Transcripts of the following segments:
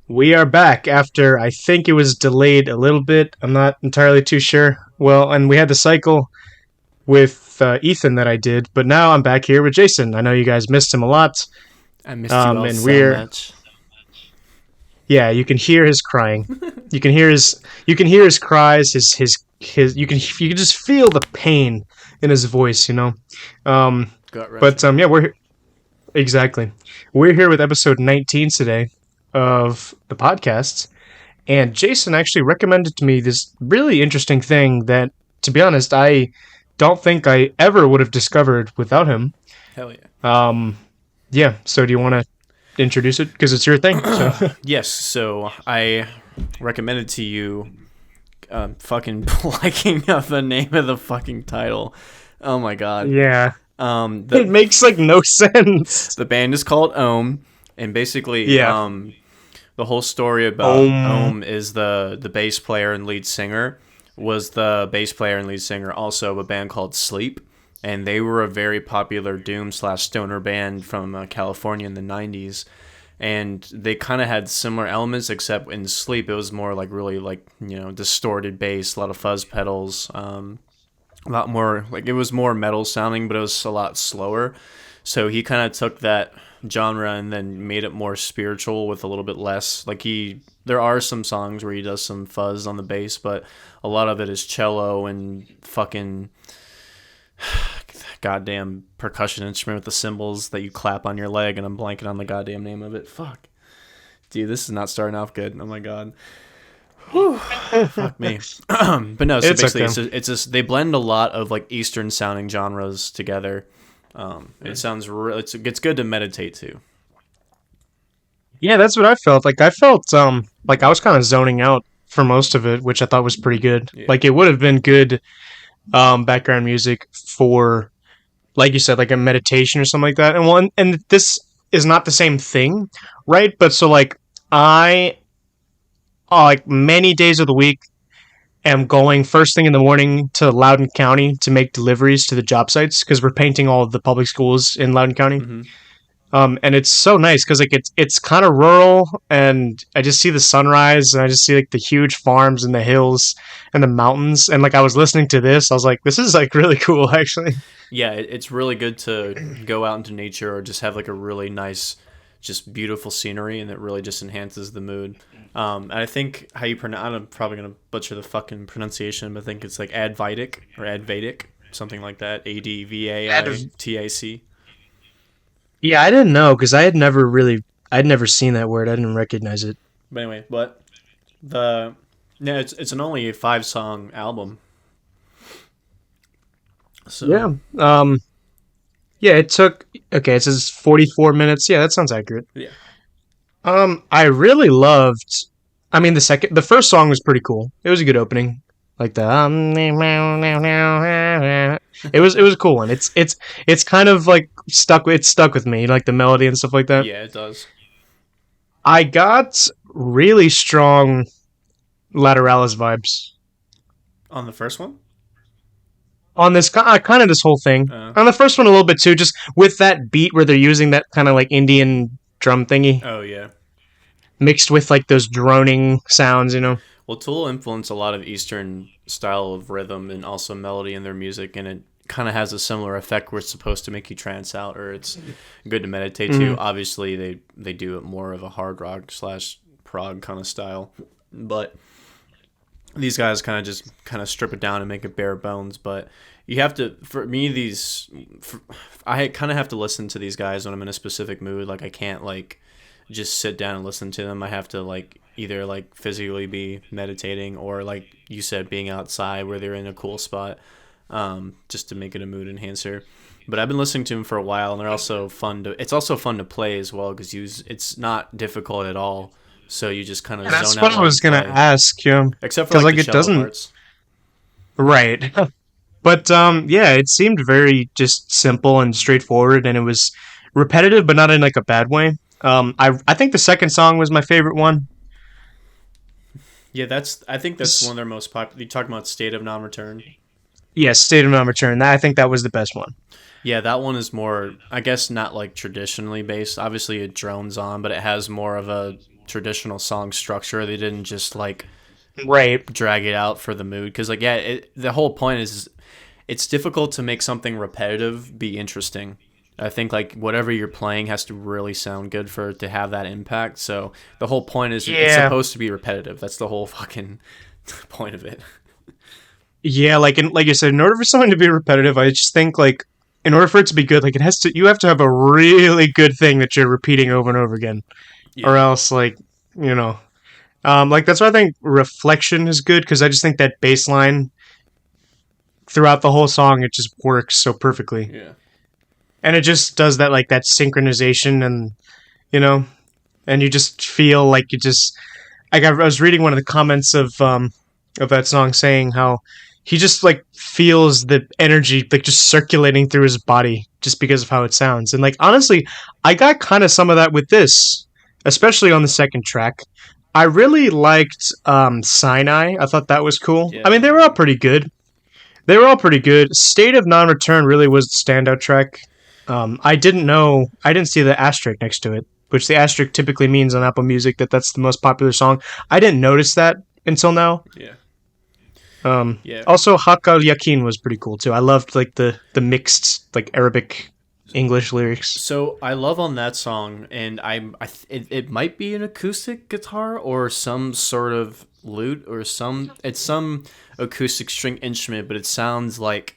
We are back after I think it was delayed a little bit. I'm not entirely too sure. Well, and we had the cycle with Ethan that I did, but now I'm back here with Jason. I know you guys missed him a lot. I missed you all And so we're much. yeah, you can hear his crying. You can hear his cries, his you can just feel the pain in his voice, you know. Um Gut but wrenching. yeah, exactly. We're here with episode 19 today of the podcast. And Jason actually recommended to me this really interesting thing that, to be honest, I don't think I ever would have discovered without him. Hell yeah. Um, yeah. So, do you want to introduce it because it's your thing? So, Yes, so I recommended to you fucking liking of the name of the fucking title. Oh my god. yeah, it The makes like no sense. the band is called Ohm, and basically Yeah. the whole story about Um. Ohm is the bass player and lead singer was the bass player and lead singer also of a band called Sleep, and they were a very popular doom slash stoner band from California in the 90s, and they kind of had similar elements, except in Sleep it was more like really like distorted bass, a lot of fuzz pedals, a lot more like it was more metal sounding, but it was a lot slower. So he kind of took that genre and then made it more spiritual with a little bit less. Like there are some songs where he does some fuzz on the bass, but a lot of it is cello and fucking goddamn percussion instrument with the cymbals that you clap on your leg. And I'm blanking on the goddamn name of it. Fuck, dude, this is not starting off good. Oh my god. Whew. Fuck me. But no, so It's basically, okay. it's just they blend a lot of like Eastern sounding genres together. It sounds real. It's good to meditate to. Yeah, that's what I felt. Like I felt like I was kind of zoning out for most of it, which I thought was pretty good. Yeah. Like it would have been good background music for, like you said, like a meditation or something like that. And one, and this is not the same thing, right? But so like I, like many days of the week, am going first thing in the morning to Loudoun County to make deliveries to the job sites because we're painting all of the public schools in Loudoun County. Hmm. And it's so nice because like it's kind of rural, and I just see the sunrise, and I just see like the huge farms and the hills and the mountains, and like I was listening to this, I was like, this is like really cool, actually. Yeah, it's really good to go out into nature or just have like a really nice, just beautiful scenery, and it really just enhances the mood. And I think how you pronounce, I'm probably gonna butcher the fucking pronunciation, but I think it's like Advaitic or Advaitic, something like that. Advaitac. Yeah, I didn't know because I'd never seen that word. I didn't recognize it. But anyway, but the yeah, it's an only 5 song album. So Yeah. Yeah, it took. Okay, it says 44 minutes. Yeah, that sounds accurate. yeah, I really loved. I mean, the first song was pretty cool. It was a good opening, like the. It was a cool one. It's kind of like stuck. It's stuck with me, like the melody and stuff like that. yeah, it does. I got really strong Lateralis vibes On the first one. on this kind of this whole thing. Uh, On the first one, a little bit too, just with that beat where they're using that kind of like Indian drum thingy oh yeah. mixed with like those droning sounds, you know. Well, Tool influenced a lot of Eastern style of rhythm and also melody in their music, and it kind of has a similar effect where it's supposed to make you trance out or it's good to meditate to. Mm-hmm. Obviously, they do it more of a hard rock slash prog kind of style, but these guys kind of strip it down and make it bare bones. But you have to, for me, I kind of have to listen to these guys when I'm in a specific mood. Like I can't like just sit down and listen to them. I have to like either like physically be meditating or like you said, being outside where they're in a cool spot, just to make it a mood enhancer. But I've been listening to them for a while, and they're also fun to. It's also fun to play as well because it's not difficult at all. So you just kind of That's zone out what I while you was gonna play, ask you, except for because like like the it shallow doesn't parts. right. But yeah, it seemed very just simple and straightforward, and it was repetitive, but not in like a bad way. I think the second song was my favorite one. Yeah, I think that's one of their most popular. You talking about State of Non-Return? Yes, State of Non-Return. I think that was the best one. Yeah, that one is more, I guess, not like traditionally based. Obviously, it drones on, but it has more of a traditional song structure. They didn't just like Right. drag it out for the mood, because like the whole point is it's difficult to make something repetitive be interesting. I think like whatever you're playing has to really sound good for it to have that impact. So the whole point is it's Yeah. supposed to be repetitive. That's the whole fucking point of it. Yeah, like you said, in order for something to be repetitive, I just think like in order for it to be good, like it has to you have to have a really good thing that you're repeating over and over again. Or Yeah. else like, you know, like that's why I think reflection is good because I just think that bass line throughout the whole song it just works so perfectly. Yeah. And it just does that like that synchronization and you know, and you just feel like you just like I was reading one of the comments of that song saying how he just like feels the energy like just circulating through his body just because of how it sounds. And like honestly, I got kind of some of that with this, especially on the second track. I really liked Sinai. I thought that was cool. Yeah, I that mean, was they a were good all one. pretty good. They were all pretty good. State of Non-Return really was the standout track. I didn't know. I didn't see the asterisk next to it, which the asterisk typically means on Apple Music that that's the most popular song. I didn't notice that until now. Yeah. Um, Yeah. Also, Hakka Yakin was pretty cool too. I loved like the mixed like Arabic English lyrics. So I love on that song, and it might be an acoustic guitar or some sort of lute or some acoustic string instrument, but it sounds like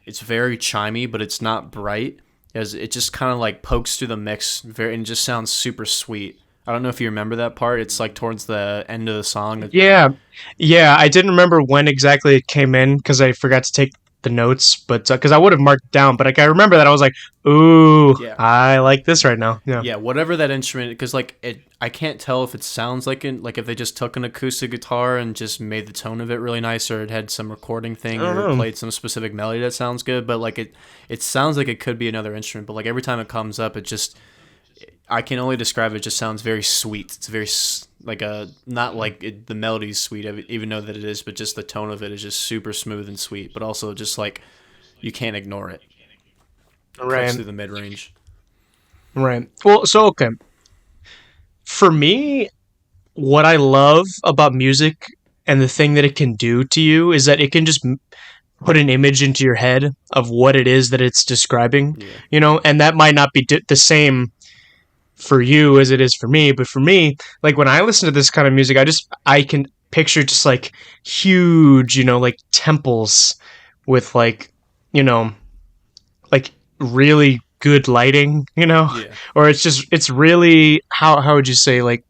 it's very chimey, but it's not bright, as it just kind of like pokes through the mix very and it just sounds super sweet. I don't know if you remember that part. It's like towards the end of the song. Yeah, yeah. I didn't remember when exactly it came in because I forgot to take the notes, but because I would have marked it down. But like I remember that I was like, "Ooh, Yeah. I like this right now." Yeah. Yeah, whatever that instrument, because like I can't tell if it sounds like if they just took an acoustic guitar and just made the tone of it really nice, or it had some recording I thing, don't or know. played some specific melody that sounds good. But like it sounds like it could be another instrument. But like every time it comes up, it just I can only describe it. It just sounds very sweet. It's very like a not like the melody's sweet, even though that it is, but just the tone of it is just super smooth and sweet. But also just like you can't ignore it. It cuts Right, through the mid range. right. Well, so okay. For me, what I love about music and the thing that it can do to you is that it can just put an image into your head of what it is that it's describing, Yeah. you know, and that might not be the same for you as it is for me, but for me, like when I listen to this kind of music, I can picture just like huge, you know, like temples with like, you know, like really good lighting, you know, Yeah. or it's really how would you say like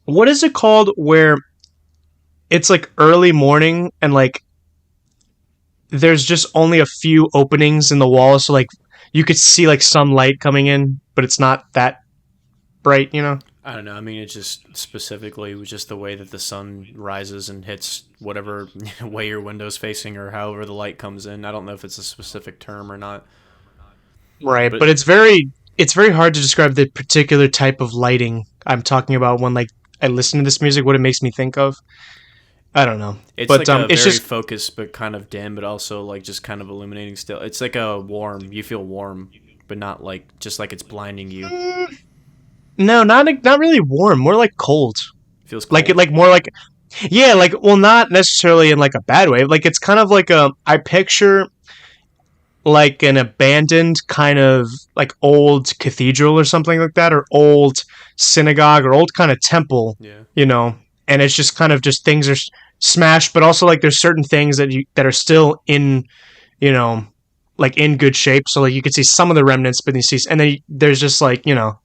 what is it called where it's like early morning and like there's just only a few openings in the wall so like you could see like some light coming in but it's not that bright, you know. I don't know. I mean, it just specifically was just the way that the sun rises and hits whatever way your window's facing or however the light comes in. I don't know if it's a specific term or not. Right, But but it's very hard to describe the particular type of lighting I'm talking about when like I listen to this music, what it makes me think of. I don't know. it's But like a it's very just focused but kind of dim, but also like just kind of illuminating still. It's like a warm. You feel warm, but not like just like it's blinding you. no, not really warm, more like cold. It feels Like it cold. like more like yeah, like well not necessarily in like a bad way. Like it's kind of like a I picture like an abandoned kind of like old cathedral or something like that or old synagogue or old kind of temple, Yeah. you know. And it's just kind of just things are smashed but also like there's certain things that you that are still in, you know, like in good shape. So like you can see some of the remnants but you see and then there's just like, you know,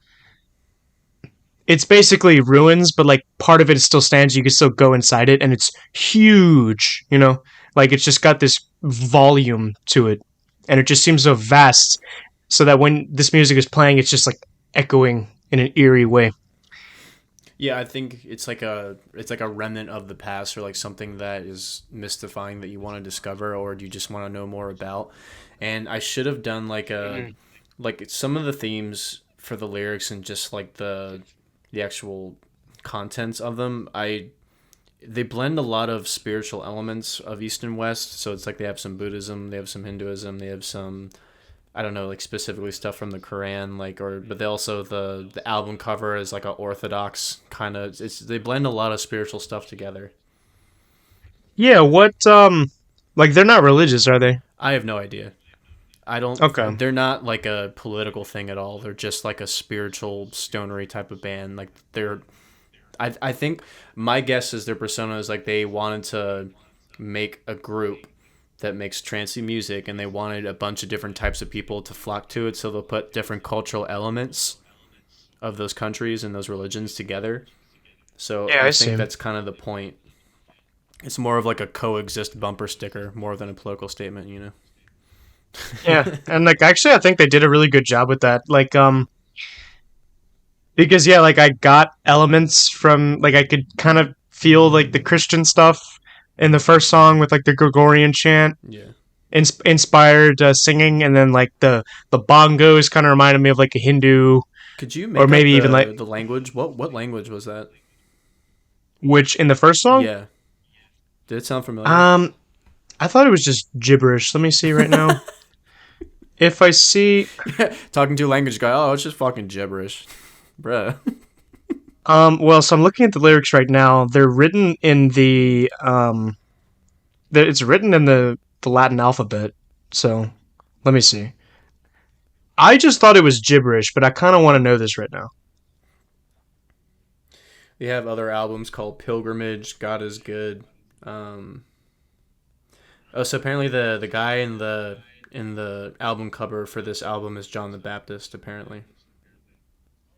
it's basically ruins, but like part of it still stands. You can still go inside it, and it's huge. You know, like it's just got this volume to it, and it just seems so vast. So that when this music is playing, it's just like echoing in an eerie way. Yeah, I think it's like a remnant of the past or like something that is mystifying that you want to discover or do you just want to know more about. And I should have done like some of the themes for the lyrics and just like the actual contents of them. They blend a lot of spiritual elements of East and West, so it's like they have some Buddhism, they have some Hinduism, they have some I don't know, like specifically stuff from the Quran, like, or but they also the album cover is like a orthodox kind of. It's they blend a lot of spiritual stuff together. Yeah, what like they're not religious, are they? I have no idea. I don't. Okay. They're not like a political thing at all. They're just like a spiritual stonery type of band. Like they're. I think my guess is their persona is like they wanted to make a group that makes trancey music, and they wanted a bunch of different types of people to flock to it. So they'll put different cultural elements of those countries and those religions together. So Yeah, I I see. think that's kind of the point. It's more of like a coexist bumper sticker more than a political statement, you know. Yeah, and like actually I think they did a really good job with that. Like because yeah, like I got elements from like I could kind of feel like the Christian stuff in the first song with like the Gregorian chant Yeah. inspired singing, and then like the bongos kind of reminded me of like a Hindu, Could you or make out maybe even like the language? What language was that? which in the first song. Yeah. Did it sound familiar? Um, I thought it was just gibberish. Let me see right now. If I see, Talking to a language guy. Oh, it's just fucking gibberish, bruh. well, so I'm looking at the lyrics right now. They're written in it's written in the Latin alphabet. So let me see. I just thought it was gibberish, but I kind of want to know this right now. They have other albums called Pilgrimage, God is Good. Um, oh, so apparently the guy in the album cover for this album is John the Baptist. Apparently.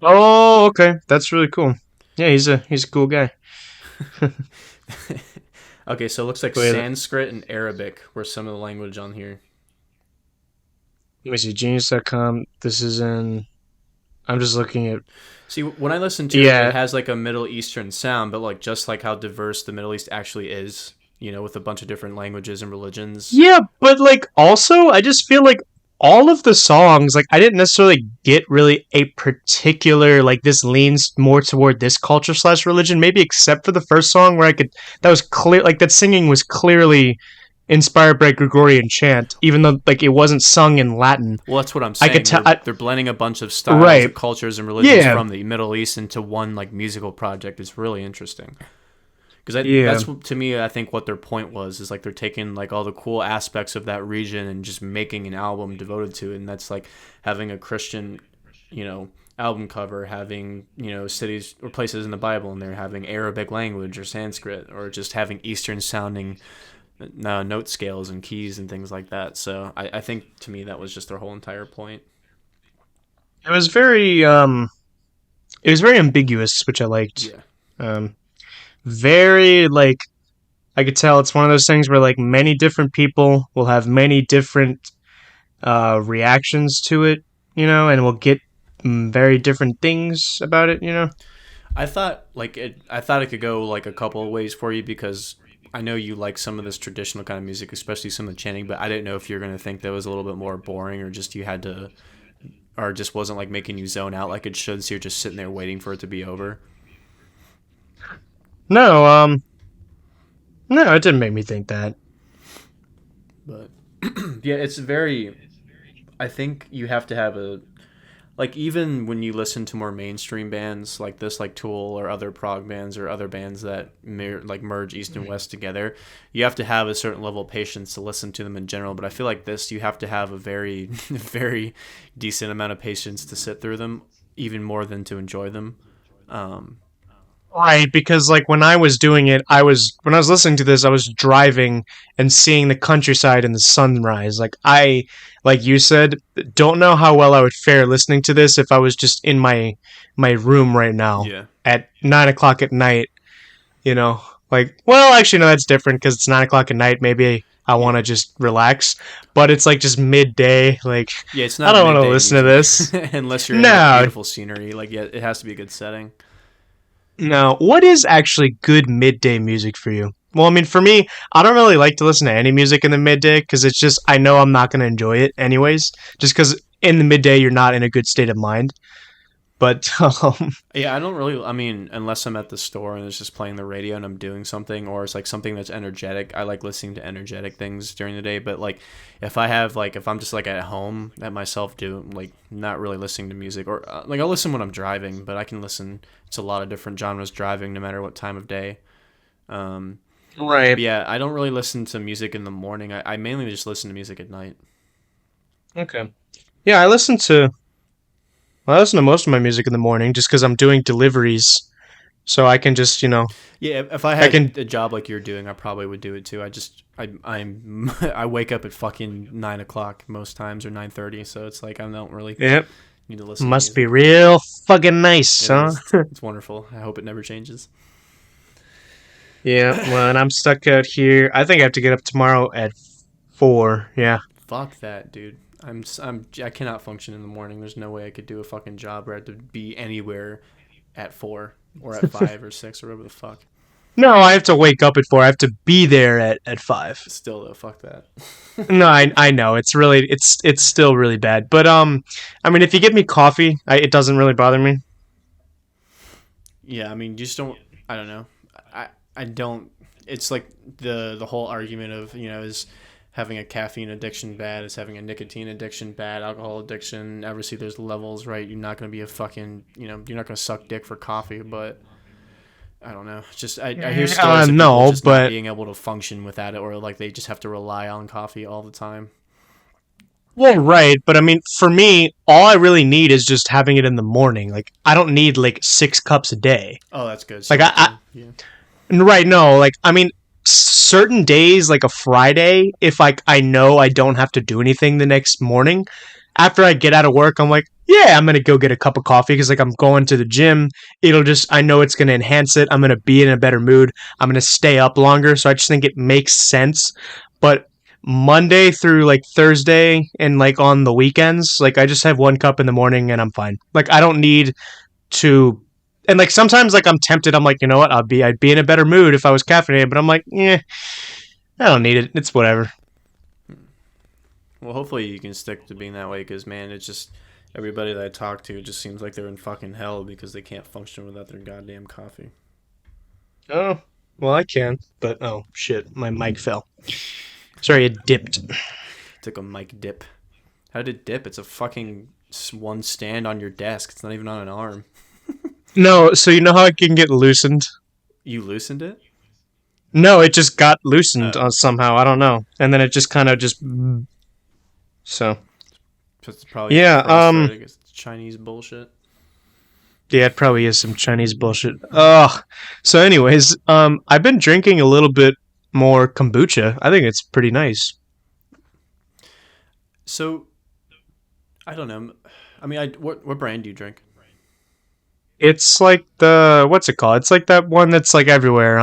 Oh, okay, that's really cool. Yeah, he's a cool guy. Wait, Okay, so it looks like let Sanskrit and Arabic were some of the language on here. me see. Genius.com. This is in. I'm just looking at. See, when I listen to it, it Yeah, has like a Middle Eastern sound, but like just like how diverse the Middle East actually is, you know, with a bunch of different languages and religions. yeah, but like also, I just feel like all of the songs, like I didn't necessarily get really a particular like this leans more toward this culture slash religion. Maybe except for the first song where I could that was clear, like that singing was clearly inspired by Gregorian chant, even though like it wasn't sung in Latin. Well, that's what I'm I could saying. tell. They're blending a bunch of styles, Right? of cultures, and religions Yeah, from the Middle East into one like musical project. It's really interesting because yeah. that's to me, I think what their point was is like they're taking like all the cool aspects of that region and just making an album devoted to it, and that's like having a Christian, you know, album cover, having, you know, cities or places in the Bible in there, having Arabic language or Sanskrit, or just having Eastern sounding note scales and keys and things like that. So I think to me that was just their whole entire point. It was very it was very ambiguous, which I liked. Yeah. Um, very like I could tell it's one of those things where like many different people will have many different reactions to it, and will get very different things about it, I thought like it. I thought it could go like a couple of ways for you because I know you like some of this traditional kind of music, especially some of the chanting. But I didn't know if you're gonna think that was a little bit more boring, or just you had to, or just wasn't like making you zone out like it should. So you're just sitting there waiting for it to be over. No, no, it didn't make me think that. But yeah, it's very. I think you have to have a like even when you listen to more mainstream bands like this, like Tool or other prog bands or other bands that like merge East and West together, you have to have a certain level of patience to listen to them in general. But I feel like this, you have to have a very, very decent amount of patience to sit through them, even more than to enjoy them. Um, Right, because like when I was doing it, when I was listening to this, I was driving and seeing the countryside and the sunrise. Like you said, don't know how well I would fare listening to this if I was just in my room right now yeah, at 9 o'clock at night. Like, well, actually, no, that's different because it's 9 o'clock at night. Maybe I want yeah, to just relax, but it's like just midday. Like, yeah. It's I not don't want to midday listen to music this. unless you're in like No, beautiful scenery. Like yeah, it has to be a good setting. no. What is actually good midday music for you? Well, I mean, for me, I don't really like to listen to any music in the midday because it's just I know I'm not going to enjoy it anyways. Just because in the midday you're not in a good state of mind. But Yeah, I don't really. I mean, unless I'm at the store and it's just playing the radio and I'm doing something, or it's like something that's energetic. I like listening to energetic things during the day. But like, if I'm just like at home at myself, do like not really listening to music, or like I'll listen when I'm driving, but I can listen to a lot of different genres driving, no matter what time of day. Um, right. but yeah, I don't really listen to music in the morning. I mainly just listen to music at night. Okay. Yeah, I listen to most of my music in the morning just because I'm doing deliveries, so I can just Yeah, if I I had can a job like you're doing, I probably would do it too. I'm I wake up at fucking 9 o'clock most times or 9:30, so it's like I don't really yep. need to listen to Must be music. real fucking nice, It huh? is. It's wonderful. I hope it never changes. Yeah. Well, and I'm stuck out here. I think I have to get up tomorrow at 4. Yeah. Fuck that, dude. I cannot function in the morning. There's no way I could do a fucking job where I have to be anywhere at 4 or at 5 or 6 or whatever the fuck. No, I have to wake up at 4. I have to be there at 5. Still though, fuck that. No, I know it's still really bad, but I mean, if you give me coffee, it doesn't really bother me. Yeah, I mean, you just don't. I don't know. I don't. It's like the whole argument of is having a caffeine addiction bad, is having a nicotine addiction bad, alcohol addiction. Obviously, there's levels, right? You're not gonna be a fucking you're not gonna suck dick for coffee, but I don't know. It's just I hear stories of people No, just not but being able to function without it, or like they just have to rely on coffee all the time. well, right, but I mean, for me, all I really need is just having it in the morning. Like, I don't need like 6 cups a day. Oh, that's good. So Like, like the yeah. right, no, like, I mean, certain days, like a Friday, if like I know I don't have to do anything the next morning, after I get out of work, I'm like, yeah, I'm gonna go get a cup of coffee because like I'm going to the gym. It'll just, I know it's gonna enhance it. I'm gonna be in a better mood. I'm gonna stay up longer. So I just think it makes sense. But Monday through like Thursday and like on the weekends, like I just have 1 cup in the morning and I'm fine. Like I don't need to. And like sometimes like I'm tempted. I'm like, you know what? I'd be in a better mood if I was caffeinated. But I'm like, yeah, I don't need it. It's whatever. Well, hopefully you can stick to being that way, because man, it's just everybody that I talk to just seems like they're in fucking hell because they can't function without their goddamn coffee. Oh, well, I can. But oh shit, my mic fell. Sorry, it dipped. Took a mic dip. How did it dip? It's a fucking one stand on your desk. It's not even on an arm. No, so you know how it can get loosened? You loosened it? No, it just got loosened Oh, somehow. I don't know, and then it just kind of just so it's probably yeah. crossbred. I guess it's Chinese bullshit. Yeah, it probably is some Chinese bullshit. Ugh. So, anyways, I've been drinking a little bit more kombucha. I think it's pretty nice. So I don't know. I mean, what brand do you drink? It's like the what's it called? It's like that one that's like everywhere.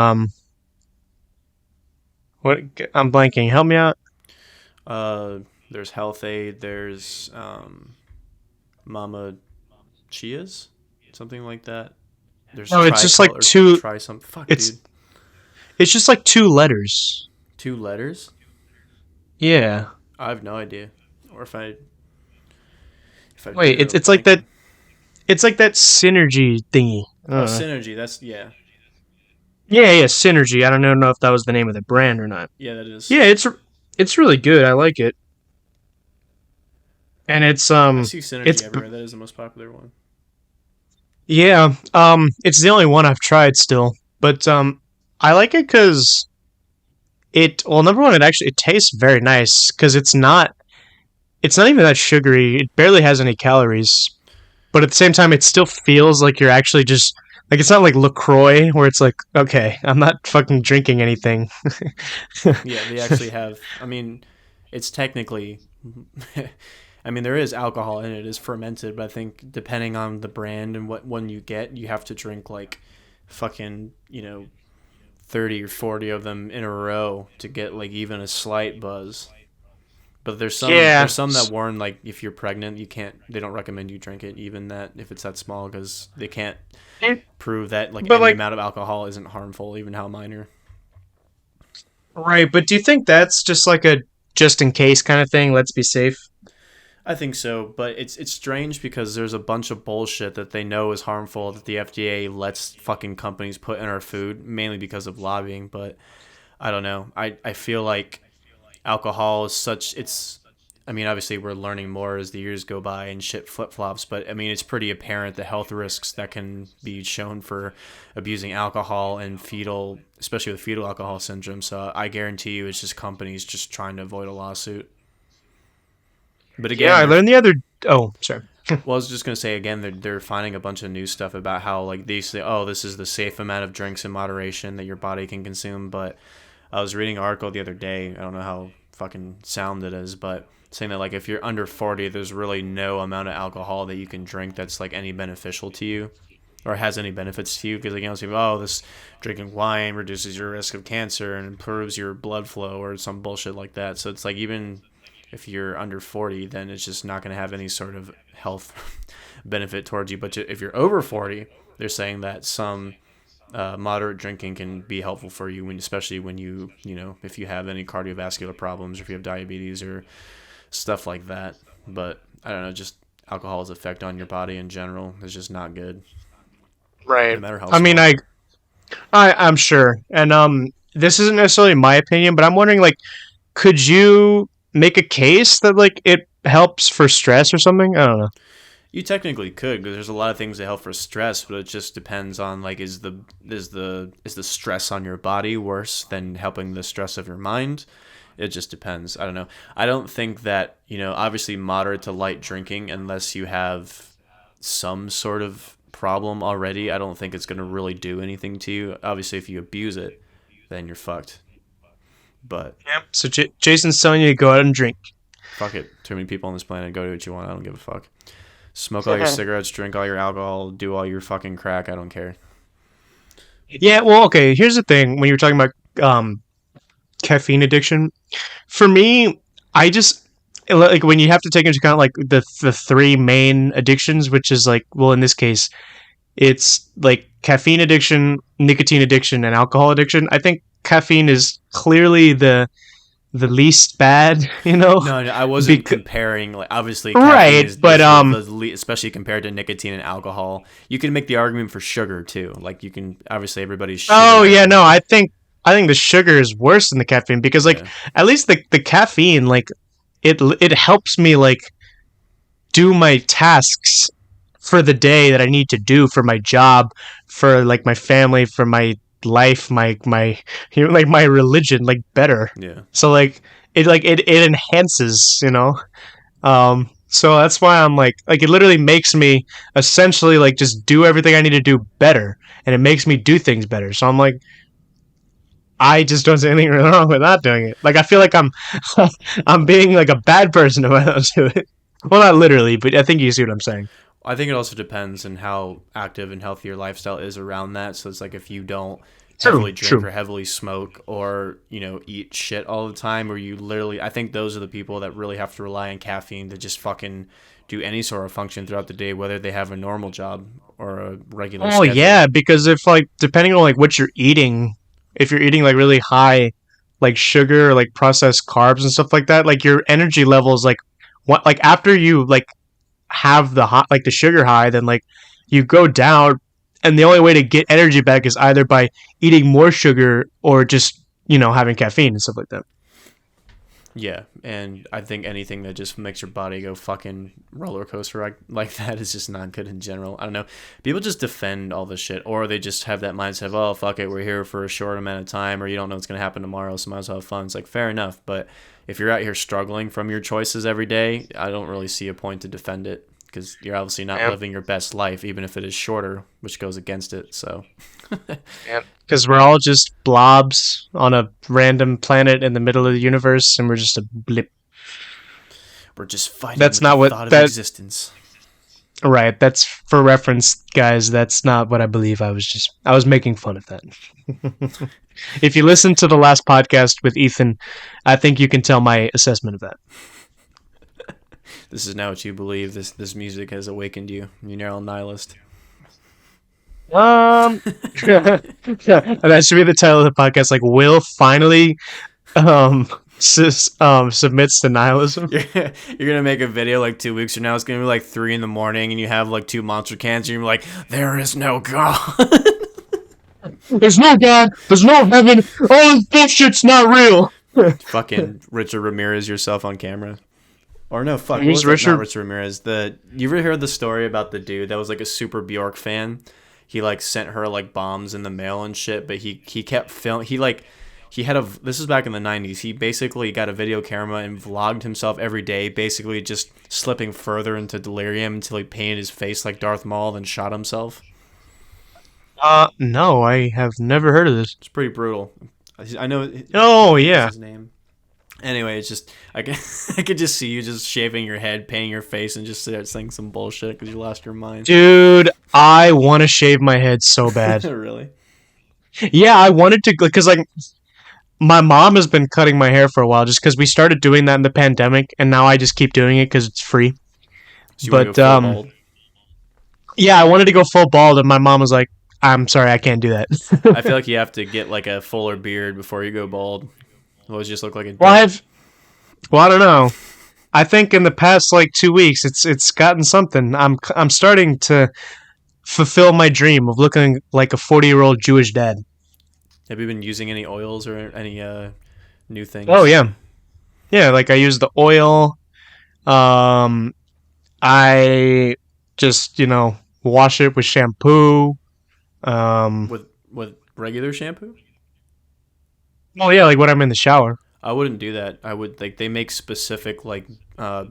What I'm blanking. Help me out. Uh, there's Health Aid. There's Mama Chia's, something like that. There's No, it's just like Tricolor. two. Try some. Fuck, It's dude. it's just like 2 letters. 2 letters? Yeah. I have no idea. Or if I Wait, do, I'm it's like that. blanking. It's like that synergy thingy. Oh, Synergy. That's yeah, Yeah, synergy. I don't know if that was the name of the brand or not. yeah. That is. Yeah, it's really good. I like it, and I see Synergy it's everywhere. That is the most popular one. yeah, it's the only one I've tried still, but I like it because well, number one, it tastes very nice because it's not even that sugary. It barely has any calories, but at the same time, it still feels like you're actually just like it's not like Lacroix where it's like okay, I'm not fucking drinking anything. Yeah, they actually have. I mean, it's technically. I mean, there is alcohol in it. It's fermented, but I think depending on the brand and what one you get, you have to drink like fucking 30 or 40 of them in a row to get like even a slight buzz. But Yeah, there's some that warn like if you're pregnant, you can't. They don't recommend you drink it, even that if it's that small, because they can't prove that like but any like amount of alcohol isn't harmful, even how minor. right. But do you think that's just like a just in case kind of thing? Let's be safe. I think so, but it's strange because there's a bunch of bullshit that they know is harmful that the FDA lets fucking companies put in our food, mainly because of lobbying. But I don't know. I feel like alcohol is such it's I mean, obviously we're learning more as the years go by and shit flip-flops, but I mean it's pretty apparent the health risks that can be shown for abusing alcohol and fetal, especially with fetal alcohol syndrome. So I guarantee you it's just companies just trying to avoid a lawsuit. But Yeah, again, I they're learned the other. Oh, sorry. well, I was just gonna say again, they're finding a bunch of new stuff about how like they say, oh, this is the safe amount of drinks in moderation that your body can consume. But I was reading an article the other day. I don't know how fucking sound it is, but saying that like if you're under 40, there's really no amount of alcohol that you can drink that's like any beneficial to you or has any benefits to you. Because like, you know, say, oh, this drinking wine reduces your risk of cancer and improves your blood flow or some bullshit like that. So it's like even if you're under 40, then it's just not going to have any sort of health benefit towards you. But if you're over 40, they're saying that some moderate drinking can be helpful for you, when, especially when you know, if you have any cardiovascular problems or if you have diabetes or stuff like that. But I don't know, just alcohol's effect on your body in general is just not good, Right. no matter how I mean, small. I'm sure, and this isn't necessarily my opinion, but I'm wondering, like, could you make a case that like it helps for stress or something? I don't know. You technically could, because there's a lot of things that help for stress, but it just depends on like is the stress on your body worse than helping the stress of your mind? It just depends. I don't know. I don't think that, you know, obviously moderate to light drinking, unless you have some sort of problem already, I don't think it's going to really do anything to you. Obviously, if you abuse it, then you're fucked. But Yep. So Jason's telling you to go out and drink. fuck it. Too many people on this planet. Go do what you want. I don't give a fuck. Smoke all your cigarettes, drink all your alcohol, do all your fucking crack. I don't care. Yeah. Well, okay. Here's the thing: when you were talking about caffeine addiction, for me, I just like when you have to take into account like the three main addictions, which is like, well, in this case, it's like caffeine addiction, nicotine addiction, and alcohol addiction. I think caffeine is clearly the least bad, you know. No, I wasn't Because comparing. Like, obviously, caffeine right, is, but especially compared to nicotine and alcohol. You can make the argument for sugar too. Like, you can obviously everybody's sugar oh yeah, addiction. no, I think the sugar is worse than the caffeine because like Yeah, at least the caffeine like it helps me like do my tasks for the day that I need to do for my job, for like my family, for my life, my you know, like my religion like better. yeah. So it enhances, you know. So that's why I'm like it literally makes me essentially like just do everything I need to do better, and it makes me do things better. So I'm like I just don't see anything wrong with not doing it. Like I feel like I'm I'm being like a bad person if I don't do it. Well, not literally, but I think you see what I'm saying. I think it also depends on how active and healthy your lifestyle is around that. So it's like if you don't True, heavily drink true. or heavily smoke or, you know, eat shit all the time, or you literally, I think those are the people that really have to rely on caffeine to just fucking do any sort of function throughout the day, whether they have a normal job or a regular Oh schedule. yeah, because if like depending on like what you're eating, if you're eating like really high like sugar or like processed carbs and stuff like that, like your energy levels like what like after you like have the hot like the sugar high, then like you go down, and the only way to get energy back is either by eating more sugar or just having caffeine and stuff like that. Yeah, and I think anything that just makes your body go fucking roller coaster like that is just not good in general. I don't know. People just defend all this shit, or they just have that mindset of, oh, fuck it, we're here for a short amount of time, or you don't know what's going to happen tomorrow, so might as well have fun. It's like, fair enough, but if you're out here struggling from your choices every day, I don't really see a point to defend it, because you're obviously not Yeah, living your best life, even if it is shorter, which goes against it, so. yeah. Because we're all just blobs on a random planet in the middle of the universe, and we're just a blip. We're just fighting That's with the not what thought of that. existence. Right. That's for reference, guys. That's not what I believe. I was making fun of that. If you listen to the last podcast with Ethan, I think you can tell my assessment of that. This is now what you believe. This music has awakened you. You're now a nihilist. And that should be the title of the podcast. Like, Will finally, um, submits to nihilism. You're gonna make a video like 2 weeks from now. It's gonna be like 3 in the morning, and you have like two monster cans. And you're like, there is no God. There's no God. There's no heaven. All this bullshit's not real. Fucking Richard Ramirez yourself on camera. Or no, fuck, what Who's was that? Not Richard? Richard Ramirez. You ever heard the story about the dude that was like a super Bjork fan? He like sent her like bombs in the mail and shit, but he kept film. He had a. This is back in the '90s. He basically got a video camera and vlogged himself every day, basically just slipping further into delirium until he painted his face like Darth Maul, then shot himself. No, I have never heard of this. It's pretty brutal. I know. Oh What's yeah, his name? Anyway, it's just I can I could just see you just shaving your head, painting your face, and just start saying some bullshit because you lost your mind. dude, I want to shave my head so bad. Really? Yeah, I wanted to because like my mom has been cutting my hair for a while just because we started doing that in the pandemic, and now I just keep doing it because it's free. So you want to But go full bald? yeah, I wanted to go full bald, and my mom was like, "I'm sorry, I can't do that." I feel like you have to get like a fuller beard before you go bald. Otherwise, you just look like a well, dick. I don't know. I think in the past like 2 weeks, it's gotten something. I'm starting to fulfill my dream of looking like a 40-year-old Jewish dad. Have you been using any oils or any new Oh things? yeah, yeah. Like I use the oil. Um, I just wash it with shampoo. Um, With regular shampoo? oh yeah, like when I'm in the shower. I wouldn't do that. I would like they make specific like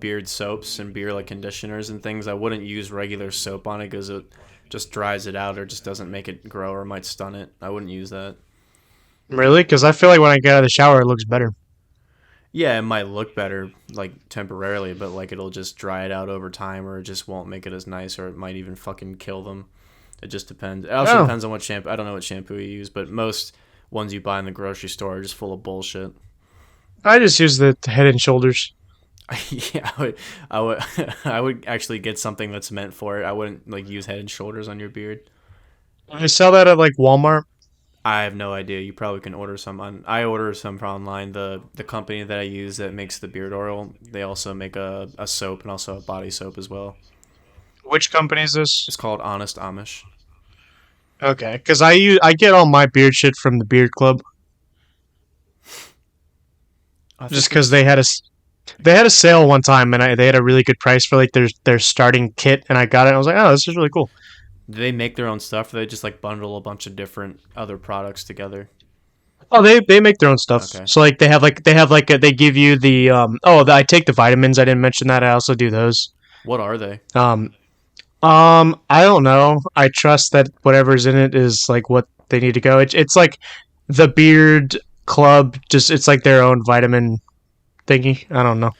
beard soaps and beard like conditioners and things. I wouldn't use regular soap on it because it just dries it out or just doesn't make it grow or might stun it. I wouldn't use that. Really? Because I feel like when I get out of the shower, it looks better. Yeah, it might look better like temporarily, but like it'll just dry it out over time or it just won't make it as nice or it might even fucking kill them. It just depends. It also Oh, depends on what shampoo. I don't know what shampoo you use, but most ones you buy in the grocery store are just full of bullshit. I just use the Head and Shoulders. Yeah, I would, I would actually get something that's meant for it. I wouldn't like use Head and Shoulders on your beard. I sell that at like Walmart. I have no idea. You probably can order some on. I order some from online. The company that I use that makes the beard oil, they also make a soap and also a body soap as well. Which company is this? It's called Honest Amish. Okay, because I get all my beard shit from the Beard Club I just think because it's they had a sale one time and they had a really good price for like their starting kit and I got it and I was like, oh, this is really cool. do they make their own stuff or they just like bundle a bunch of different other products together? Oh, they make their own stuff. Okay. So like they give you the I take the vitamins. I didn't mention that. I also do those. What are they? Um I don't know. I trust that whatever's in it is like what they need to go. It's like the Beard Club. Just it's like their own vitamin thingy. I don't know.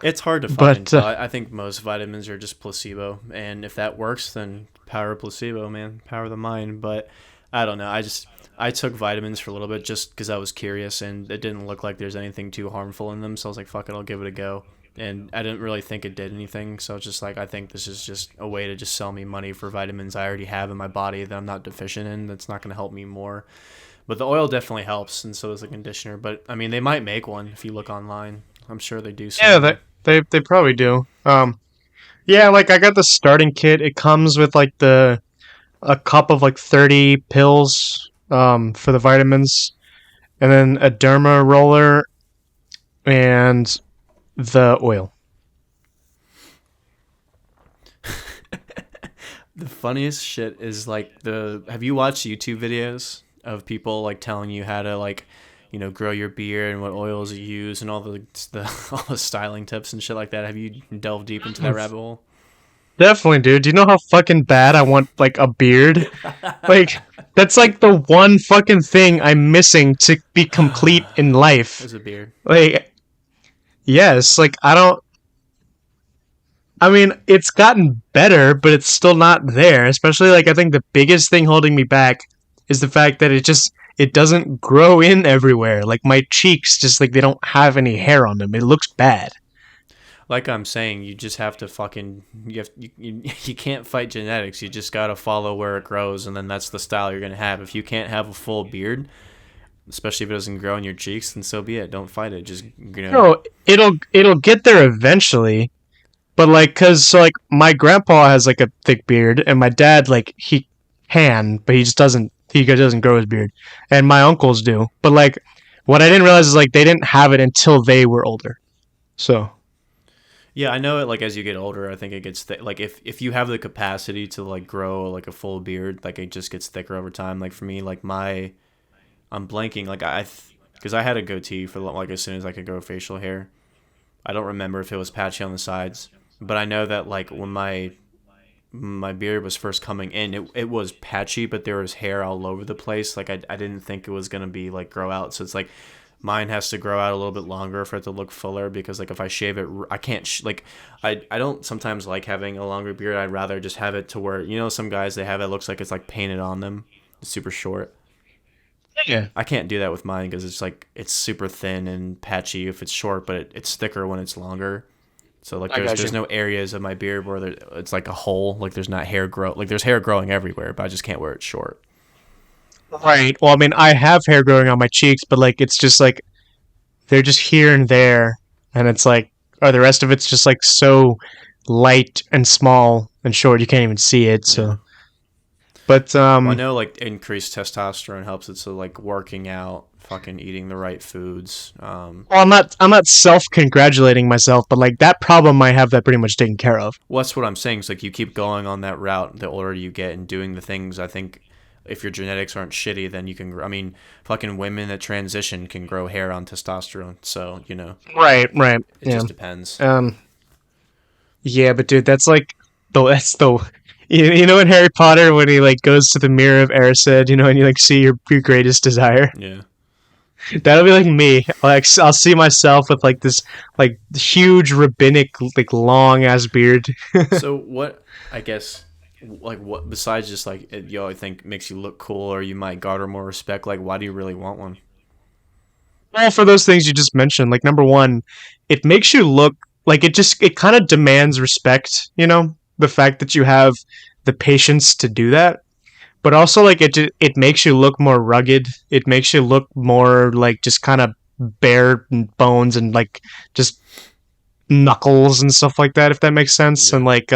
It's hard to find. but So I think most vitamins are just placebo, and if that works, then power of placebo, man, power of the mind. But I don't know. I took vitamins for a little bit just because I was curious, and it didn't look like there's anything too harmful in them. So I was like, fuck it, I'll give it a go. And I didn't really think it did anything. So it's just like I think this is just a way to just sell me money for vitamins I already have in my body that I'm not deficient in. That's not going to help me more. But the oil definitely helps, and so does the conditioner. But I mean, they might make one if you look online. I'm sure they do yeah, somewhere. they probably do. Yeah, like I got the starting kit. It comes with like the a cup of like 30 pills for the vitamins, and then a derma roller and the oil. The funniest shit is like the. Have you watched YouTube videos of people like telling you how to like, grow your beard and what oils you use and all the all the styling tips and shit like that? Have you delved deep into that rabbit hole? Definitely, dude. Do you know how fucking bad I want like a beard? Like that's like the one fucking thing I'm missing to be complete in life. There's a beard. Like yes, like I don't I mean, it's gotten better, but it's still not there. Especially like I think the biggest thing holding me back is the fact that it doesn't grow in everywhere. Like my cheeks just like they don't have any hair on them. It looks bad. Like I'm saying, you just have to fucking you can't fight genetics. You just gotta follow where it grows, and then that's the style you're gonna have. If you can't have a full beard, Especially if it doesn't grow on your cheeks, then so be it. Don't fight it. Just No, it'll get there eventually. But like, cause so like my grandpa has like a thick beard, and my dad like he can, but he just doesn't. He doesn't grow his beard, and my uncles do. But like, what I didn't realize is like they didn't have it until they were older. So Yeah, I know it. Like as you get older, I think it gets like if you have the capacity to like grow like a full beard, like it just gets thicker over time. Like for me, like I'm blanking. Like because I had a goatee for like as soon as I could grow facial hair. I don't remember if it was patchy on the sides, but I know that like when my beard was first coming in, it was patchy, but there was hair all over the place. Like I didn't think it was gonna be like grow out. So it's like mine has to grow out a little bit longer for it to look fuller because like if I shave it, I can't like I don't sometimes like having a longer beard. I'd rather just have it to where some guys they have it looks like it's like painted on them, it's super short. yeah, I can't do that with mine because it's like it's super thin and patchy if it's short, but it's thicker when it's longer. So like I got there's you. no areas of my beard where it's like a hole. Like there's not hair grow. Like there's hair growing everywhere, but I just can't wear it short. Right. Well, I mean, I have hair growing on my cheeks, but like it's just like they're just here and there, and it's like, or the rest of it's just like so light and small and short you can't even see it. Yeah. So, but Well, I know like increased testosterone helps it. So like working out, fucking eating the right foods. well, I'm not self congratulating myself, but like that problem I have that pretty much taken care of. Well, that's what I'm saying. Is like you keep going on that route, the older you get, and doing the things. I think if your genetics aren't shitty, then you can. I mean, fucking women that transition can grow hair on testosterone. So Right. Right. it Yeah. just depends. Um. Yeah, but dude, that's the you know in Harry Potter when he like goes to the mirror of Erised, and you like see your greatest desire. Yeah. That'll be like me. Like I'll see myself with like this like huge rabbinic like long ass beard. So what? I guess like what besides just like I think makes you look cool or you might garner more respect. Like why do you really want one? Well, for those things you just mentioned, like number one, it makes you look like it kind of demands respect. The fact that you have the patience to do that, but also like it makes you look more rugged. It makes you look more like just kind of bare bones and like just knuckles and stuff like that. If that makes sense, Yeah. and like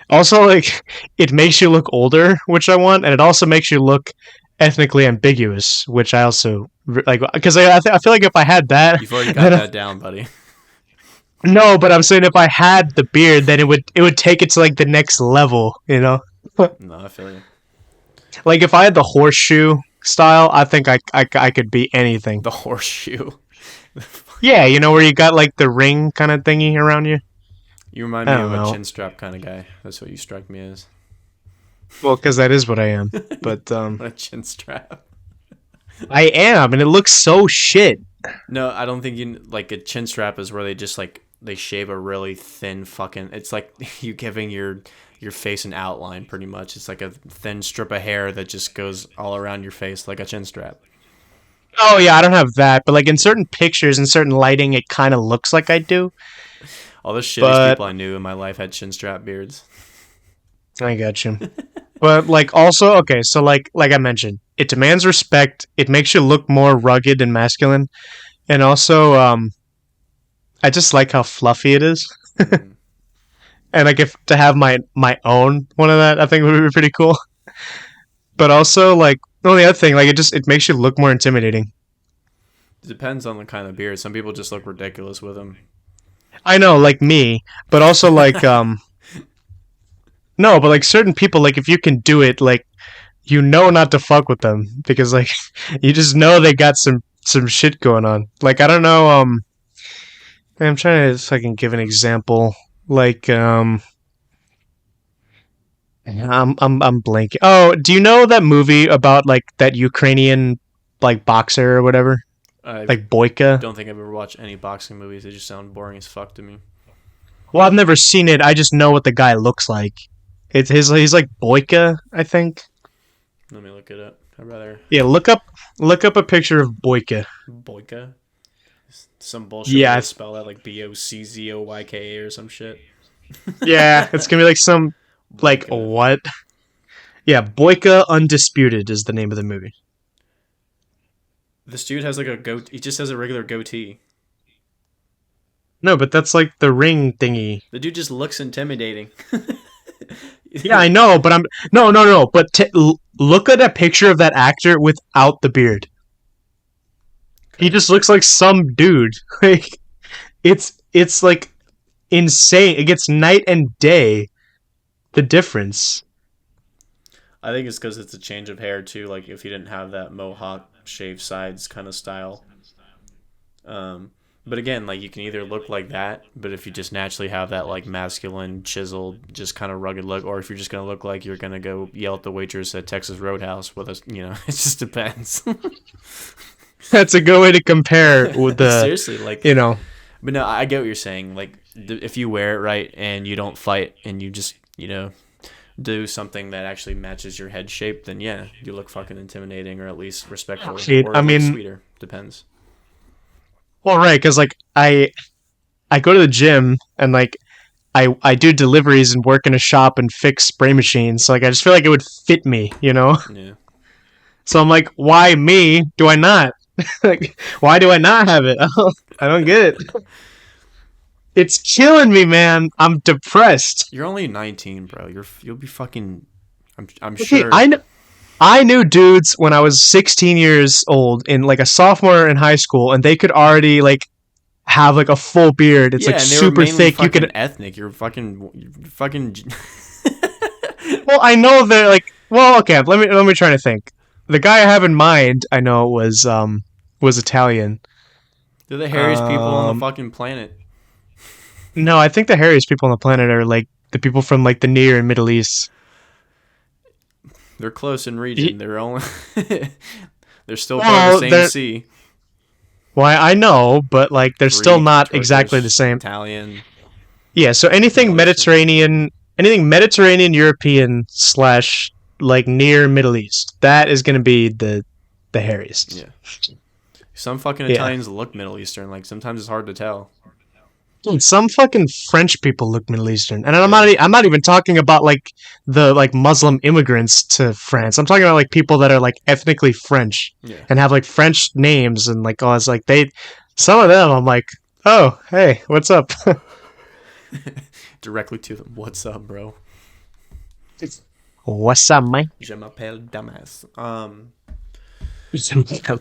also like it makes you look older, which I want, and it also makes you look ethnically ambiguous, which I also like because I feel like if I had that, You've already got then that down, buddy. no, but I'm saying if I had the beard, then it would take it to like the next level. No, I feel you. Like if I had the horseshoe style, I think I could be anything. The horseshoe. Yeah, where you got like the ring kind of thingy around you. You remind I me don't of a know. chin strap kind of guy. That's what you strike me as. Well, because that is what I am. But What a chin strap. I am, and it looks so shit. No, I don't think you like a chin strap is where they just like they shave a really thin fucking. It's like you giving your face an outline pretty much. It's like a thin strip of hair that just goes all around your face like a chin strap. Oh yeah, I don't have that, but like in certain pictures, in certain lighting, it kind of looks like I do. All the shittiest But people I knew in my life had chin strap beards. I got you. But like also, okay, so like I mentioned, it demands respect. It makes you look more rugged and masculine, and also I just like how fluffy it is. Mm. And like if to have my own one of that, I think would be pretty cool. But also like the only other thing, like it makes you look more intimidating. It depends on the kind of beard. Some people just look ridiculous with them. I know, like me, but also like no, but like certain people, like if you can do it, like not to fuck with them because like you just know they got some shit going on. Like I don't know, I'm trying to if I can give an example. Like I'm blanking. Oh, do you know that movie about like that Ukrainian like boxer or whatever? I Like Boyka? don't think I've ever watched any boxing movies. They just sound boring as fuck to me. Well, I've never seen it. I just know what the guy looks like. He's like Boyka, I think. Let me look it up. I'd rather Yeah, look up a picture of Boyka. Boyka. Some bullshit way Yeah, to spell that like Boczoyka or some shit. yeah, it's gonna be like some like Boyka. what? Yeah, Boyka Undisputed is the name of the movie. This dude has like a goat. He just has a regular goatee. No, but that's like the ring thingy. The dude just looks intimidating. Yeah, I know, but I'm no. But look at a picture of that actor without the beard. He Okay. just looks like some dude. Like it's like insane. It gets night and day the difference. I think it's because it's a change of hair too. Like if you didn't have that mohawk shaved sides kind of style. Um, but again, like you can either look like that, but if you just naturally have that like masculine, chiseled, just kind of rugged look, or if you're just gonna look like you're gonna go yell at the waitress at Texas Roadhouse with us, it just depends. That's a good way to compare with the, Seriously, like, you know. but no, I get what you're saying. Like, if you wear it right and you don't fight and you just, do something that actually matches your head shape, then yeah, you look fucking intimidating or at least respectful or I like mean, sweeter. Depends. well, right, because like I go to the gym and like I do deliveries and work in a shop and fix spray machines. So like I just feel like it would fit me, you know. Yeah. So I'm like, why me? Do I not? Like, why do I not have it? I don't get it. It's killing me, man. I'm depressed. You're only 19, bro. You'll be fucking. I'm Okay, sure. I knew dudes when I was 16 years old in like a sophomore in high school, and they could already like have like a full beard. It's like Yeah, and they were super mainly thick. You fucking could. ethnic. You're fucking. Well, I know they're like. Well, okay. Let me try to think. The guy I have in mind, I know was Italian. They're the hairiest people on the Um, fucking planet. no, I think the hairiest people on the planet are like the people from like the Near and Middle East. They're close in region. Y- They're only. They're still part of the Well, same they're sea. why I know, but like they're still Greek, not exactly the Turkish, same. Italian, Yeah, so Middle Eastern. Anything Mediterranean, European slash like near Middle East, that is going to be the hairiest. Yeah. Some fucking Yeah, Italians look Middle Eastern. Like sometimes it's hard to tell. dude, some fucking French people look Middle Eastern, and Yeah. I'm not even talking about like the like Muslim immigrants to France. I'm talking about like people that are like ethnically French Yeah. and have like French names and like oh, it's like they some of them I'm like oh hey what's up. Directly to them. What's up, bro? What's up, Mike? Je m'appelle Damas.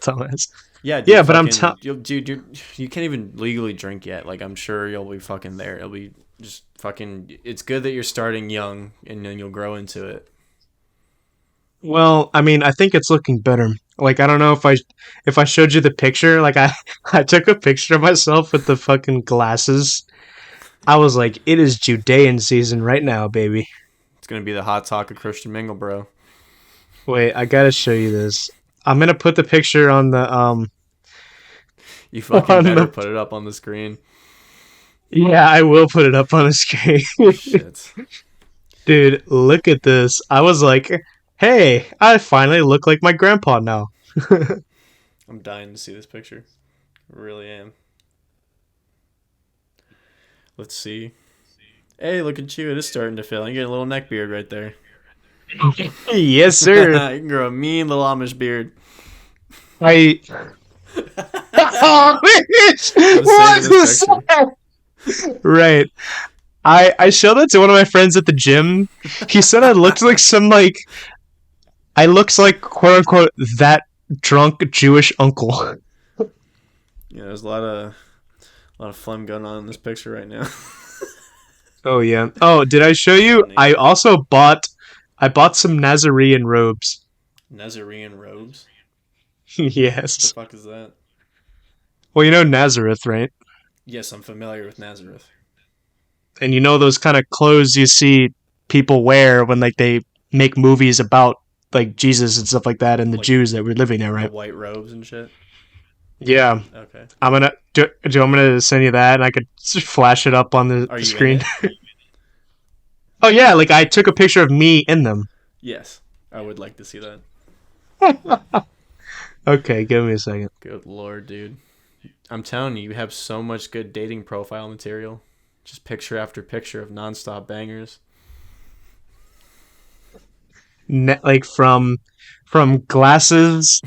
Thomas. Yeah, Yeah, dude. but Fucking, dude, you can't even legally drink yet. Like, I'm sure you'll be fucking there. It'll be just fucking. It's good that you're starting young, and then you'll grow into it. Well, I mean, I think it's looking better. Like, I don't know if I showed you the picture. Like, I I took a picture of myself with the fucking glasses. I was like, it is Judean season right now, baby. It's gonna be the hot talk of Christian Mingle, bro. Wait, I gotta show you this. I'm gonna put the picture on the You fucking on better the. put it up on the screen. Yeah, I will put it up on the screen. Shit. Dude, look at this. I was like, hey, I finally look like my grandpa now. I'm dying to see this picture. I really am. Let's see. Hey, look at you. It is starting to fill. You get a little neck beard right there. Yes, You sir. can grow a mean little Amish beard. I. Oh, I'm what saving this is picture. that? Right. I showed that to one of my friends at the gym. He said I looked like some like I looks like quote unquote that drunk Jewish uncle. Yeah, there's a lot of phlegm going on in this picture right now. Oh yeah. Oh, did I show you? Funny. I bought some Nazarene robes. Nazarene robes. The Yes. fuck is that? Well, you know Nazareth, right? Yes, I'm familiar with Nazareth. And you know those kind of clothes you see people wear when like they make movies about like Jesus and stuff like that and the Like Jews that were living there, the right? white robes and shit. Yeah. Okay. I'm gonna do you want me to send you that and I could flash it up on Are the you in screen? it? Oh yeah, like I took a picture of me in them. Yes. I would like to see that. Okay, give me a second. Good lord, dude. I'm telling you, you have so much good dating profile material. Just picture after picture of nonstop bangers. Like from glasses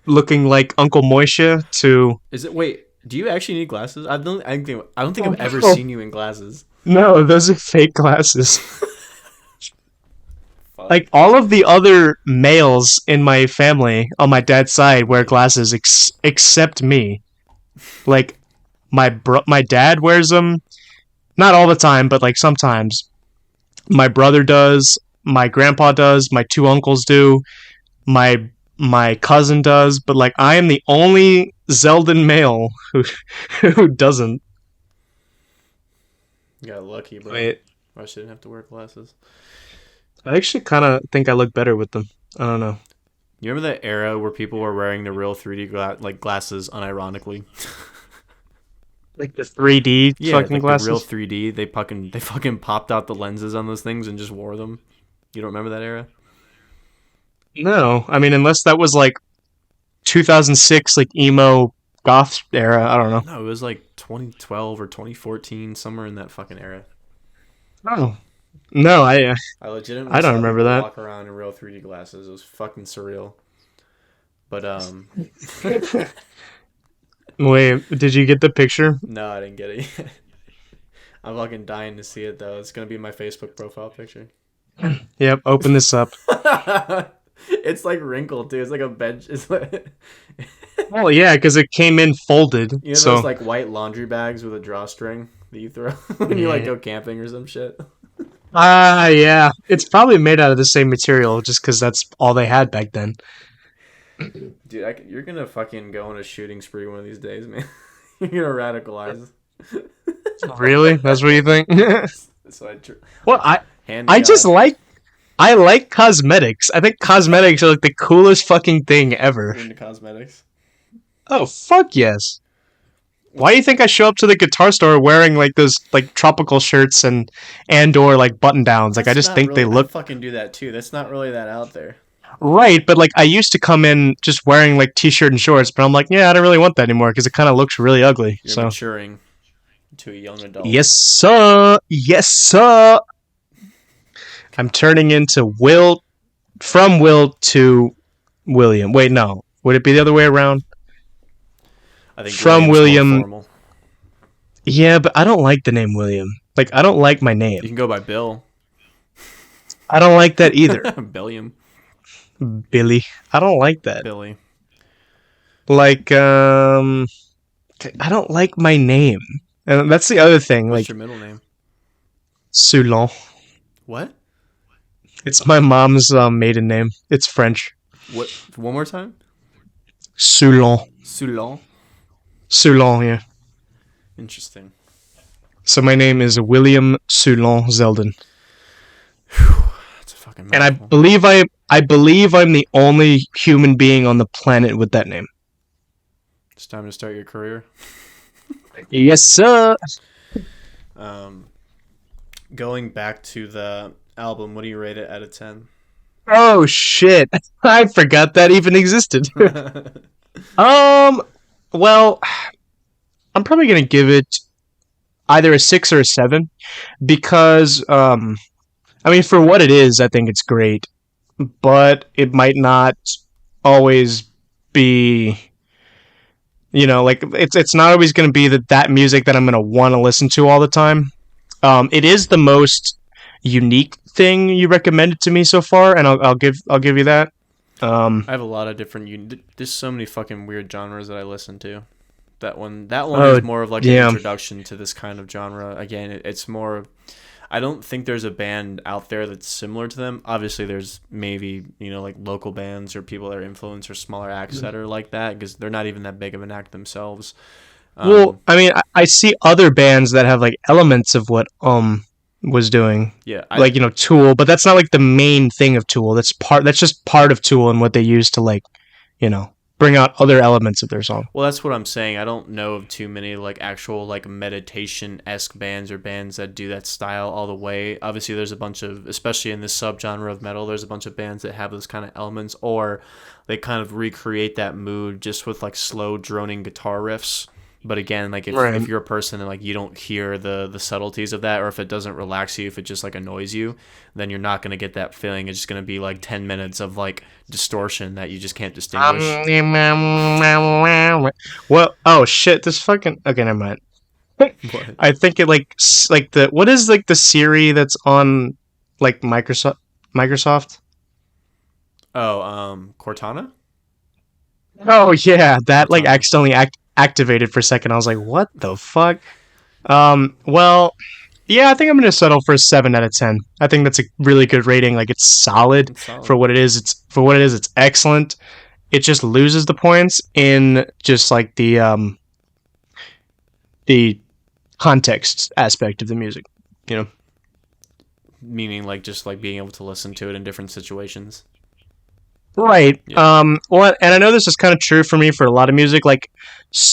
looking like Uncle Moisha to Is it? Wait, do you actually need glasses? I don't think oh, I've ever no. seen you in glasses. No, those are fake glasses. Fuck. Like all of the other males in my family on my dad's side wear glasses except me. Like my dad wears them, not all the time, but like sometimes. My brother does, my grandpa does, my two uncles do, my my cousin does, but like I am the only Zeldan male who doesn't. You got lucky, bro. Wait, I shouldn't have to wear glasses. I actually kind of think I look better with them. I don't know. You remember that era where people were wearing the real 3D like glasses unironically? Like the 3D Yeah, fucking like the real glasses. 3D. They fucking popped out the lenses on those things and just wore them. You don't remember that era? No, I mean unless that was like 2006 like emo goth era. I don't know. No, it was like 2012 or 2014, somewhere in that fucking era. Oh no, I legitimately I don't saw remember people that. walk around in real 3D glasses. It was fucking surreal. But Wait, did you get the picture? no, I didn't get it yet. I'm fucking dying to see it though. It's gonna be my Facebook profile picture. Yep. Open this up. It's like wrinkled too. It's like a bench. It's like Well, yeah, because it came in folded. you know those So like white laundry bags with a drawstring that you throw when you like yeah. go camping or some shit. Ah, yeah. It's probably made out of the same material, just because that's all they had back then. Dude, you're gonna fucking go on a shooting spree one of these days, man. You're gonna radicalize. Really? That's what you think? So Well, hand to I just God. like I like cosmetics. I think cosmetics are like the coolest fucking thing ever. You're into cosmetics. Oh fuck yes. Why do you think I show up to the guitar store wearing like those like tropical shirts and or like button downs? Like I That's just not think they really. I look fucking do that too. That's not really that out there. right, but like I used to come in just wearing like t-shirt and shorts, but I'm like, yeah, I don't really want that anymore because it kind of looks really ugly. You're So maturing to a young adult. yes, sir. Yes, sir. I'm turning into Will from Will to William. Wait, no. Would it be the other way around? I think From William's more William. formal. Yeah, but I don't like the name William. Like, I don't like my You name. can go by Bill. I don't like that either. Billiam. Billy. I don't like that. Billy. Like, I don't like my name. And that's the other thing. What's Like, your middle name? Soulon. What? It's my mom's maiden name. It's French. What? One more time? Soulon. Soulon. Soulon, yeah. Interesting. So my name is William Soulon Zeldin. That's a fucking And mouthful. I believe I'm the only human being on the planet with that name. It's time to start your career. Yes, sir. Um, Going back to the album, what do you rate it out of 10? Oh shit. I forgot that even existed. Well, I'm probably going to give it either a 6 or a 7 because I mean for what it is, I think it's great, but it might not always be like it's not always going to be that music that I'm going to want to listen to all the time. It is the most unique thing you recommended to me so far, and I'll give you that. I have a lot of different. There's so many fucking weird genres that I listen to. That one Oh is more of like an yeah, introduction to this kind of genre. Again, it's more. I don't think there's a band out there that's similar to them. Obviously, there's maybe like local bands or people that are influenced or smaller acts that are like that because they're not even that big of an act themselves. well, I mean, I see other bands that have like elements of what was doing, Yeah, like Tool, but that's not like the main thing of Tool. That's just part of Tool and what they use to like bring out other elements of their song. well, that's what I'm saying. I don't know of too many like actual like meditation-esque bands or bands that do that style all the way. Obviously, there's a bunch of, especially in this subgenre of metal, there's a bunch of bands that have those kind of elements, or they kind of recreate that mood just with like slow droning guitar riffs. But again, like if Right. you're a person and like you don't hear the subtleties of that, or if it doesn't relax you, if it just like annoys you, then you're not gonna get that feeling. It's just gonna be like 10 minutes of like distortion that you just can't distinguish. Well, oh shit, this fucking okay, never mind. What? I think it like the what is like the Siri that's on like Microsoft? Oh, Cortana. Oh yeah, that like Cortana. accidentally activated for a second. I was like, what the fuck? Well, yeah, I think I'm gonna settle for a 7 out of 10. I think that's a really good rating. Like it's solid It's solid. for what it is. It's for what it is. It's excellent. It just loses the points in just like the context aspect of the music. You know. Meaning like just like being able to listen to it in different situations. Right. Yeah. Well, and I know this is kind of true for me for a lot of music. Like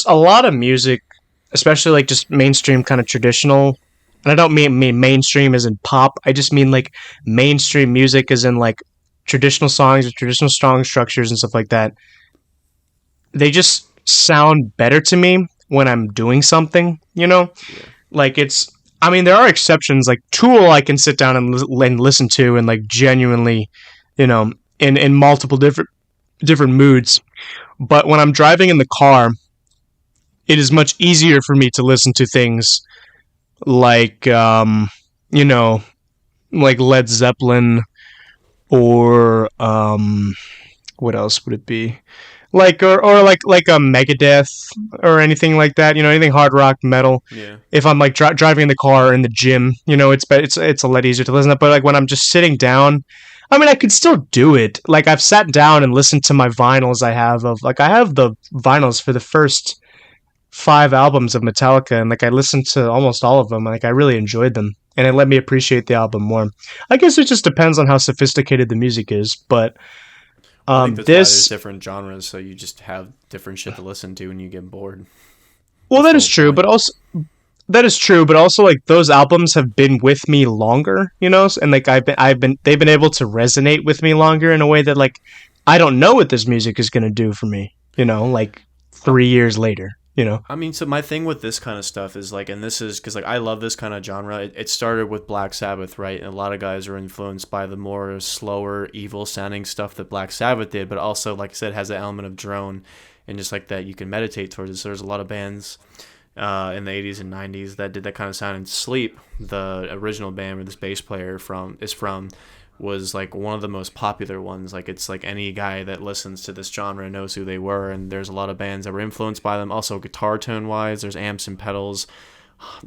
a lot of music, especially like just mainstream kind of traditional. And I don't mean mainstream as in pop. I just mean like mainstream music as in like traditional songs or traditional song structures and stuff like that. They just sound better to me when I'm doing something. You know, Yeah. like it's. I mean, there are exceptions. Like Tool, I can sit down and listen to and like genuinely, you know, in multiple different moods. But when I'm driving in the car, it is much easier for me to listen to things like, you know, like Led Zeppelin or what else would it be? Like or like a Megadeth or anything like that. You know, anything hard rock metal. Yeah. If I'm like driving in the car or in the gym, you know, it's a lot easier to listen to. But like when I'm just sitting down, I mean, I could still do it. Like I've sat down and listened to my vinyls. I have the vinyls for the first 5 albums of Metallica, and like I listened to almost all of them. And, like I really enjoyed them, and it let me appreciate the album more. I guess it just depends on how sophisticated the music is, but Well, I think that's why there's this different genres, so you just have different shit to listen to when you get bored. well, That's that the is whole true, point. but also that is true, but also like those albums have been with me longer, you know, and like they've been able to resonate with me longer in a way that like I don't know what this music is gonna do for me, you know, like Uh, 3 years later, you know. I mean, so my thing with this kind of stuff is like, and this is because like I love this kind of genre. It started with Black Sabbath, right? And a lot of guys are influenced by the more slower, evil sounding stuff that Black Sabbath did, but also, like I said, has an element of drone and just like that you can meditate towards it. So there's a lot of bands in the 80s and 90s that did that kind of sound. And Sleep, the original band where this bass player from was like one of the most popular ones. Like it's like any guy that listens to this genre knows who they were, and there's a lot of bands that were influenced by them. Also guitar tone wise, there's amps and pedals,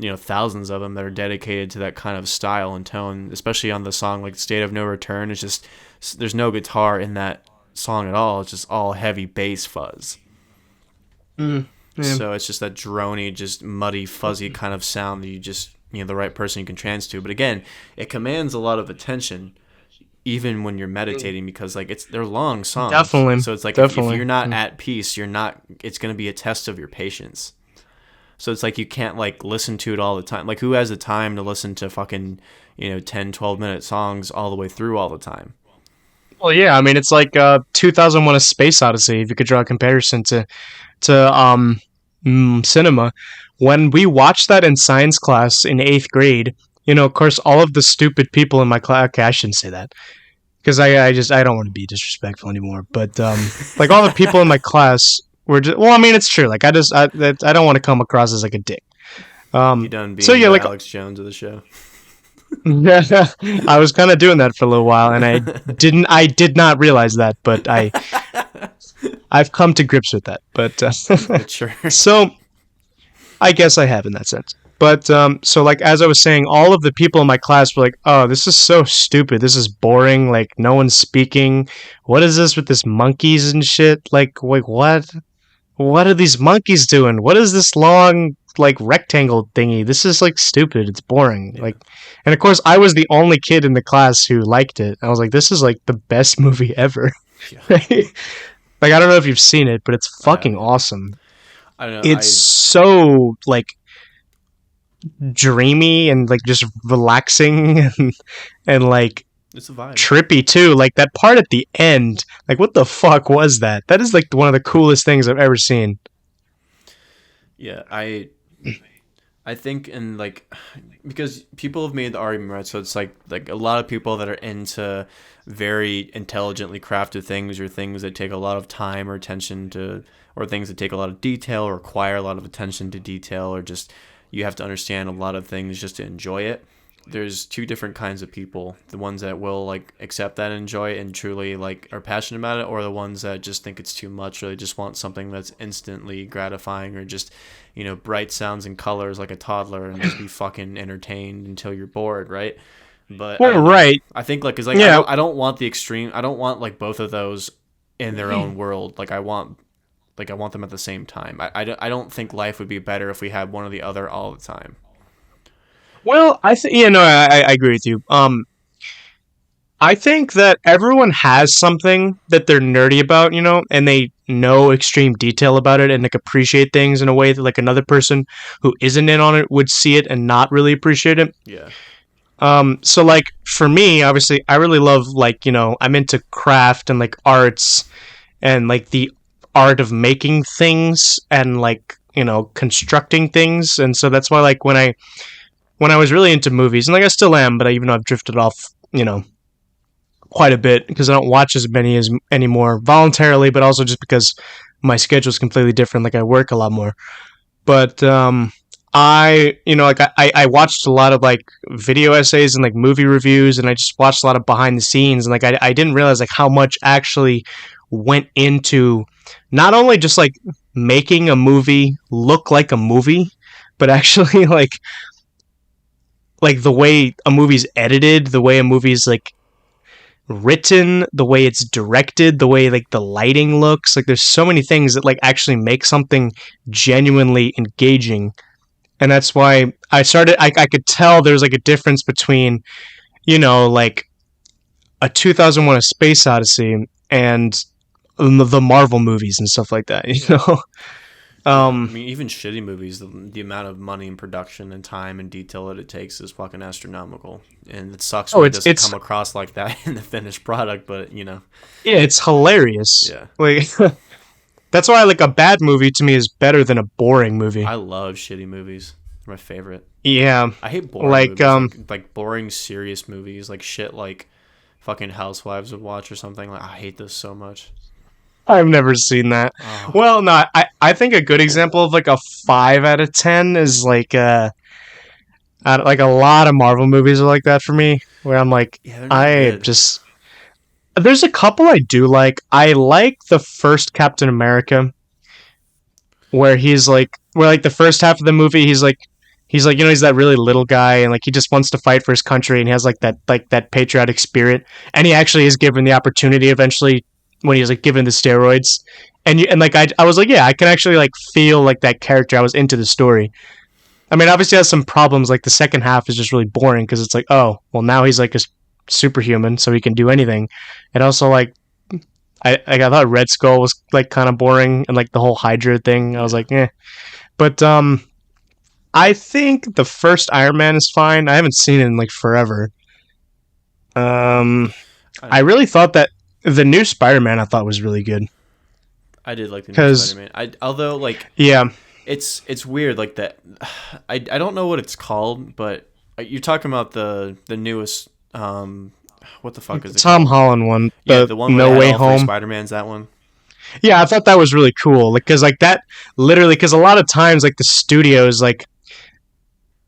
you know, thousands of them that are dedicated to that kind of style and tone, especially on the song like State of No Return. It's just there's no guitar in that song at all. It's just all heavy bass fuzz. Mm, yeah. So it's just that drony, just muddy, fuzzy kind of sound that you just, you know, the right person you can trance to. But again, it commands a lot of attention even when you're meditating because like they're long songs. Definitely, So it's like if definitely. you're not at peace, you're not it's going to be a test of your patience. So it's like you can't like listen to it all the time. Like who has the time to listen to fucking, you know, 10, 12 minute songs all the way through all the time? Well, yeah, I mean, it's like 2001: A Space Odyssey. If you could draw a comparison to cinema, when we watched that in science class in 8th grade, you know, of course, all of the stupid people in my class. Okay, I shouldn't say that because I don't want to be disrespectful anymore. But like all the people in my class were just, well, I mean, it's true. Like I don't want to come across as like a dick. You done So being yeah, the like Alex Jones of the show. I was kind of doing that for a little while, and I did not realize that, but I've come to grips with that. But Sure. so I guess I have in that sense. But so like as I was saying, all of the people in my class were like, "Oh, this is so stupid. This is boring. Like no one's speaking. What is this with this monkeys and shit? Like what? What are these monkeys doing? What is this long like rectangle thingy? This is like stupid. It's boring." Yeah. Like, and of course, I was the only kid in the class who liked it. I was like, "This is like the best movie ever." Yeah. Like I don't know if you've seen it, but it's I fucking haven't. awesome. I don't know. It's so like dreamy and like just relaxing and like It's a vibe. trippy too. Like that part at the end, like what the fuck was that? That is like one of the coolest things I've ever seen. Yeah, I think in like because people have made the argument, right? So it's like a lot of people that are into very intelligently crafted things or things that take a lot of time or attention to, or things that take a lot of detail or require a lot of attention to detail, or just you have to understand a lot of things just to enjoy it. There's two different kinds of people: the ones that will like accept that and enjoy it and truly like are passionate about it, or the ones that just think it's too much, or they just want something that's instantly gratifying, or just, you know, bright sounds and colors like a toddler and just be fucking entertained until you're bored, right? But I Well, don't know. right. I think like, cause like Yeah. I don't want the extreme. I don't want like both of those in their own world. Like I want them at the same time. I don't think life would be better if we had one or the other all the time. Well, I think no, I agree with you. I think that everyone has something that they're nerdy about, and they know extreme detail about it and like appreciate things in a way that like another person who isn't in on it would see it and not really appreciate it. Yeah. So like for me, obviously, I really love like I'm into craft and like arts and like the art of making things and like constructing things, and so that's why like when I was really into movies, and like I still am, but even though I've drifted off, quite a bit because I don't watch as many as anymore voluntarily, but also just because my schedule is completely different. Like I work a lot more, but like I watched a lot of like video essays and like movie reviews, and I just watched a lot of behind the scenes, and like I didn't realize like how much actually went into not only just like making a movie look like a movie, but actually like the way a movie's edited, the way a movie's like written, the way it's directed, the way like the lighting looks. Like there's so many things that like actually make something genuinely engaging. And that's why I could tell there's like a difference between, like a 2001 A Space Odyssey and the Marvel movies and stuff like that, Yeah. Yeah, I Um, mean, even shitty movies, the amount of money and production and time and detail that it takes is fucking astronomical. And it sucks oh, when it it's doesn't it's come across like that in the finished product, but you know, yeah, it's hilarious. yeah. Like that's why like a bad movie to me is better than a boring movie. I love shitty movies. They're my favorite. Yeah, I hate boring like movies, like boring serious movies, like shit like fucking Housewives would watch or something. Like I hate this so much. I've never seen that. Oh, Well, no, I think a good example of like a 5 out of 10 is like a lot of Marvel movies are like that for me, where I'm like, yeah, they're not I good. just there's a couple I do like. I like the first Captain America, where where like the first half of the movie he's like he's that really little guy, and like he just wants to fight for his country, and he has like that patriotic spirit, and he actually is given the opportunity eventually when he's like given the steroids, and like I was like, yeah, I can actually like feel like that character. I was into the story. I mean, obviously it has some problems. Like the second half is just really boring because it's like, oh, well, now he's like a superhuman, so he can do anything. And also like I thought Red Skull was like kind of boring, and like the whole Hydra thing. I was Yeah, like, eh. But I think the first Iron Man is fine. I haven't seen it in like forever. Um, I I really thought that the new Spider Man I thought was really good I did like the new because Spider-Man. I although like yeah, it's weird like that. I don't know what it's called, but you're talking about the newest what the fuck is it Tom called? Holland one, Yeah, the the one where they No had Way all three Home. Spider-Mans, that one. Yeah, I thought that was really cool. Like, cause like that literally, cause a lot of times like the studios like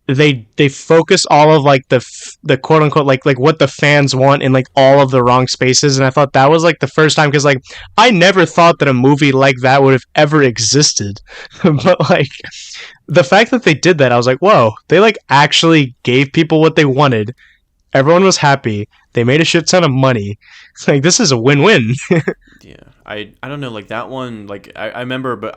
they focus all of like the quote unquote like what the fans want in like all of the wrong spaces, and I thought that was like the first time because like I never thought that a movie like that would have ever existed, but like the fact that they did that, I was like, whoa, they like actually gave people what they wanted. Everyone was happy. They made a shit ton of money. It's like this is a win-win. Yeah. I don't know, like that one, like I remember, but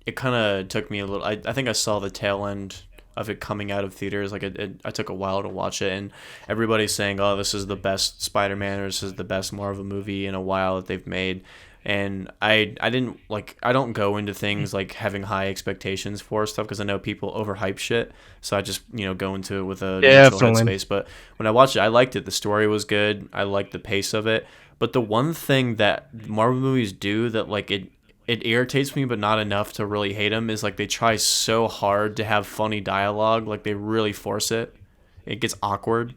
it kind of took me a little. I think I saw the tail end of it coming out of theaters. Like I took a while to watch it, and everybody's saying, "Oh, this is the best Spider-Man," or "This is the best Marvel movie in a while that they've made." And I didn't like I don't go into things like having high expectations for stuff because I know people overhype shit. So I just go into it with a neutral Definitely. headspace. But when I watched it, I liked it. The story was good. I liked the pace of it. But the one thing that Marvel movies do that like it irritates me, but not enough to really hate them. Is like they try so hard to have funny dialogue, like they really force it. It gets awkward.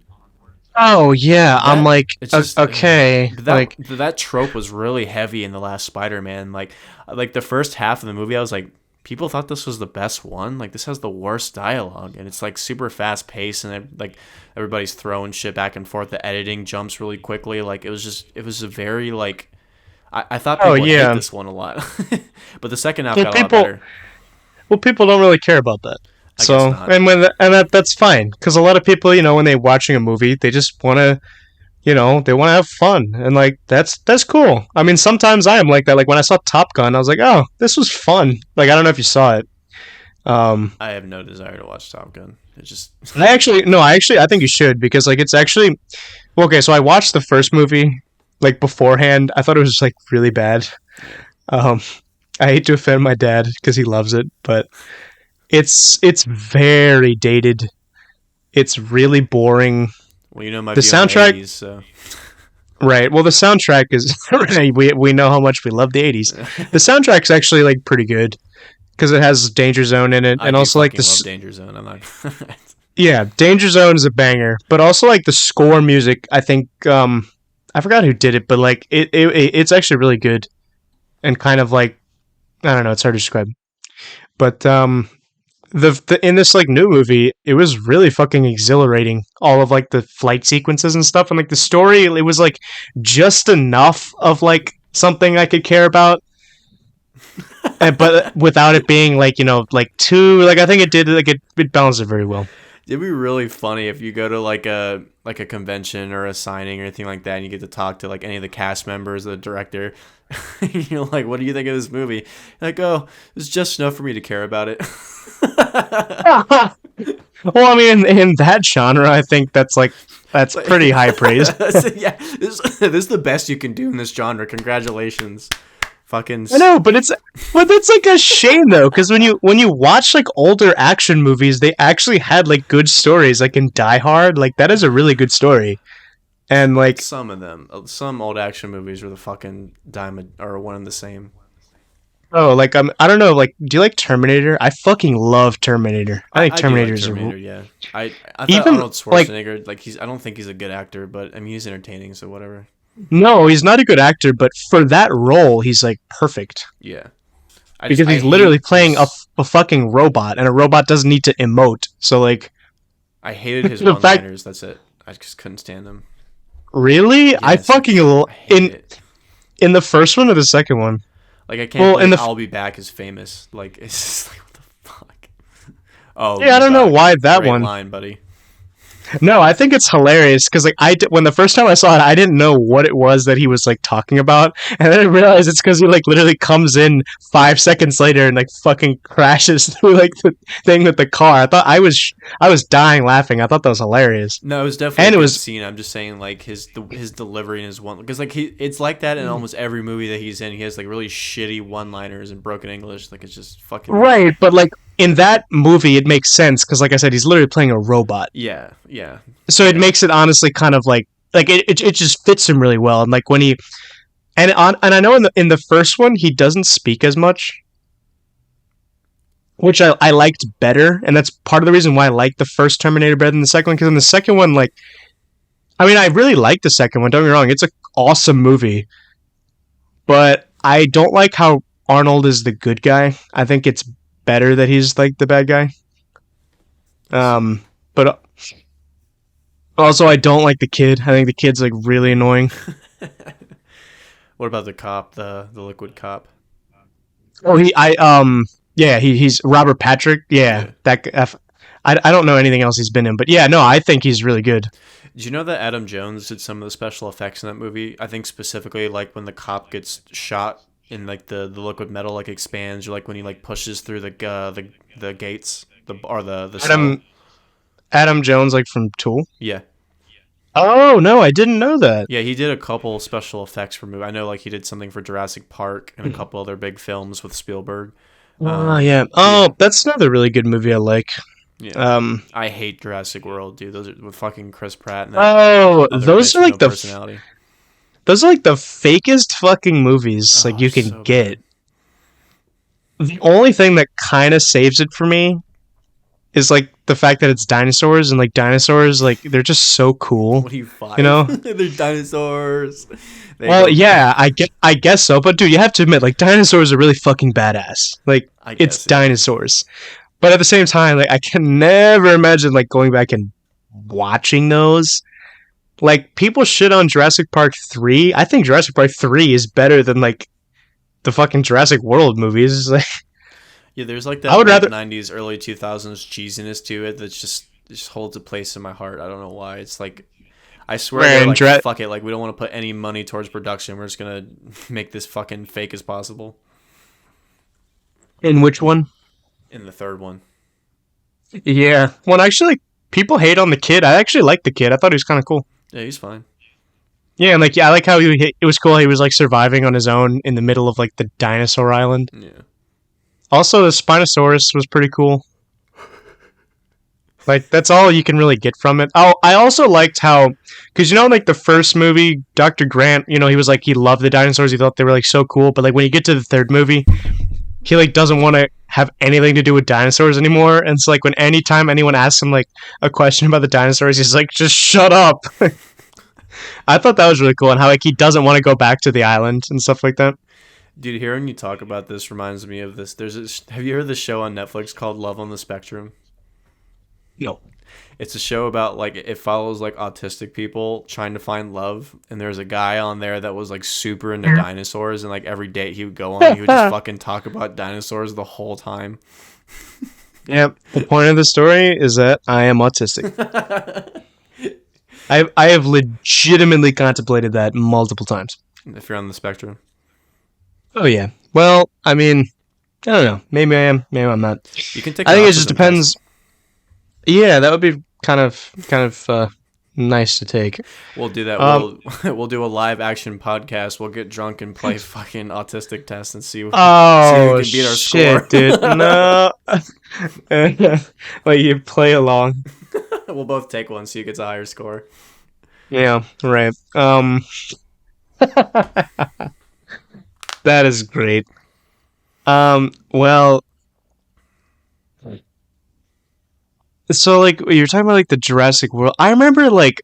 Oh yeah, I'm That like, it's just okay, like, that trope was really heavy in the last Spider-Man. Like the first half of the movie, I was like, people thought this was the best one. Like this has the worst dialogue, and it's like super fast paced, and like everybody's throwing shit back and forth. The editing jumps really quickly. Like it was a very like I thought oh people would hate yeah. this one a lot, but the second half Well, got a lot people, better. well, people don't really care about that. I guess So, not. and that's fine because a lot of people, when they're watching a movie, they just want to, they want to have fun, and like that's cool. I mean, sometimes I am like that. Like when I saw Top Gun, I was like, oh, this was fun. Like I don't know if you saw it. Um, I have no desire to watch Top Gun. It just I actually no, I think you should because like it's actually well, okay. So I watched the first movie like beforehand. I thought it was just like really bad. Um, I hate to offend my dad because he loves it, but it's very dated. It's really boring. well, you know my The view on the soundtrack, '80s, so right? Well, the soundtrack is we know how much we love the '80s. The soundtrack's actually like pretty good because it has Danger Zone in it, I and do also like fucking love this. Danger Zone. I'm not. Yeah, Danger Zone is a banger, but also like the score music. I think I forgot who did it, but like it's actually really good and kind of like I don't know. It's hard to describe, but the in this like new movie, it was really fucking exhilarating. All of like the flight sequences and stuff, and like the story, it was like just enough of like something I could care about, but without it being like like too like I think it did like it balanced it very well. It'd be really funny if you go to like a convention or a signing or anything like that, and you get to talk to like any of the cast members, the director. You're like, "What do you think of this movie?" Like, "Oh, it's just enough for me to care about it." Well, I mean, in that genre, I think that's pretty high praise. Yeah, this is the best you can do in this genre. Congratulations, fucking. I know, but that's like a shame though, because when you watch like older action movies, they actually had like good stories. Like in Die Hard, like that is a really good story, and like Some of them, some old action movies were the fucking diamond or one and the same. oh, like I don't know, like do you like Terminator? I fucking love Terminator. I think I do Terminator like is Terminator. Yeah, I thought even Arnold like Schwarzenegger like he's I don't think he's a good actor, but I mean he's entertaining, so whatever. no, he's not a good actor, but for that role, he's like perfect Yeah, because I he's literally hate playing a fucking robot, and a robot doesn't need to emote. So like I hated his the one fact liners. That's it. I just couldn't stand them. really, I Yes, fucking I hate it. in the first one or the second one. Like I can't Well, in believe the "I'll be back" is famous. Like it's just like what the fuck. Oh, yeah, I be don't know back. why that Great one. line, buddy. No, I think it's hilarious because like when the first time I saw it, I didn't know what it was that he was like talking about, and then I realized it's because he like literally comes in 5 seconds later and like fucking crashes through like the thing with the car. I was dying laughing. I thought that was hilarious, No, it was and definitely it a good was scene. I'm just saying, like his delivery and his one, because like it's like that in almost every movie that he's in. He has like really shitty one-liners and broken English. Like it's just fucking right, but like in that movie, it makes sense because like I said, he's literally playing a robot, yeah, yeah, so it yeah. makes it honestly kind of like it just fits him really well, and like when he and I know in the first one he doesn't speak as much, which I liked better, and that's part of the reason why I like the first Terminator better than the second one. Because in the second one, like, I mean, I really like the second one. Don't get me wrong; it's an awesome movie, but I don't like how Arnold is the good guy. I think it's better that he's like the bad guy. But also I don't like the kid. I think the kid's like really annoying. What about the cop, the liquid cop? Oh, yeah, he's Robert Patrick. Yeah, Yeah. I don't know anything else he's been in, but yeah, no, I think he's really good. Did you know that Adam Jones did some of the special effects in that movie? I think specifically like when the cop gets shot and like the liquid metal like expands, or like when he like pushes through the gates, the cell. Adam Adam Jones, like from Tool. Yeah. Oh no, I didn't know that. Yeah, he did a couple special effects for movie. I know, like he did something for Jurassic Park and a couple other big films with Spielberg. Oh yeah. Yeah, Oh, that's another really good movie I like. yeah. Um. I hate Jurassic World, dude. Those are with fucking Chris Pratt and that Oh, other those bitch are with like no the personality. those are like the fakest fucking movies like Oh, you can so get. bad. The only thing that kind of saves it for me is like the fact that it's dinosaurs, and like dinosaurs, like they're just so cool, What are you, you 5? know. They're dinosaurs. They Well, go. yeah, I guess so, but dude, you have to admit, like dinosaurs are really fucking badass. Like I it's guess, yeah. dinosaurs, but at the same time, like I can never imagine like going back and watching those. Like people shit on Jurassic Park 3. I think Jurassic Park 3 is better than like the fucking Jurassic World movies. Like Yeah, there's like I that would late rather. 90s, early 2000s cheesiness to it that just holds a place in my heart. I don't know why. It's like, I swear they're Man, like, fuck it. Like, we don't want to put any money towards production. We're just going to make this fucking fake as possible in which one? in the third one. Yeah. Well, actually, like, people hate on the kid. I actually like the kid. I thought he was kind of cool. Yeah, he's fine. Yeah, and like yeah, I like how it was cool. He was like surviving on his own in the middle of like the dinosaur island. Yeah. Also, the Spinosaurus was pretty cool. Like that's all you can really get from it. Oh, I also liked how, because you know, like the first movie, Dr. Grant, you know, he was like he loved the dinosaurs. He thought they were like so cool. But like when you get to the third movie, he like doesn't want to have anything to do with dinosaurs anymore. And it's like when anytime anyone asks him like a question about the dinosaurs, he's like, just shut up. I thought that was really cool, and how like he doesn't want to go back to the island and stuff like that. Dude, hearing you talk about this reminds me of this. Have you heard the show on Netflix called Love on the Spectrum? No. It's a show about like it follows like autistic people trying to find love, and there's a guy on there that was like super into dinosaurs, and like every date he would go on, he would just fucking talk about dinosaurs the whole time. Yep. The point of the story is that I am autistic. I have legitimately contemplated that multiple times. If you're on the spectrum. Oh yeah. Well, I mean, I don't know. Maybe I am. Maybe I'm not. You can take I an think it just autism test. depends. Yeah, that would be kind of nice to take. We'll do that. Um. We'll do a live action podcast. We'll get drunk and play fucking autistic tests and see see who Oh can beat our score. shit, dude! No. Like you play along. We'll both take one, so you get a higher score. Yeah. Right. That is great. Well, so like you're talking about like the Jurassic World. I remember like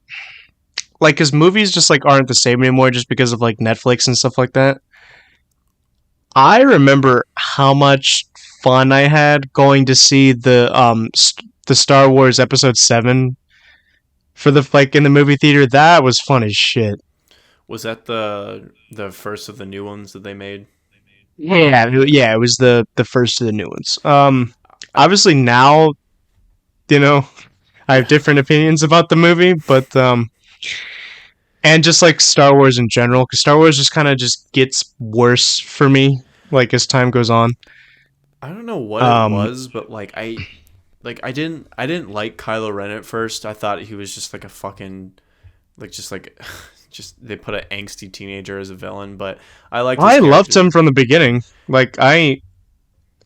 because movies just like aren't the same anymore just because of like Netflix and stuff like that. I remember how much fun I had going to see the Star Wars Episode 7 for the like in the movie theater. That was fun as shit. Was that the first of the new ones that they made? Yeah, it was the first of the new ones. I, Obviously now, you know, I have different opinions about the movie, but and just like Star Wars in general, because Star Wars just kind of just gets worse for me, like as time goes on. I don't know what it Um, was, but I didn't like Kylo Ren at first. I thought he was just like a fucking like just they put an angsty teenager as a villain, but I liked his I loved character. him from the beginning. Like I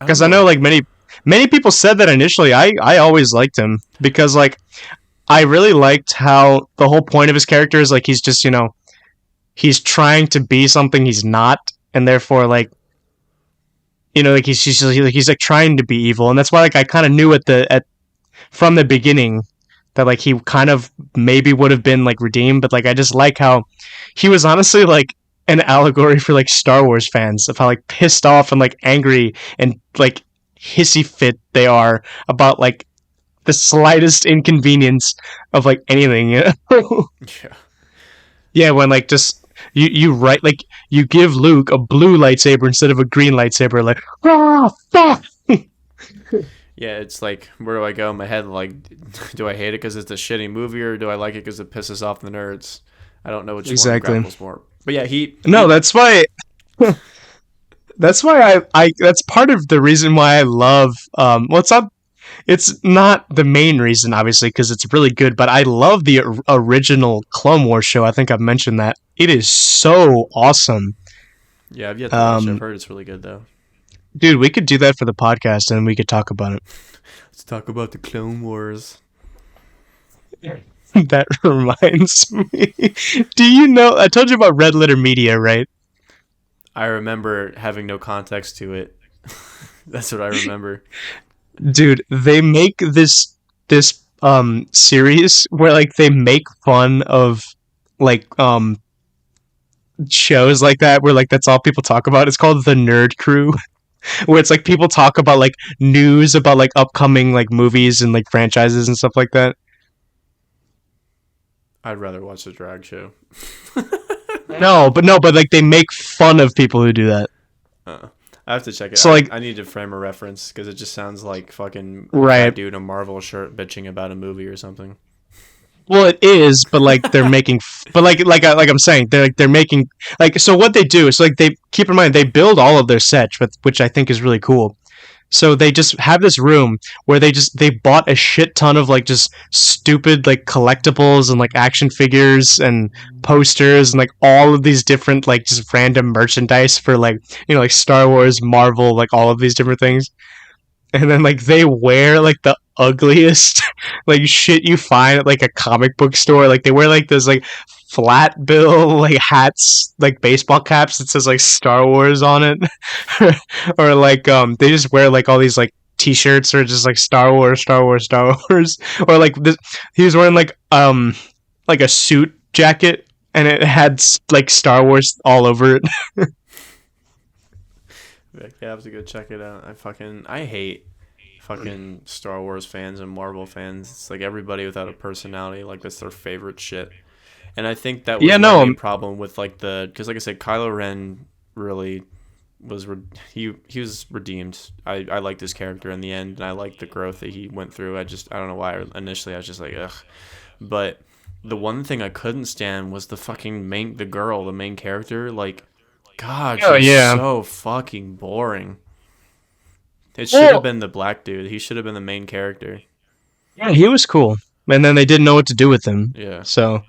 don't because I know know. like many people said that initially. I always liked him because like I really liked how the whole point of his character is like he's just he's trying to be something he's not, and therefore like like he's like trying to be evil, and that's why like I kind of knew at from the beginning that like he kind of maybe would have been like redeemed, but like I just like how he was honestly like an allegory for like Star Wars fans of how like pissed off and like angry and like hissy fit they are about like the slightest inconvenience of like anything. Yeah. Yeah, when like just you write like you give Luke a blue lightsaber instead of a green lightsaber, like fuck. Yeah, it's like, where do I go in my head? Like, do I hate it because it's a shitty movie, or do I like it because it pisses off the nerds? I don't know which one Exactly. grapples more. But yeah, No, that's why I that's part of the reason why I love well it's not the main reason obviously because it's really good, but I love the original Clone Wars show. I think I've mentioned that. It is so awesome. yeah, I've yet to watch it. I've Um heard it's really good though. dude, we could do that for the podcast and we could talk about it. Let's talk about the Clone Wars. That reminds me. Do you know I told you about Red Letter Media, right? I remember having no context to it. That's what I remember. Dude, they make this series where like they make fun of like shows like that where like that's all people talk about. It's called The Nerd Crew, where it's like people talk about like news about like upcoming like movies and like franchises and stuff like that. I'd rather watch the drag show. No, but like they make fun of people who do that. uh, I have to check it. So like I need to frame a reference because it just sounds like fucking a fat right. dude in a Marvel shirt bitching about a movie or something. Well, it is, but like they're making, but like I'm saying, they're making like so what they do is like they keep in mind they build all of their sets, which I think is really cool. So they just have this room where they bought a shit ton of like just stupid like collectibles and like action figures and posters and like all of these different like just random merchandise for like like Star Wars, Marvel, like all of these different things. And then like they wear like the ugliest like shit you find at like a comic book store. Like they wear like those like flat bill like hats, like baseball caps that says like Star Wars on it, or like they just wear like all these like t-shirts or just like Star Wars, Star Wars, Star Wars, or like this. He was wearing like a suit jacket and it had like Star Wars all over it. Like, yeah, I have to go check it out. I hate fucking Star Wars fans and Marvel fans. It's like everybody without a personality. Like that's their favorite shit. And I think that Yeah, was my no, main problem with like because like I said, Kylo Ren really he was redeemed. I liked his character in the end, and I liked the growth that he went through. I don't know why initially I was just like ugh, but the one thing I couldn't stand was the fucking the main character. Like, God, oh she's yeah. so fucking boring. It should have Well, been the black dude. He should have been the main character. yeah, he was cool, and then they didn't know what to do with him. Yeah. So,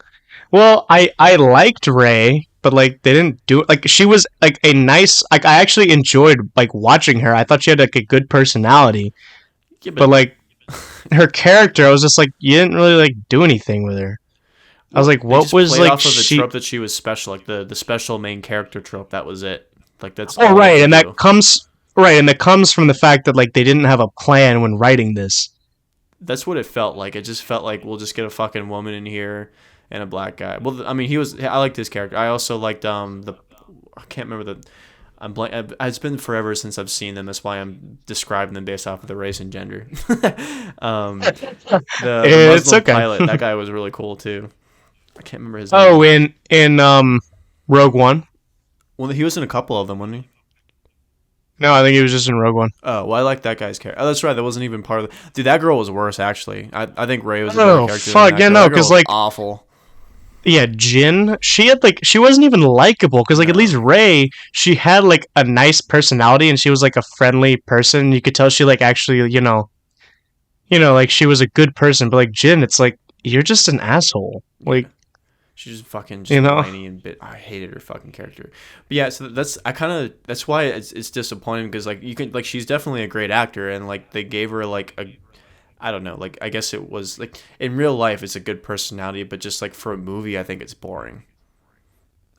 well, I liked Ray, but like they didn't do it. Like she was like a nice. Like I actually enjoyed like watching her. I thought she had like a good personality, Yeah, but but like her character, I was just like you didn't really like do anything with her. I was well, like, they what just was played like off of the she? trope that she was special, like the special main character trope. That was it. Like that's Oh all they right, could and do. that comes from the fact that like they didn't have a plan when writing this. That's what it felt like. It just felt like we'll just get a fucking woman in here and a black guy. Well, I mean, he was. I liked his character. I also liked the. I can't remember the. I'm blank. It's been forever since I've seen them. That's why I'm describing them based off of the race and gender. The It's Muslim okay. pilot. That guy was really cool too. I can't remember his Oh, name. in Rogue One. Well, he was in a couple of them, wasn't he? No, I think he was just in Rogue One. Oh, well, I like that guy's character. Oh, that's right. That wasn't even part of the. Dude, that girl was worse, actually. I think Ray was a better Oh character than fuck that yeah, girl. no, That girl because was like awful. yeah, Jin, she had like she wasn't even likable because like at least No. Ray, she had like a nice personality and she was like a friendly person. You could tell she like actually like she was a good person. But like Jin, it's like you're just an asshole. Like Yeah. She's just fucking just you know, whiny and bit. I hated her fucking character. But yeah, so that's why it's disappointing because like you can like she's definitely a great actor and like they gave her like a I don't know like I guess it was like in real life it's a good personality but just like for a movie I think it's boring.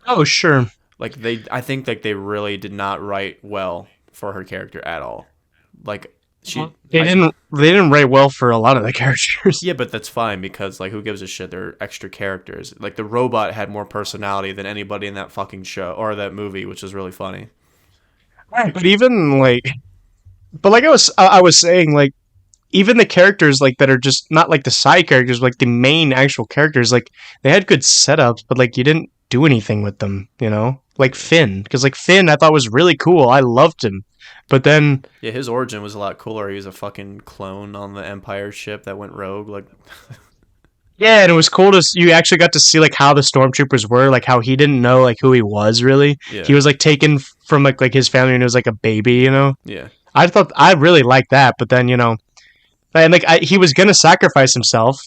oh sure. Like I think like they really did not write well for her character at all. Like she They I didn't write well for a lot of the characters. Yeah, but that's fine because like who gives a shit? They're extra characters. Like the robot had more personality than anybody in that fucking show or that movie, which was really funny. Right. But even like, but like I was saying, like even the characters like that are just not like the side characters, like the main actual characters, like they had good setups, but like you didn't do anything with them, you know? Like Finn, because like Finn, I thought was really cool. I loved him, but then Yeah, his origin was a lot cooler. He was a fucking clone on the Empire ship that went rogue. Like, yeah, and it was cool to you actually got to see like how the stormtroopers were, like how he didn't know like who he was really. yeah, He was like taken from like his family and he was like a baby, you know. yeah, I thought I really liked that, but then and like he was gonna sacrifice himself,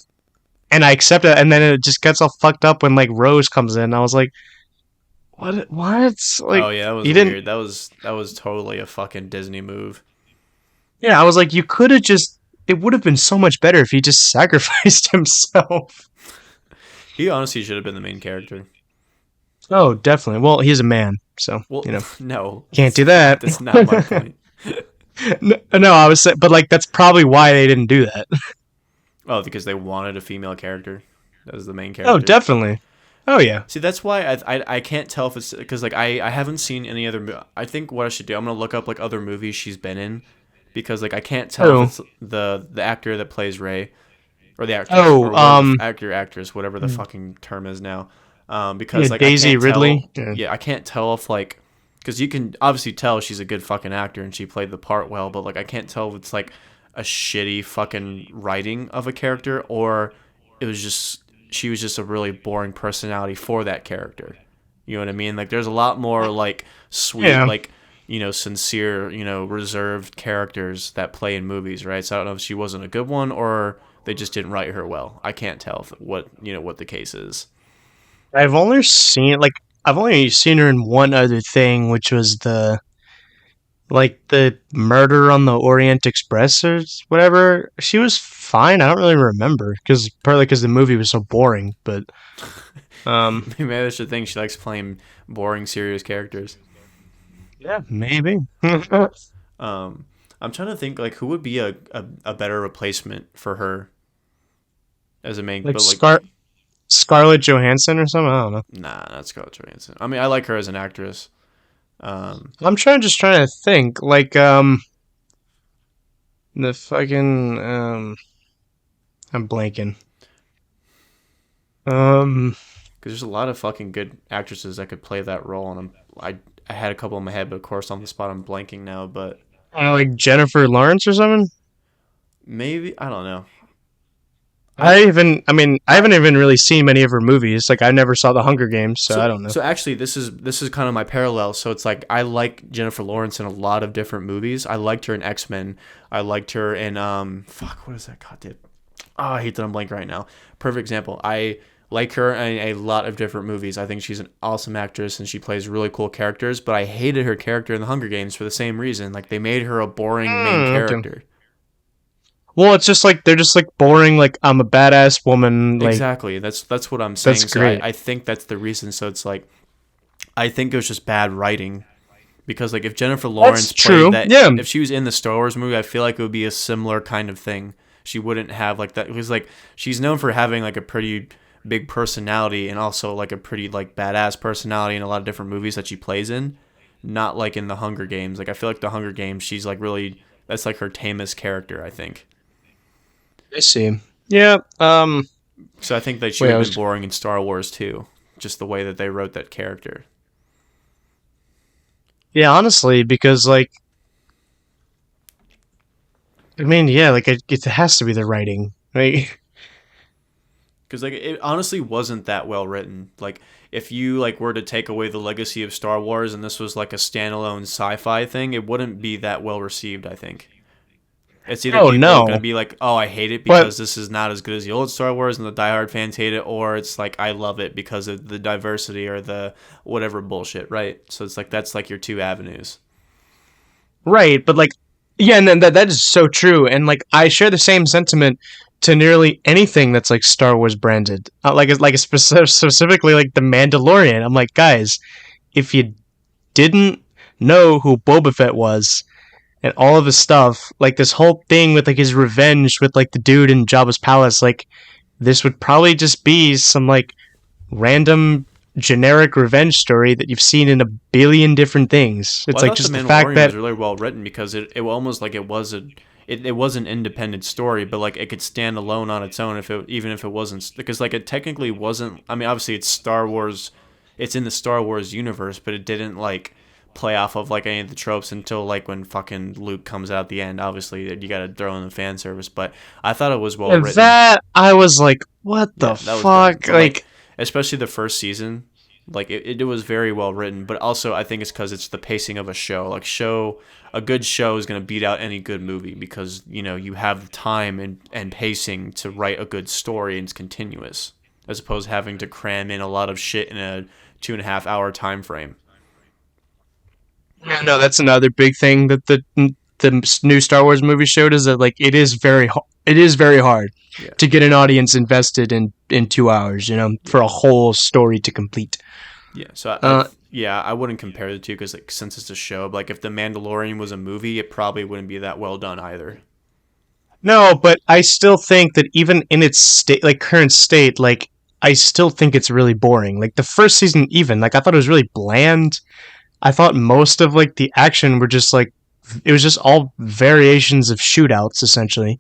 and I accepted it, and then it just gets all fucked up when like Rose comes in. I was like, what? What? oh Like yeah, that was he didn't. weird. That was totally a fucking Disney move. Yeah, I was like, you could have just. It would have been so much better if he just sacrificed himself. He honestly should have been the main character. Oh, definitely. Well, he's a man, so Well, no, can't do that. that's not my point. No, I was saying, but like that's probably why they didn't do that. Oh, because they wanted a female character as the main Oh, character. definitely. Oh yeah. See, that's why I can't tell if it's because like I haven't seen any other. I think what I should do, I'm gonna look up like other movies she's been in, because like I can't tell if Oh, it's the actor that plays Ray or the actress oh, or whatever the actor actress whatever the fucking term is now, yeah, because like I Daisy can't tell. Ridley. Yeah. Yeah, I can't tell if like because you can obviously tell she's a good fucking actor and she played the part well, but like I can't tell if it's like a shitty fucking writing of a character or it was just she was just a really boring personality for that character. You know what I mean? Like there's a lot more like sweet, Yeah. like sincere, reserved characters that play in movies, right? So I don't know if she wasn't a good one or they just didn't write her well. I can't tell if, what the case is. I've only seen like I've only seen her in one other thing, which was the murder on the Orient Express or whatever. She was fine. I don't really remember because partly because the movie was so boring. But um, Maybe that's the thing. She likes playing boring, serious characters. yeah, maybe. Um, I'm trying to think like who would be a better replacement for her as a main, like but like Scarlett Johansson or something. I don't know. nah, not Scarlett Johansson. I mean, I like her as an actress. I'm just trying to think the fucking I'm blanking. Um, Because there's a lot of fucking good actresses that could play that role, and I had a couple in my head, but of course on the spot I'm blanking now. But like Jennifer Lawrence or something. maybe I don't know. I I I haven't even really seen many of her movies. Like I never saw The Hunger Games, so I so don't know. so actually this is kind of my parallel. So it's like I like Jennifer Lawrence in a lot of different movies. I liked her in X-Men. I liked her in fuck what is that goddamn. Oh, I hate that I'm blank right now. Perfect example. I like her in a lot of different movies. I think she's an awesome actress and she plays really cool characters, but I hated her character in The Hunger Games for the same reason. Like they made her a boring main Okay. character. Well, it's just like they're just like boring. Like I'm a badass woman. Like Exactly. That's what I'm that's saying. So great. I think that's the reason. So it's like I think it was just bad writing because like if Jennifer That's Lawrence played true. that Yeah. if she was in the Star Wars movie, I feel like it would be a similar kind of thing. She wouldn't have like that because like she's known for having like a pretty big personality and also like a pretty like badass personality in a lot of different movies that she plays in. Not like in the Hunger Games. Like I feel like the Hunger Games, she's like really that's like her tamest character, I think. I see. Yeah. So I think that she Wait, would I have been was. boring in Star Wars too, just the way that they wrote that character. Yeah, honestly, because like yeah, like it has to be the writing. Like Because like it honestly wasn't that well written. Like if you like were to take away the legacy of Star Wars and this was like a standalone sci-fi thing, it wouldn't be that well received. I think it's either oh people are gonna no, be like, "Oh, I hate it but because this is not as good as the old Star Wars," and the diehard fans hate it, or it's like, "I love it because of the diversity or the whatever bullshit." Right? So it's like that's like your two avenues. right, but like yeah, and then that is so true. And like I share the same sentiment to nearly anything that's like Star Wars branded. Specifically like the Mandalorian. I'm like, guys, if you didn't know who Boba Fett was and all of his stuff, like this whole thing with like his revenge with like the dude in Jabba's palace, like this would probably just be some like random generic revenge story that you've seen in a billion different things. Well, It's I like thought The just the fact Mandalorian that was really well written because it almost like it was an independent story, but like it could stand alone on its own if it even if it wasn't because like it technically wasn't. I mean, obviously it's Star Wars, it's in the Star Wars universe, but it didn't like play off of like any of the tropes until like when fucking Luke comes out at the end. Obviously, you got to throw in the fan service, but I thought it was well written. that I was like, what the Yeah, that was dumb. fuck? But like, Like, especially the first season, like it was very well written. But also, I think it's because it's the pacing of a show. Like a good show is gonna beat out any good movie because you have the time and pacing to write a good story and it's continuous, as opposed to having to cram in a lot of shit in a 2.5 hour time frame. yeah, no, that's another big thing that the new Star Wars movie showed is that like it is very hard Yeah, to get an audience invested in 2 hours. For a whole story to complete. yeah. So Uh, Yeah, I wouldn't compare the two because like since it's a show, but like if The Mandalorian was a movie, it probably wouldn't be that well done either. No, but I still think that even in its state, like current state, like I still think it's really boring. Like the first season, even like I thought it was really bland. I thought most of like the action were just like it was just all variations of shootouts essentially.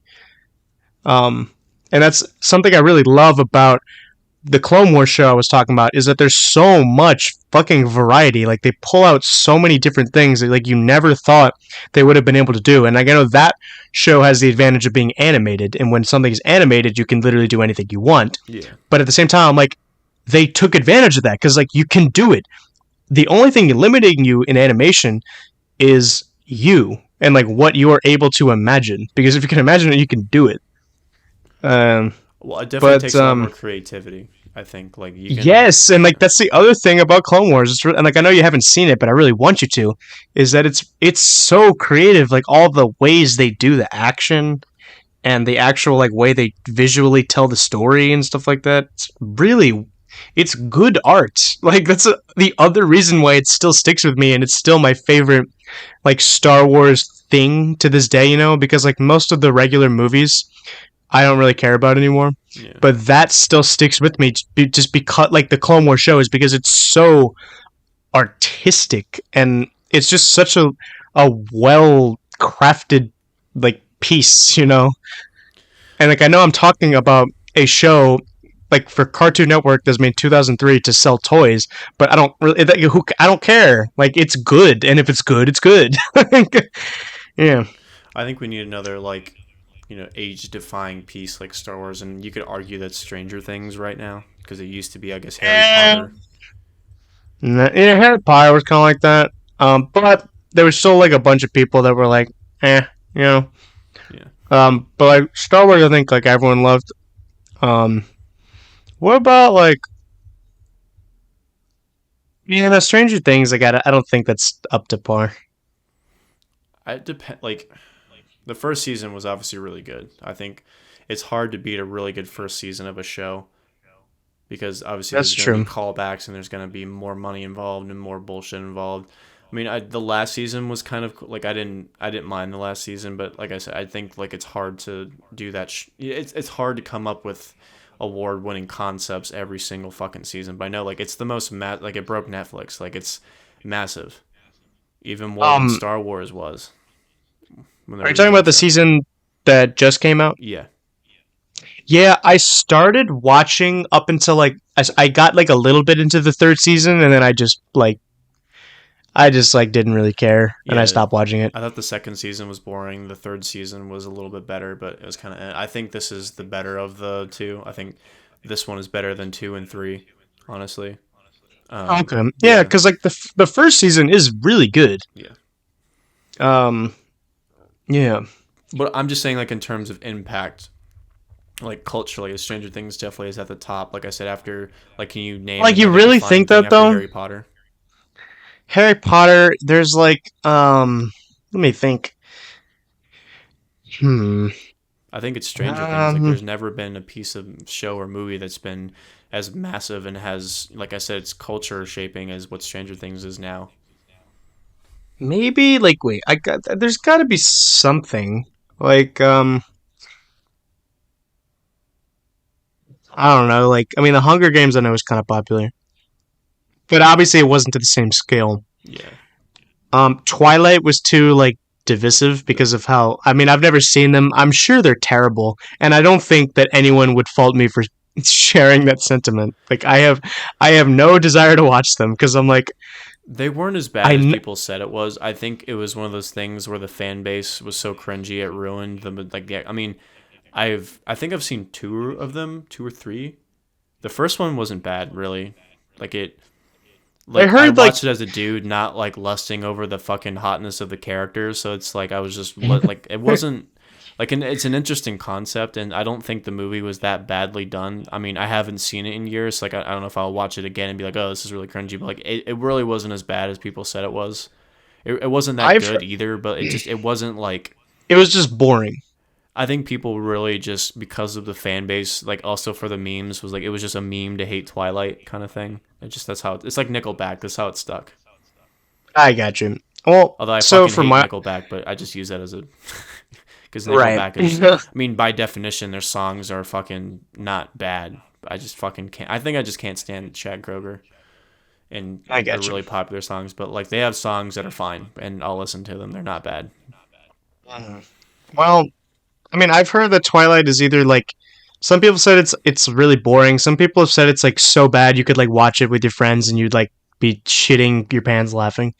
Um, and that's something I really love about the Clone Wars show I was talking about is that there's so much fucking variety. Like they pull out so many different things that like you never thought they would have been able to do. And like, I know that show has the advantage of being animated, and when something's animated, you can literally do anything you want. Yeah. But at the same time, like they took advantage of that because like you can do it. The only thing limiting you in animation is you and like what you are able to imagine. Because if you can imagine it, you can do it. Um, Well, it definitely but takes a lot more creativity. I think like you can. Yes, and like that's the other thing about Clone Wars. And like I know you haven't seen it, but I really want you to. Is that it's so creative. Like all the ways they do the action and the actual like way they visually tell the story and stuff like that. It's good art. Like the other reason why it still sticks with me, and it's still my favorite like Star Wars thing to this day. You know, because like most of the regular movies I don't really care about anymore. Yeah. But that still sticks with me just because, like, the Clone Wars show is because it's so artistic and it's just such a well crafted like piece, you know. And like I know I'm talking about a show like for Cartoon Network that's made 2003 to sell toys, but I don't really I don't care. Like it's good, and if it's good, it's good. Yeah. I think we need another like age-defying piece like Star Wars, and you could argue that Stranger Things right now because it used to be, I guess, Harry Potter. Yeah, Harry Potter was kind of like that. But there was still like a bunch of people that were like, you know. Yeah. But like Star Wars, I think like everyone loved. Um, what about like Stranger Things? Like I don't think that's up to par. I depend like the first season was obviously really good. I think it's hard to beat a really good first season of a show because obviously That's there's going to true. be callbacks and there's going to be more money involved and more bullshit involved. I mean, the last season was kind of like I didn't mind the last season, but like I said, I think like it's hard to do that. It's hard to come up with award-winning concepts every single fucking season. But I know like it's the most like it broke Netflix. Like it's massive, even more than Um, Star Wars was when are they're you talking about the remakes out. season that just came out? Yeah, Yeah, I started watching up until like I got like a little bit into the third season, and then I just like didn't really care, and I yeah. stopped watching it. I thought the second season was boring. The third season was a little bit better, but it was kind of. I think this is the better of the two. I think this one is better than 2 and 3, honestly. Okay, yeah, Yeah, because like the first season is really good. yeah. Um, yeah, But I'm just saying, like in terms of impact, like culturally, Stranger Things definitely is at the top. Like I said, after like, can you name like you another really defining think thing that after though? Harry Potter? Harry Potter, there's like let me think. Hmm. I think it's Stranger Things. Like, Um, there's never been a piece of show or movie that's been as massive and has, like I said, it's culture shaping as what Stranger Things is now. maybe like wait, I got there's got to be something like I don't know, like I mean the Hunger Games I know is kind of popular, but obviously it wasn't to the same scale. Yeah. Twilight was too like divisive because of how I mean I've never seen them. I'm sure they're terrible, and I don't think that anyone would fault me for sharing that sentiment. Like I have no desire to watch them because I'm like They weren't as bad as I people said it was. I think it was one of those things where the fan base was so cringy it ruined them. Like, yeah, I mean, I think I've seen two of them, 2 or 3. The first one wasn't bad, really. Like it, I like I heard like watched it as a dude, not like lusting over the fucking hotness of the characters. So it's like I was just like it wasn't like it's an interesting concept, and I don't think the movie was that badly done. I mean, I haven't seen it in years. Like I don't know if I'll watch it again and be like, oh, this is really cringy. But like it really wasn't as bad as people said it was. It wasn't that I've good either, but it wasn't like it was just boring. I think people really just because of the fan base, like also for the memes, was like it was just a meme to hate Twilight kind of thing. That's how it's like Nickelback. That's how it stuck. I got you. Well, Although I so fucking for hate my Nickelback, but I just use that as a because right. Nickelback is. I mean, by definition, their songs are fucking not bad. I just fucking can't. I think I just can't stand Chad Kroeger and I their got you. really popular songs. But like they have songs that are fine, and I'll listen to them. They're not bad. Mhm. Well, I mean, I've heard that Twilight is either like some people said it's really boring. Some people have said it's like so bad you could like watch it with your friends and you'd like be shitting your pants laughing.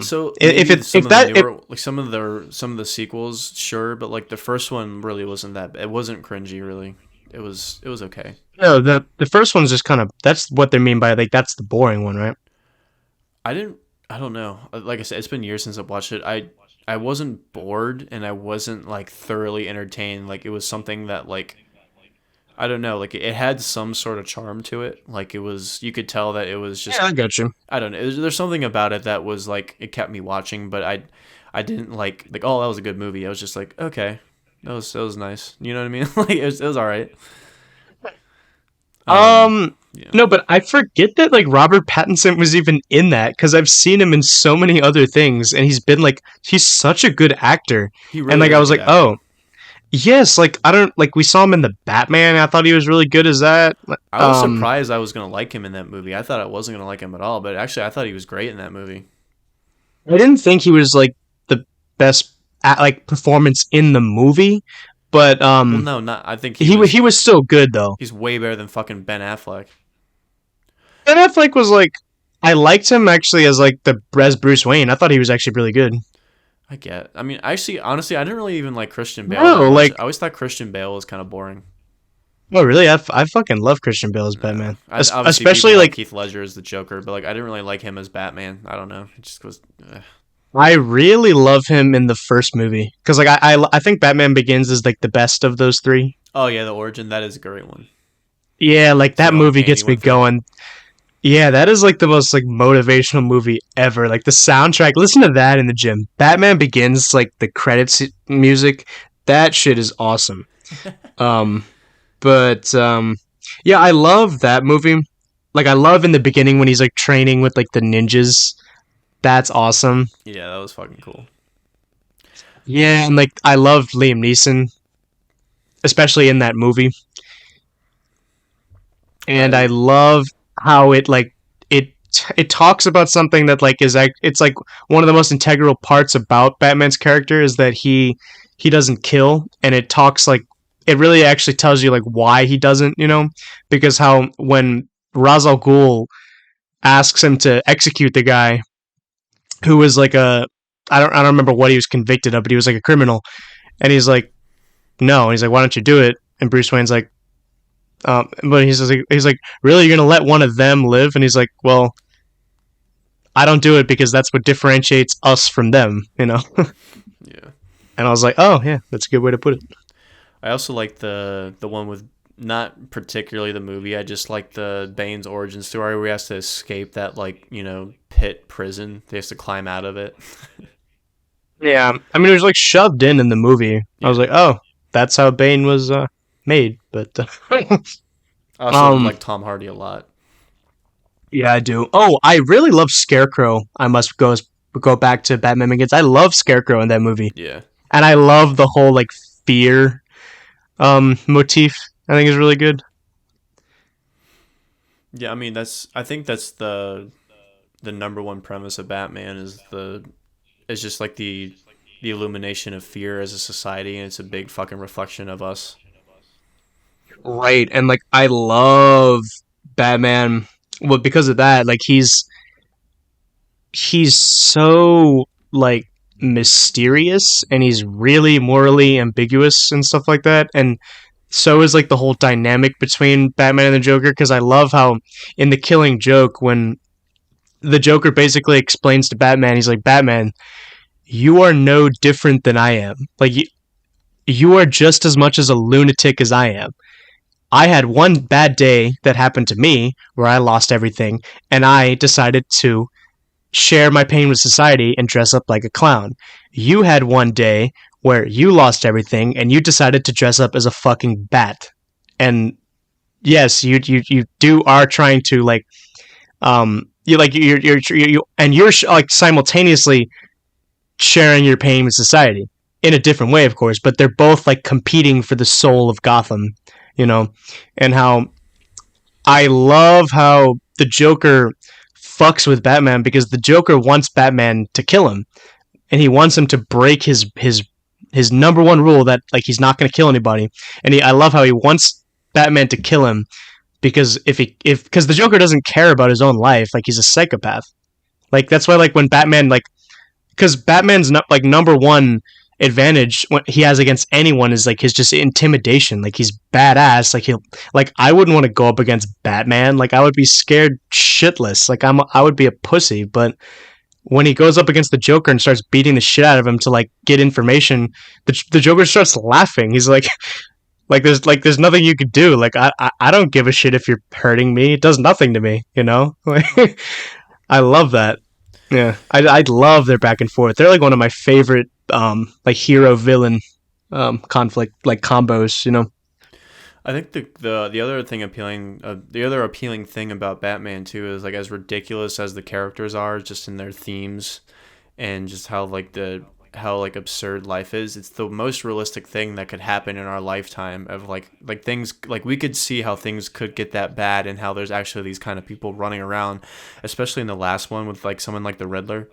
So If maybe it some if of the that if newer, like some of the sequels, sure, but like the first one really wasn't that. It wasn't cringy, really. It was okay. no, the first one's just kind of that's what they mean by like that's the boring one, right? I didn't. I don't know. Like I said, it's been years since I've watched it. I wasn't bored and I wasn't like thoroughly entertained. Like it was something that like I don't know. Like it had some sort of charm to it. Like it was. You could tell that it was Yeah, just. I got you. I don't know. There's something about it that was like it kept me watching, but I didn't like oh that was a good movie. I was just like okay, that was nice. You know what I mean? Like it was all right. Um. Um, Yeah. no, but I forget that like Robert Pattinson was even in that because I've seen him in so many other things, and he's been like he's such a good actor, He and really like I is a was good like, actor. oh yes, like I don't like we saw him in the Batman. I thought he was really good as that. I was Um, surprised I was gonna like him in that movie. I thought I wasn't gonna like him at all, but actually I thought he was great in that movie. I didn't think he was like the best like performance in the movie, but Well, no, not. I think he was still good though. he's way better than fucking Ben Affleck. Ben Affleck was like I liked him actually as like the as Bruce Wayne. I thought he was actually really good. I get. I mean, actually, honestly, I didn't really even like Christian Bale that No, much. like I always thought Christian Bale was kind of boring. oh really? I fucking love Christian Bale as No, Batman, obviously people especially like like Heath Ledger as the Joker, but like I didn't really like him as Batman. I don't know. It just was. I really love him in the first movie because like I think Batman Begins is like the best of those three. Oh yeah, the origin that is a great one. Yeah, like See that all the movie pain he gets me went through. going. Yeah, that is like the most like motivational movie ever. Like the soundtrack, listen to that in the gym. Batman Begins, like the credits music, that shit is awesome. Um, but yeah, I love that movie. Like I love in the beginning when he's like training with like the ninjas. That's awesome. Yeah, that was fucking cool. Yeah, and like I love Liam Neeson, especially in that movie. And I I love how it like it talks about something that like is it's like one of the most integral parts about Batman's character is that he doesn't kill, and it talks like it really actually tells you like why he doesn't, you know, because how when Ra's al Ghul asks him to execute the guy who was like a I don't remember what he was convicted of, but he was like a criminal, and he's like no, and he's like why don't you do it? And Bruce Wayne's like but he's like, really, you're gonna let one of them live? And he's like, well, I don't do it because that's what differentiates us from them, you know. yeah. And I was like, oh yeah, that's a good way to put it. I also like the one with not particularly the movie. I just like the Bane's origin story where he has to escape that like pit prison. He has to climb out of it. Yeah, I mean, it was like shoved in the movie. I was Yeah. like, oh, that's how Bane was made. But I also um, like Tom Hardy a lot. yeah, I do. Oh, I really love Scarecrow. I must go back to Batman Begins. I love Scarecrow in that movie, Yeah. and I love the whole like fear motif. I think is really good. Yeah, I mean I think that's the number one premise of Batman is just like the illumination of fear as a society, and it's a big fucking reflection of us. Right, and like I love Batman. Well, because of that, like he's so like mysterious, and he's really morally ambiguous and stuff like that. And so is like the whole dynamic between Batman and the Joker. Because I love how in the Killing Joke when the Joker basically explains to Batman, he's like, Batman, you are no different than I am. Like you are just as much as a lunatic as I am. I had one bad day that happened to me where I lost everything, and I decided to share my pain with society and dress up like a clown. You had one day where you lost everything and you decided to dress up as a fucking bat. And yes, you do are trying to like you like you and you're like simultaneously sharing your pain with society in a different way, of course, but they're both like competing for the soul of Gotham, you know, and how I love how the Joker fucks with Batman because the Joker wants Batman to kill him, and he wants him to break his number one rule that like he's not going to kill anybody. And I love how he wants Batman to kill him because if because the Joker doesn't care about his own life, like he's a psychopath. Like that's why like when Batman like because Batman's not like number one advantage what he has against anyone is like his just intimidation. Like he's badass. Like he'll like I wouldn't want to go up against Batman. Like I would be scared shitless. Like I would be a pussy. But when he goes up against the Joker and starts beating the shit out of him to like get information, the Joker starts laughing. He's like there's nothing you could do. Like I don't give a shit if you're hurting me. It does nothing to me. You know. I love that. Yeah, I love their back and forth. They're like one of my favorite like hero villain conflict like combos. You know. I think the other thing appealing the other appealing thing about Batman too is like as ridiculous as the characters are just in their themes and just how like absurd life is. It's the most realistic thing that could happen in our lifetime of like things like we could see how things could get that bad and how there's actually these kind of people running around, especially in the last one with like someone like the Riddler.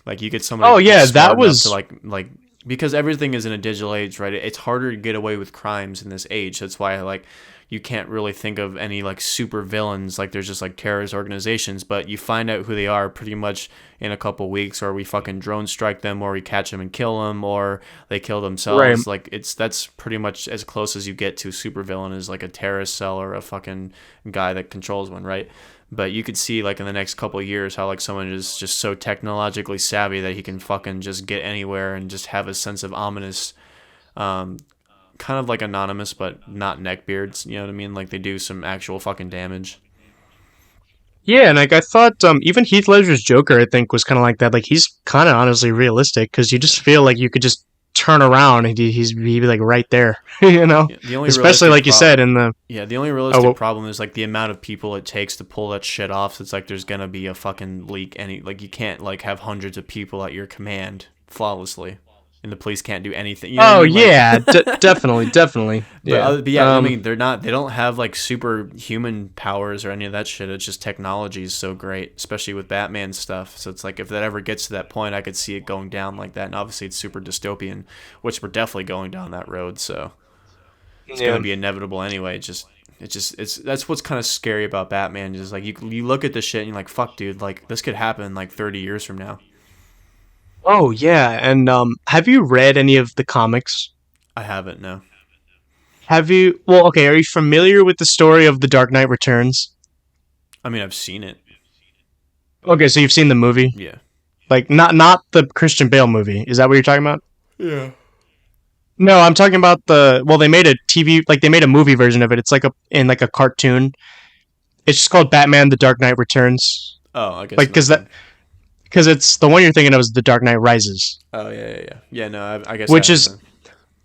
Like you get somebody Oh yeah, smart that enough to was like because everything is in a digital age, right? It's harder to get away with crimes in this age. That's why like you can't really think of any like super villains. Like there's just like terrorist organizations, but you find out who they are pretty much in a couple weeks, or we fucking drone strike them, or we catch them and kill them, or they kill right. themselves. Like that's pretty much as close as you get to a super villain is like a terrorist cell or a fucking guy that controls one, right? But you could see like in the next couple of years how like someone is just so technologically savvy that he can fucking just get anywhere and just have a sense of ominous, kind of like anonymous but not neckbeards. You know what I mean? Like they do some actual fucking damage. Yeah, and like I thought, even Heath Ledger's Joker, I think, was kind of like that. Like he's kind of honestly realistic because you just feel like you could just turn around and he'd be like right there, you know. Yeah, the only Especially realistic like you said problem. in the Yeah, the only oh realistic well, problem is like the amount of people it takes to pull that shit off. So it's like there's gonna be a fucking leak. Any like you can't like have hundreds of people at your command flawlessly, and the police can't do anything. You know what I oh mean? Like, yeah, definitely, yeah. but yeah, I mean they're not. They don't have like superhuman powers or any of that shit. It's just technology is so great, especially with Batman stuff. So it's like if that ever gets to that point, I could see it going down like that. And obviously it's super dystopian, which we're definitely going down that road. So it's Yeah. gonna be inevitable anyway. It's that's what's kind of scary about Batman. Is like you look at this shit and you're like, fuck, dude, like this could happen like 30 years from now. Oh yeah, and have you read any of the comics? I haven't, no. Have you? Well, okay. Are you familiar with the story of The Dark Knight Returns? I mean, I've seen it. Okay, so you've seen the movie, Yeah. like not the Christian Bale movie. Is that what you're talking about? Yeah. No, I'm talking about the. Well, they made a TV, like they made a movie version of it. It's like in like a cartoon. It's just called Batman: The Dark Knight Returns. Oh, I guess Like not then. because it's the one you're thinking of is The Dark Knight Rises, Oh yeah. Yeah, no, I guess I which have is then.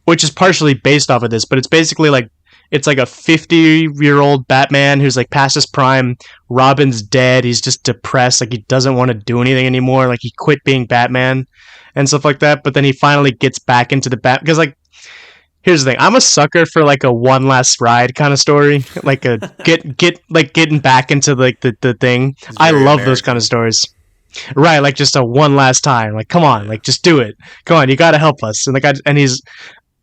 which is partially based off of this, but it's basically like it's like a 50-year-old Batman who's like past his prime. Robin's dead. He's just depressed. Like he doesn't want to do anything anymore. Like he quit being Batman and stuff like that. But then he finally gets back into the bat because like here's the thing. I'm a sucker for like a one last ride kind of story. Like a get like getting back into like the thing. It's I very love those kind of American. stories. Right, like just a one last time. Like come on, Yeah. like just do it. Come on, you got to help us. And like and he's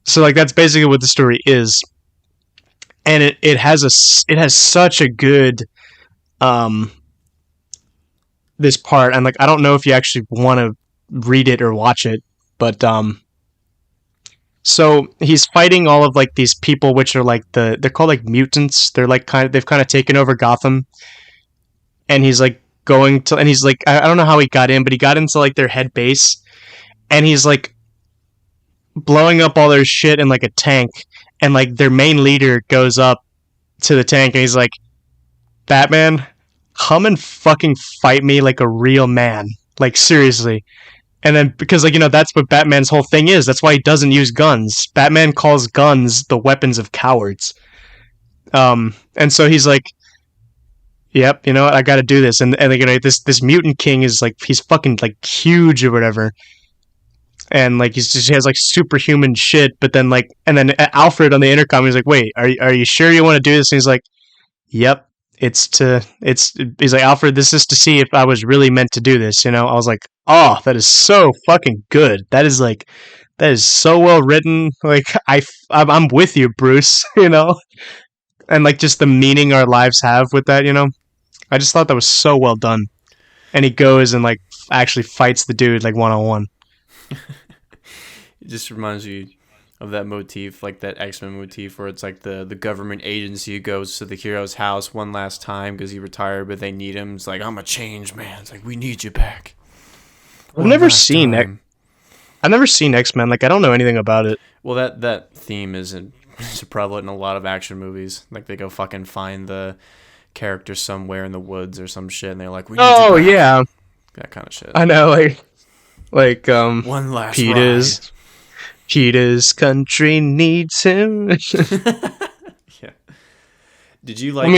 so like that's basically what the story is. And it has such a good um this part, and like I don't know if you actually want to read it or watch it, but so he's fighting all of like these people which are like they're called like mutants. They're like they've kind of taken over Gotham, and he's like going to and he's like I don't know how he got in, but he got into like their head base, and he's like blowing up all their shit in like a tank, and like their main leader goes up to the tank and he's like, Batman, come and fucking fight me like a real man. Like seriously. And then because like that's what Batman's whole thing is. That's why he doesn't use guns. Batman calls guns the weapons of cowards. And so he's like, "Yep, you know what? I got to do this." And like, this mutant king is like he's fucking like huge or whatever, and like he has like superhuman shit. But then like and then Alfred on the intercom, he's like, "Wait, are you sure you want to do this?" And he's like, "Yep." He's like, "Alfred, this is to see if I was really meant to do this." I was like, oh, that is so fucking good. That is so well written. Like I'm with you, Bruce. And like just the meaning our lives have with that. I just thought that was so well done. And he goes and like actually fights the dude like one on one. It just reminds me of that motif, like that X-Men motif where it's like the government agency goes to the hero's house one last time because he retired, but they need him. It's like, I'm a changed man. It's like, we need you back. I've never seen X-Men. Like I don't know anything about it. Well, that theme isn't prevalent in a lot of action movies. Like they go fucking find the character somewhere in the woods or some shit, and they're like, "We need you back." Yeah, that kind of shit. I know, like one last Peter's country needs him. Yeah. Did you like?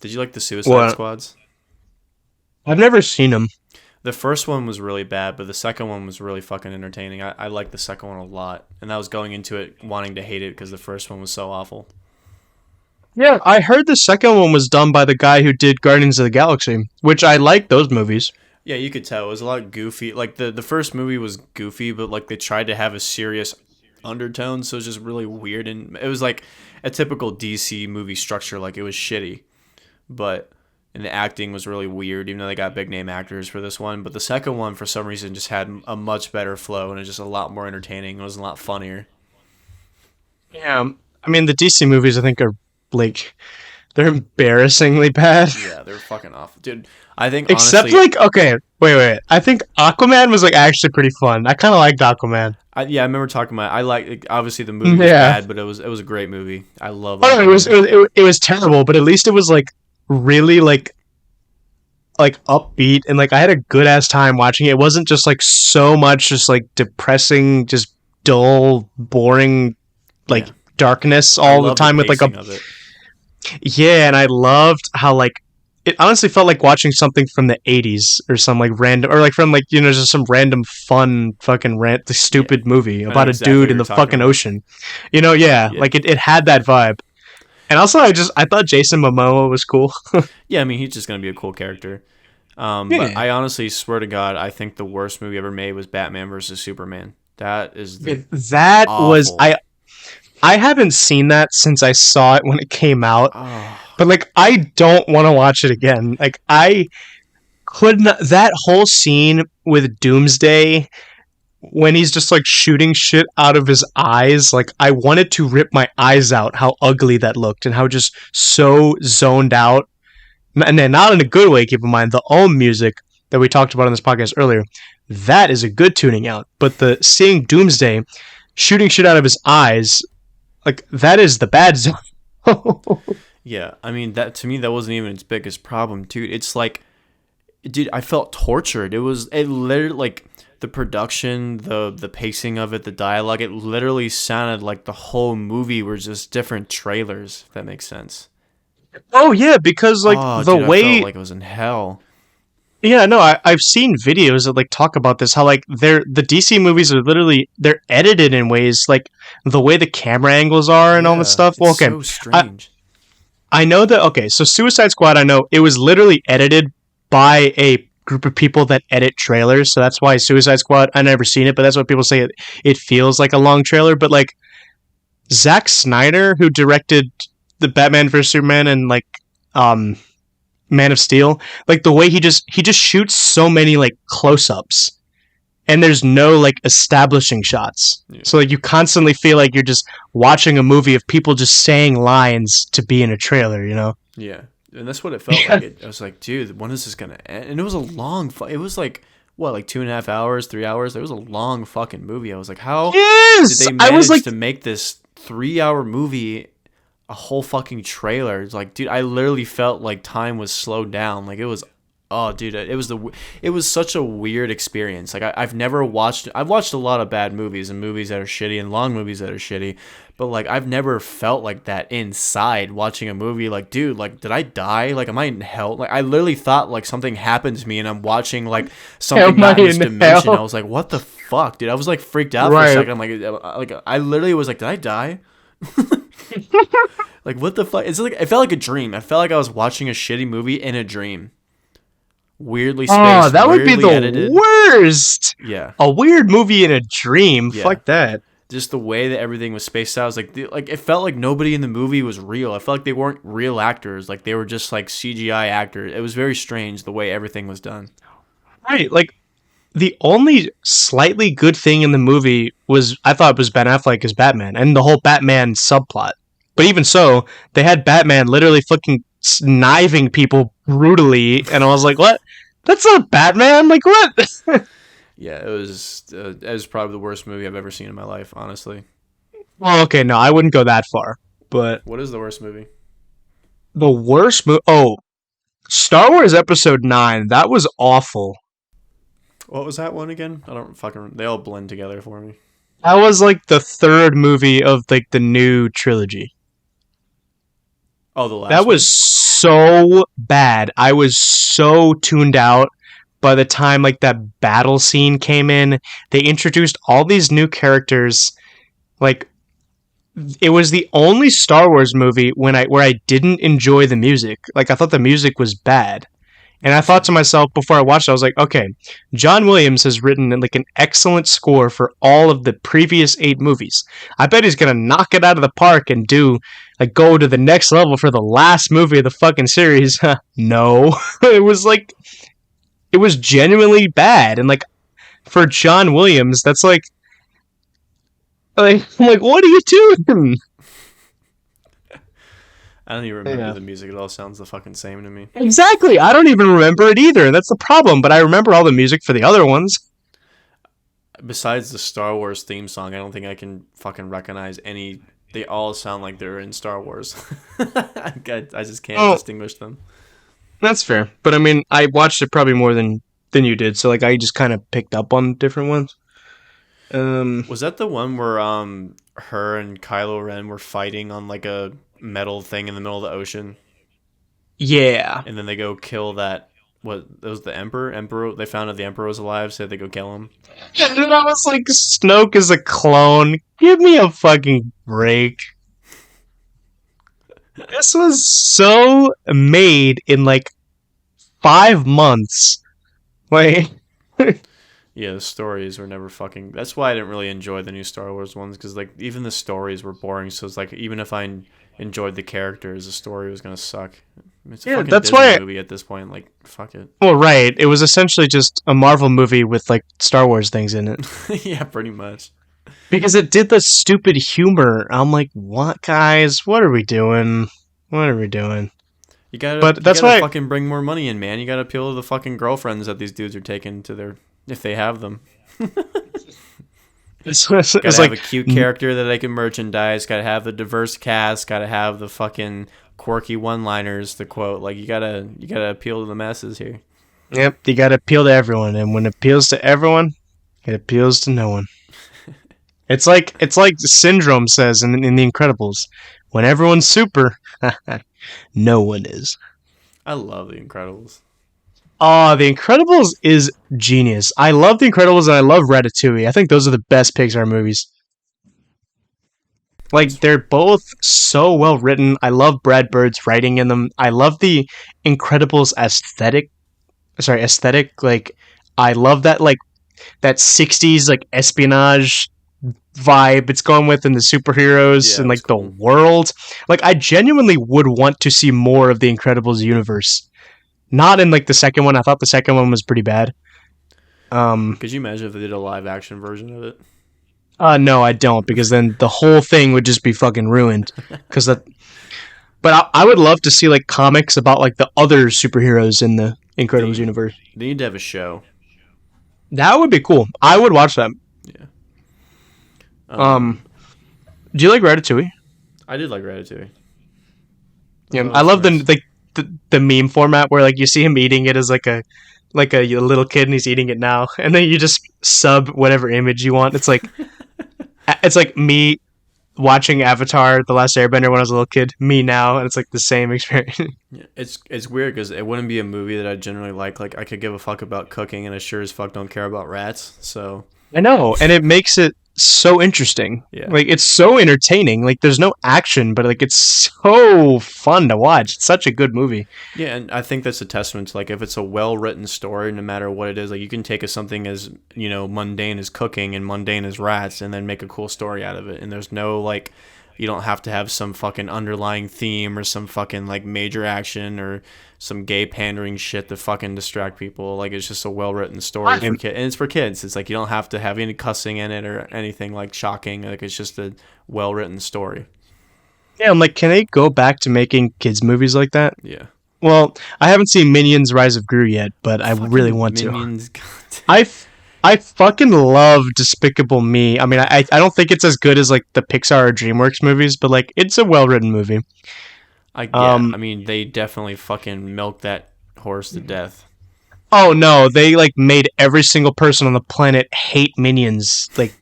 Did you like the Suicide Squads? I've never seen them. The first one was really bad, but the second one was really fucking entertaining. I liked the second one a lot, and I was going into it wanting to hate it because the first one was so awful. Yeah, I heard the second one was done by the guy who did Guardians of the Galaxy, which I like those movies. Yeah, you could tell. It was a lot goofy. Like, the first movie was goofy, but, like, they tried to have a serious undertone, so it was just really weird. And it was, like, a typical DC movie structure. Like, it was shitty. And the acting was really weird, even though they got big-name actors for this one. But the second one, for some reason, just had a much better flow, and it was just a lot more entertaining. It was a lot funnier. Yeah, I mean, the DC movies, I think, are, like, they're embarrassingly bad. Yeah, they're fucking awful. Dude, I think Except, honestly, like, okay, wait. I think Aquaman was, like, actually pretty fun. I kind of liked Aquaman. I remember talking about. I like obviously the movie was bad, but it was a great movie. I love. Oh, no, it was terrible, but at least it was like really like upbeat and like I had a good ass time watching it. It wasn't just like so much just like depressing, just dull, boring, like darkness all the time with like a. Yeah, and I loved how like it honestly felt like watching something from the 80s or some like random or like from like just some random fun fucking stupid movie about a dude in the fucking ocean. Like it had that vibe. And also I thought Jason Momoa was cool. Yeah, I mean he's just gonna be a cool character. But I honestly swear to God, I think the worst movie ever made was Batman versus Superman. That is was I haven't seen that since I saw it when it came out. Oh. But like I don't want to watch it again. Like I could not. That whole scene with Doomsday when he's just like shooting shit out of his eyes, like I wanted to rip my eyes out how ugly that looked and how just so zoned out. And then not in a good way, keep in mind, the Ohm music that we talked about on this podcast earlier, that is a good tuning out. But the seeing Doomsday shooting shit out of his eyes, like that is the bad zone. Yeah, I mean that to me that wasn't even its biggest problem, dude. It's like, dude, I felt tortured. It literally like the production, the pacing of it, the dialogue. It literally sounded like the whole movie were just different trailers. If that makes sense. Oh yeah, because like I felt like it was in hell. Yeah, no, I've seen videos that like talk about this. How like the DC movies are literally they're edited in ways like the way the camera angles are and all that stuff. Well, okay, so strange. I know that. Okay, so Suicide Squad, I know it was literally edited by a group of people that edit trailers. So that's why Suicide Squad. I never seen it, but that's what people say. It feels like a long trailer, but like Zack Snyder, who directed the Batman vs Superman and like Man of Steel, like the way he just shoots so many like close-ups and there's no like establishing shots. Yeah. So like you constantly feel like you're just watching a movie of people just saying lines to be in a trailer, Yeah. And that's what it felt like. I was like, dude, when is this going to end? And it was a long it was like what, like 2.5 hours, 3 hours? It was a long fucking movie. I was like, how did they manage to make this 3-hour movie a whole fucking trailer? It's like, dude, I literally felt like time was slowed down. Like it was Oh, dude, it was such a weird experience. Like I've never watched. I've watched a lot of bad movies and movies that are shitty and long movies that are shitty, but like I've never felt like that inside watching a movie. Like, dude, like did I die? Like, am I in hell? Like, I literally thought like something happened to me, and I'm watching like something Am I not in this in dimension. I hell? was like, what the fuck, dude? I was like freaked out for a Right. second. I'm like I literally was like, did I die? Like, what the fuck? It's like it felt like a dream. I felt like I was watching a shitty movie in a dream. Weirdly Oh, spaced, that would be weirdly the edited. worst. Yeah, A weird movie in a dream. yeah. Fuck that. Just the way that everything was spaced out, was like like it felt like nobody in the movie was real. I felt like they weren't real actors. Like they were just like CGI actors. It was very strange the way everything was done. Right. Like the only slightly good thing in the movie was I thought was Ben Affleck as Batman and the whole Batman subplot. But even so, they had Batman literally fucking knifing people brutally, and I was like, "What? That's not Batman! Like what?" Yeah, it was probably the worst movie I've ever seen in my life, honestly. Well, okay, no, I wouldn't go that far. But What is the worst movie? the worst movie. Oh, Star Wars Episode 9. That was awful. What was that one again? I don't fucking. They all blend together for me. That was like the third movie of like the new trilogy. Oh, the That last was one. so bad. I was so tuned out by the time like that battle scene came in. They introduced all these new characters. Like it was the only Star Wars movie where I didn't enjoy the music. Like I thought the music was bad. And I thought to myself before I watched it, I was like, okay, John Williams has written like an excellent score for all of the previous 8 movies. I bet he's gonna knock it out of the park and do like go to the next level for the last movie of the fucking series. No, it was like it was genuinely bad, and like for John Williams, that's like I'm like, what are you doing? I don't even remember Yeah. the music. It all sounds the fucking same to me. Exactly. I don't even remember it either. That's the problem. But I remember all the music for the other ones. Besides the Star Wars theme song, I don't think I can fucking recognize any. They all sound like they're in Star Wars. I just can't Oh, distinguish them. that's fair. But I mean, I watched it probably more than you did, so like I just kind of picked up on different ones. Um, Was that the one where her and Kylo Ren were fighting on like a metal thing in the middle of the ocean, yeah. and then they go kill that? What, it was the Emperor? Emperor. They found out the Emperor was alive, so they go kill him. And then I was like, Snoke is a clone. Give me a fucking break. This was so made in like 5 months. Like, Yeah, the stories were never fucking. That's why I didn't really enjoy the new Star Wars ones, because like even the stories were boring. So it's like even if I enjoyed the characters, the story was gonna suck. It's a yeah, fucking that's Disney why. movie at this point. Like fuck it. Well, right. It was essentially just a Marvel movie with like Star Wars things in it. Yeah, pretty much. Because it did the stupid humor. I'm like, what, guys? What are we doing? What are we doing? But You that's gotta why. fucking bring more money in, man. You gotta appeal to the fucking girlfriends that these dudes are taking to their, if they have them. It's Gotta have like, a cute character that they can merchandise. Gotta have the diverse cast. Gotta have the fucking quirky one-liners to quote. Like you gotta appeal to the masses here. yep, you got to appeal to everyone, and when it appeals to everyone, it appeals to no one. It's like Syndrome says in The Incredibles, when everyone's super, no one is. I love The Incredibles. Oh, The Incredibles is genius. I love The Incredibles and I love Ratatouille. I think those are the best Pixar movies. Like That's they're both so well written. I love Brad Bird's writing in them. I love the Incredibles aesthetic. Sorry, aesthetic. Like I love that 60s like espionage vibe it's going with in the superheroes yeah, and it was like the cool. world. Like I genuinely would want to see more of the Incredibles universe. Not in like the second one. I thought the second one was pretty bad. Could you imagine if they did a live action version of it? No, I don't because then the whole thing would just be fucking ruined. Because that, but I would love to see like comics about like the other superheroes in the Incredibles They universe. they need to have a show. That would be cool. I would watch that. Yeah. Um, do you like Ratatouille? I did like Ratatouille. Yeah, That I was love the nice. like the meme format where like you see him eating it as like a little kid and he's eating it now, and then you just sub whatever image you want. It's like me watching Avatar: The Last Airbender when I was a little kid, me now, and it's like the same experience. Yeah, it's weird because it wouldn't be a movie that I generally like. Like I could give a fuck about cooking, and I sure as fuck don't care about rats. So I know, and it makes it so interesting. yeah, Like it's so entertaining. Like there's no action, but like it's so fun to watch. It's such a good movie. yeah, and I think that's a testament to like if it's a well written story, no matter what it is, like you can take something as mundane as cooking and mundane as rats, and then make a cool story out of it. And there's no like, you don't have to have some fucking underlying theme or some fucking like major action or some gay pandering shit to fucking distract people. Like it's just a well written story for kids, and it's for kids. It's like you don't have to have any cussing in it or anything like shocking. Like it's just a well written story. Yeah, I'm like, can they go back to making kids movies like that? Yeah. Well, I haven't seen Minions: Rise of Gru yet, but I really Fucking want to. minions. I I fucking love Despicable Me. I mean, I don't think it's as good as like the Pixar or DreamWorks movies, but like it's a well written movie. I mean, they definitely fucking milked that horse to death. Oh no, they like made every single person on the planet hate Minions like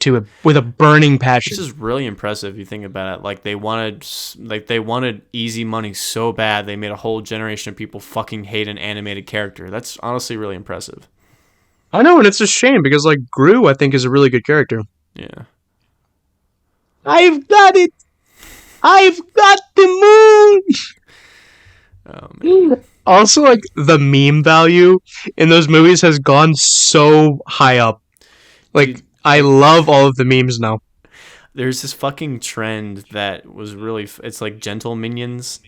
with a burning This passion. is really impressive. If you think about it. Like they wanted easy money so bad they made a whole generation of people fucking hate an animated character. That's honestly really impressive. I know, and it's a shame because like Gru, I think, is a really good character. Yeah. I've got it. I've got the Oh man. moon. Also, like the meme value in those movies has gone so high up. Like Dude, I love all of the memes now. there's this fucking trend that was really. It's like gentle minions.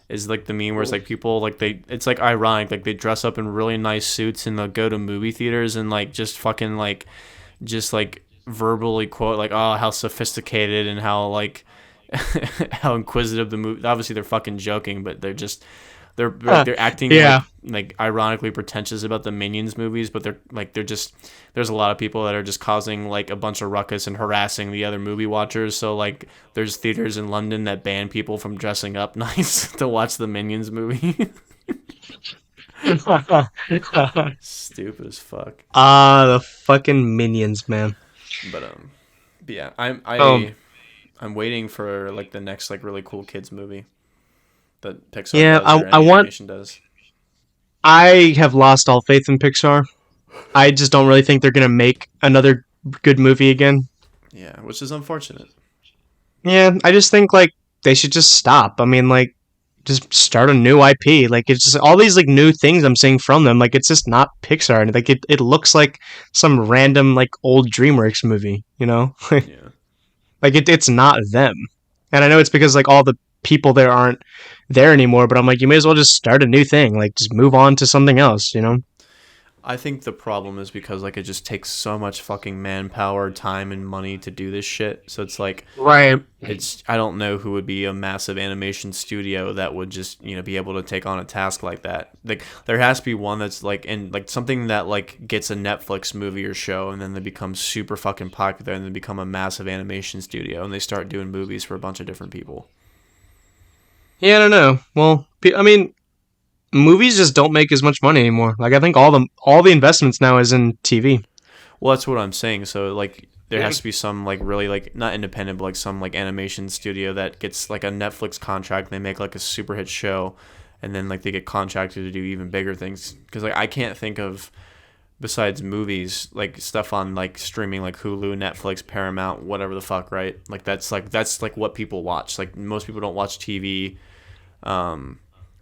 Is like the meme where it's like people like it's like ironic, like they dress up in really nice suits and they'll go to movie theaters and like just fucking like just like verbally quote like, oh, how sophisticated and how like how inquisitive the movie. Obviously they're fucking joking, but they're acting Yeah. like ironically pretentious about the Minions movies, but they're just there's a lot of people that are just causing like a bunch of ruckus and harassing the other movie watchers. So like there's theaters in London that ban people from dressing up nice to watch the Minions movie. Stupid as fuck. The fucking Minions, man. But but yeah, Um, I'm waiting for like the next like really cool kids movie that Pixar yeah, does or I any want. animation does. I have lost all faith in Pixar. I just don't really think they're gonna make another good movie again. Yeah, which is unfortunate. Yeah, I just think like they should just stop. I mean, like just start a new IP. Like it's just all these like new things I'm seeing from them. Like it's just not Pixar, and like it looks like some random like old DreamWorks movie. You know, Yeah. like it's not them. And I know it's because like all the people there aren't there anymore. But I'm like, you may as well just start a new thing. Like just move on to something else. You know. I think the problem is because like it just takes so much fucking manpower, time, and money to do this shit. So it's like Right. I don't know who would be a massive animation studio that would just be able to take on a task like that. Like there has to be one that's like in like something that like gets a Netflix movie or show and then they become super fucking popular and then become a massive animation studio and they start doing movies for a bunch of different people. Yeah, I don't know. Well, I mean, movies just don't make as much money anymore. Like I think all the investments now is in TV. Well, that's what I'm saying. So like there Yeah. has to be some like really like not independent but like some like animation studio that gets like a Netflix contract and they make like a super hit show and then like they get contracted to do even bigger things because like I can't think of besides movies like stuff on like streaming like Hulu, Netflix, Paramount, whatever the fuck, right? Like that's like what people watch. Like most people don't watch TV.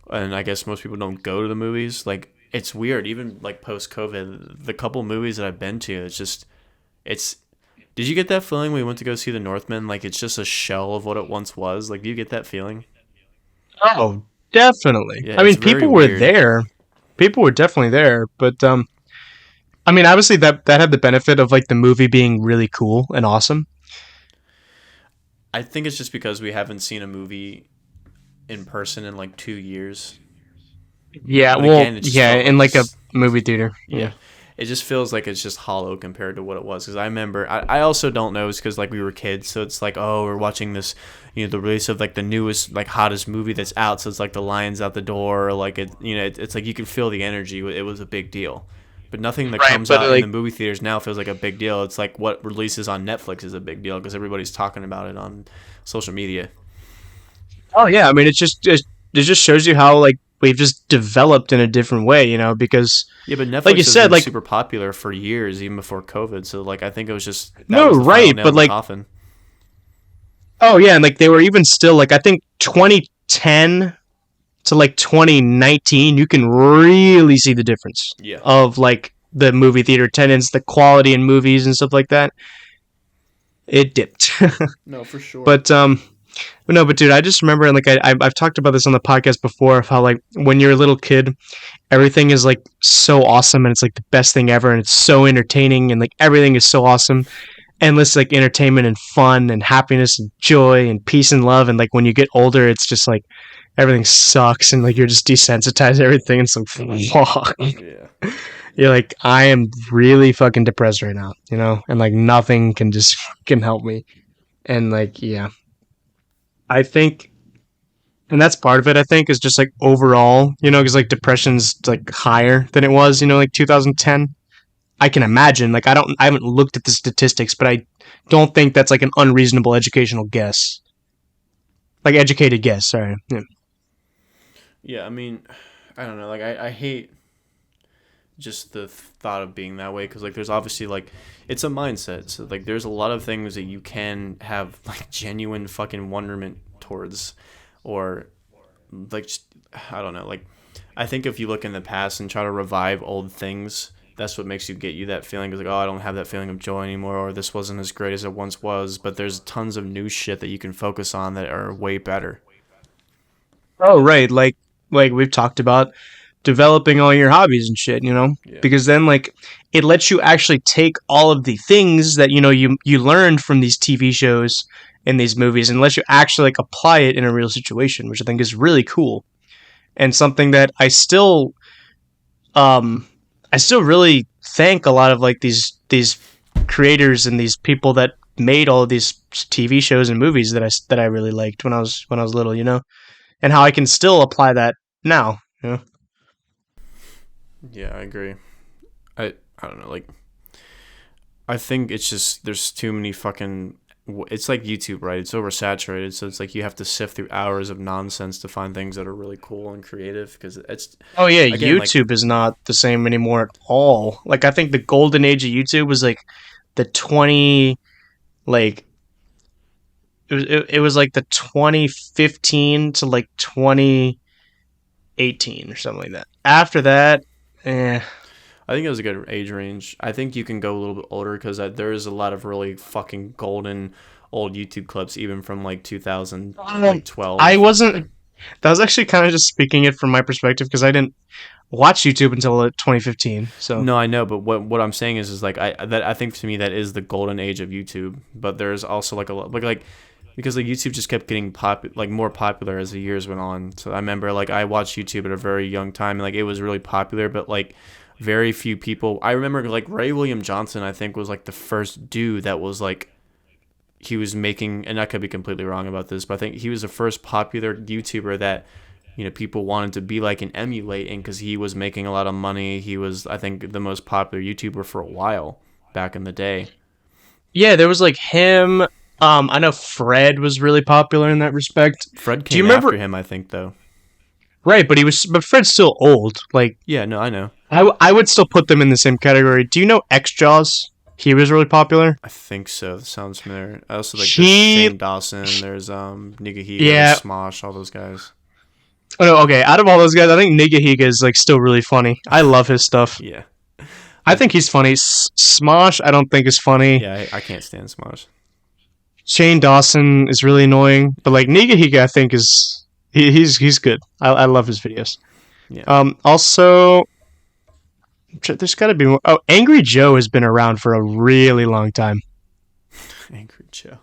And I guess most people don't go to the movies. Like it's weird, even like post COVID, the couple movies that I've been to, it's. Did you get that feeling when we went to go see The Northman? Like it's just a shell of what it once was. Like, do you get that feeling? Oh, definitely. Yeah, I it's mean, very people were weird. there. People were definitely there, but I mean, obviously that had the benefit of like the movie being really cool and awesome. I think it's just because we haven't seen a movie in person in like 2 years. Yeah, But well, again, it just yeah, felt in like like a movie theater. yeah. Yeah. it just feels like it's just hollow compared to what it was. Because I remember, I also don't know, it's because like we were kids, so it's like, oh, we're watching this, the release of like the newest, like hottest movie that's out, so it's like the lion's out the door, or like it's like you can feel the energy. It was a big deal. But nothing that Right, comes but out in the like, movie theaters now feels like a big deal. It's like what releases on Netflix is a big deal because everybody's talking about it on social media. oh yeah, I mean, it just shows you how like we've just developed in a different way, because Yeah, but like you Netflix has said, been like super popular for years, even before COVID. So like I think it was just that no, was the final right, nail but in the like coffin. oh yeah, and like they were even still like I think 2010 to like 2019, you can really see the difference Yeah. of like the movie theater attendance, the quality in movies and stuff like that. It dipped. No, for sure. But no, but dude, I just remember, and like I've talked about this on the podcast before, of how like when you're a little kid, everything is like so awesome, and it's like the best thing ever, and it's so entertaining, and like everything is so awesome, endless like entertainment and fun and happiness and joy and peace and love, and like when you get older, it's just like everything sucks, and like you're just desensitized to everything, and it's like fuck. Yeah. You're like, I am really fucking depressed right now, and like nothing can just can help me, and like yeah, I think, and that's part of it. I think is just like overall, because like depression's like higher than it was, like 2010. I can imagine. Like I haven't looked at the statistics, but I don't think that's like an unreasonable educational guess. Like educated guess. Sorry. Yeah. Yeah, I mean, I don't know. Like I hate just the thought of being that way because like there's obviously like it's a mindset. So like there's a lot of things that you can have like genuine fucking wonderment towards, or like just, I don't know. Like I think if you look in the past and try to revive old things, that's what makes you get you that feeling. It's like, oh, I don't have that feeling of joy anymore, or this wasn't as great as it once was. But there's tons of new shit that you can focus on that are way better. Oh right. Like we've talked about developing all your hobbies and shit. Yeah. Because then like it lets you actually take all of the things that you learned from these TV shows and these movies, and lets you actually like apply it in a real situation, which I think is really cool, and something that um I still really thank a lot of like these creators and these people that made all of these TV shows and movies that I really liked when I was little, and how I can still apply that now. Yeah, I agree. I don't know. Like I think it's just there's too many fucking. It's like YouTube, right? It's oversaturated, so it's like you have to sift through hours of nonsense to find things that are really cool and creative. Because it's Oh yeah, again like YouTube is not the same anymore at all. Like I think the golden age of YouTube was like the 20 like it was like the 2015 to like 2018 or something like that. After that, eh. I think it was a good age range. I think you can go a little bit older because there is a lot of really fucking golden old YouTube clips, even from like 2000, like I 12. wasn't. That was actually kind of just speaking it from my perspective because I didn't watch YouTube until 2015. So No, I know, but what I'm saying is like I think to me that is the golden age of YouTube. But there's also like a lot like because like YouTube just kept getting more popular as the years went on. So I remember like I watched YouTube at a very young time and like it was really popular, but like very few people. I remember like Ray William Johnson I think was like the first dude that was like he was making, and I could be completely wrong about this, but I think he was the first popular YouTuber that people wanted to be like and emulate, and because he was making a lot of money, he was I think the most popular YouTuber for a while back in the day. yeah, there was like him. I know Fred was really popular in that respect. Fred Do you came remember? after him, I think, though. Right, but Fred's still old. Like Yeah, no, I know. I would still put them in the same category. Do you know X Jaws? He was really popular. I think so. That sounds familiar. I also like there's He Shane Dawson, there's Nigahiga, yeah. there's Smosh, all those guys. Oh, no, okay. Out of all those guys, I think Nigahiga is like still really funny. I love his stuff. Yeah. I think he's funny. Smosh, I don't think is funny. Yeah, I can't stand Smosh. Shane Dawson is really annoying, but like Nigahiga, I think he's good. I love his videos. Yeah. Also, there's got to be more. Oh, Angry Joe has been around for a really long time. Angry Joe.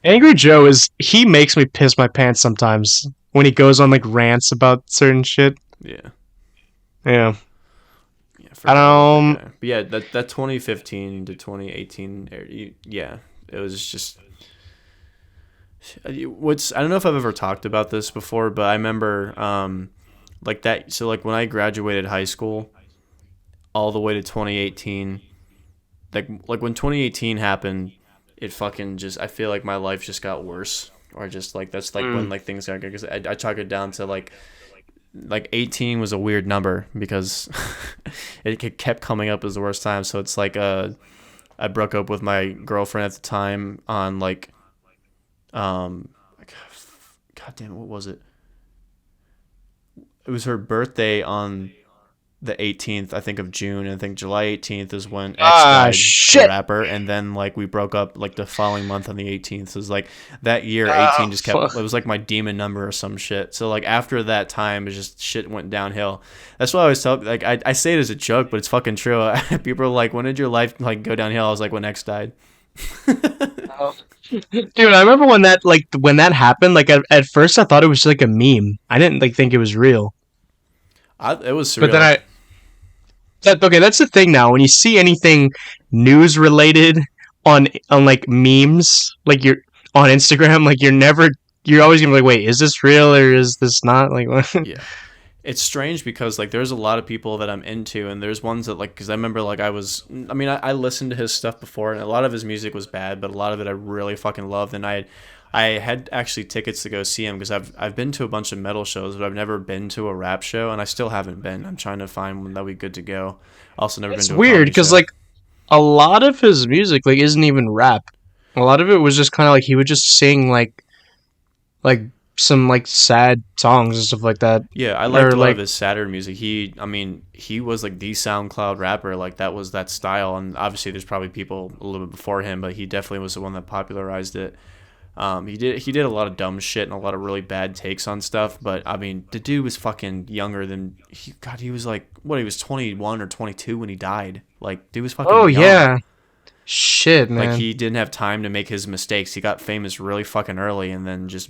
Angry Joe he makes me piss my pants sometimes when he goes on like rants about certain shit. Yeah. Yeah. Yeah, I I forgot about that don't. guy. But yeah, that 2015 to 2018, yeah, it was just what's I don't know if I've ever talked about this before, but I remember like that. So like when I graduated high school, all the way to 2018, like when 2018 happened, it fucking just I feel like my life just got worse. Or just like that's like when Mm. like things got good because I chalk it down to like 18 was a weird number because it kept coming up as the worst time. So it's like I broke up with my girlfriend at the time on like God damn it, what was it? It was her birthday on the 18th, I think, of June. And I think July 18th is when X Ah, died, the shit. rapper. And then, like, we broke up, like, the following month on the 18th. So it was like that year, Ah, 18 just kept, it fuck. was like my demon number or some shit. So, like, after that time, it just shit went downhill. That's why I always tell, like, I say it as a joke, but it's fucking true. People are like, when did your life, like, go downhill? I was like, when X died. Oh. Dude, I remember when that happened. Like at first, I thought it was like a meme. I didn't like think it was real. It was But then surreal. okay, that's the thing now. When you see anything news related on like memes, like you're on Instagram, like you're always gonna be like, wait, is this real or is this not? Like, what? Yeah. It's strange because like there's a lot of people that I'm into and there's ones that like because I remember like I listened to his stuff before and a lot of his music was bad but a lot of it I really fucking loved and I had actually tickets to go see him because I've been to a bunch of metal shows but I've never been to a rap show and I still haven't been. I'm trying to find one that'll be good to go. Also never been It's to a weird comedy because show. like a lot of his music like isn't even rap. A lot of it was just kind of like he would just sing like some like sad songs and stuff like that, Yeah, I liked or a lot of like his sadder music. I mean, he was like the SoundCloud rapper. Like that was that style, and obviously there's probably people a little bit before him, but he definitely was the one that popularized it. He did a lot of dumb shit and a lot of really bad takes on stuff. But I mean, the dude was fucking younger than God. He was like what? He was 21 or 22 when he died. Like, dude was fucking oh young. yeah, shit, Like man. he didn't have time to make his mistakes. He got famous really fucking early and then just,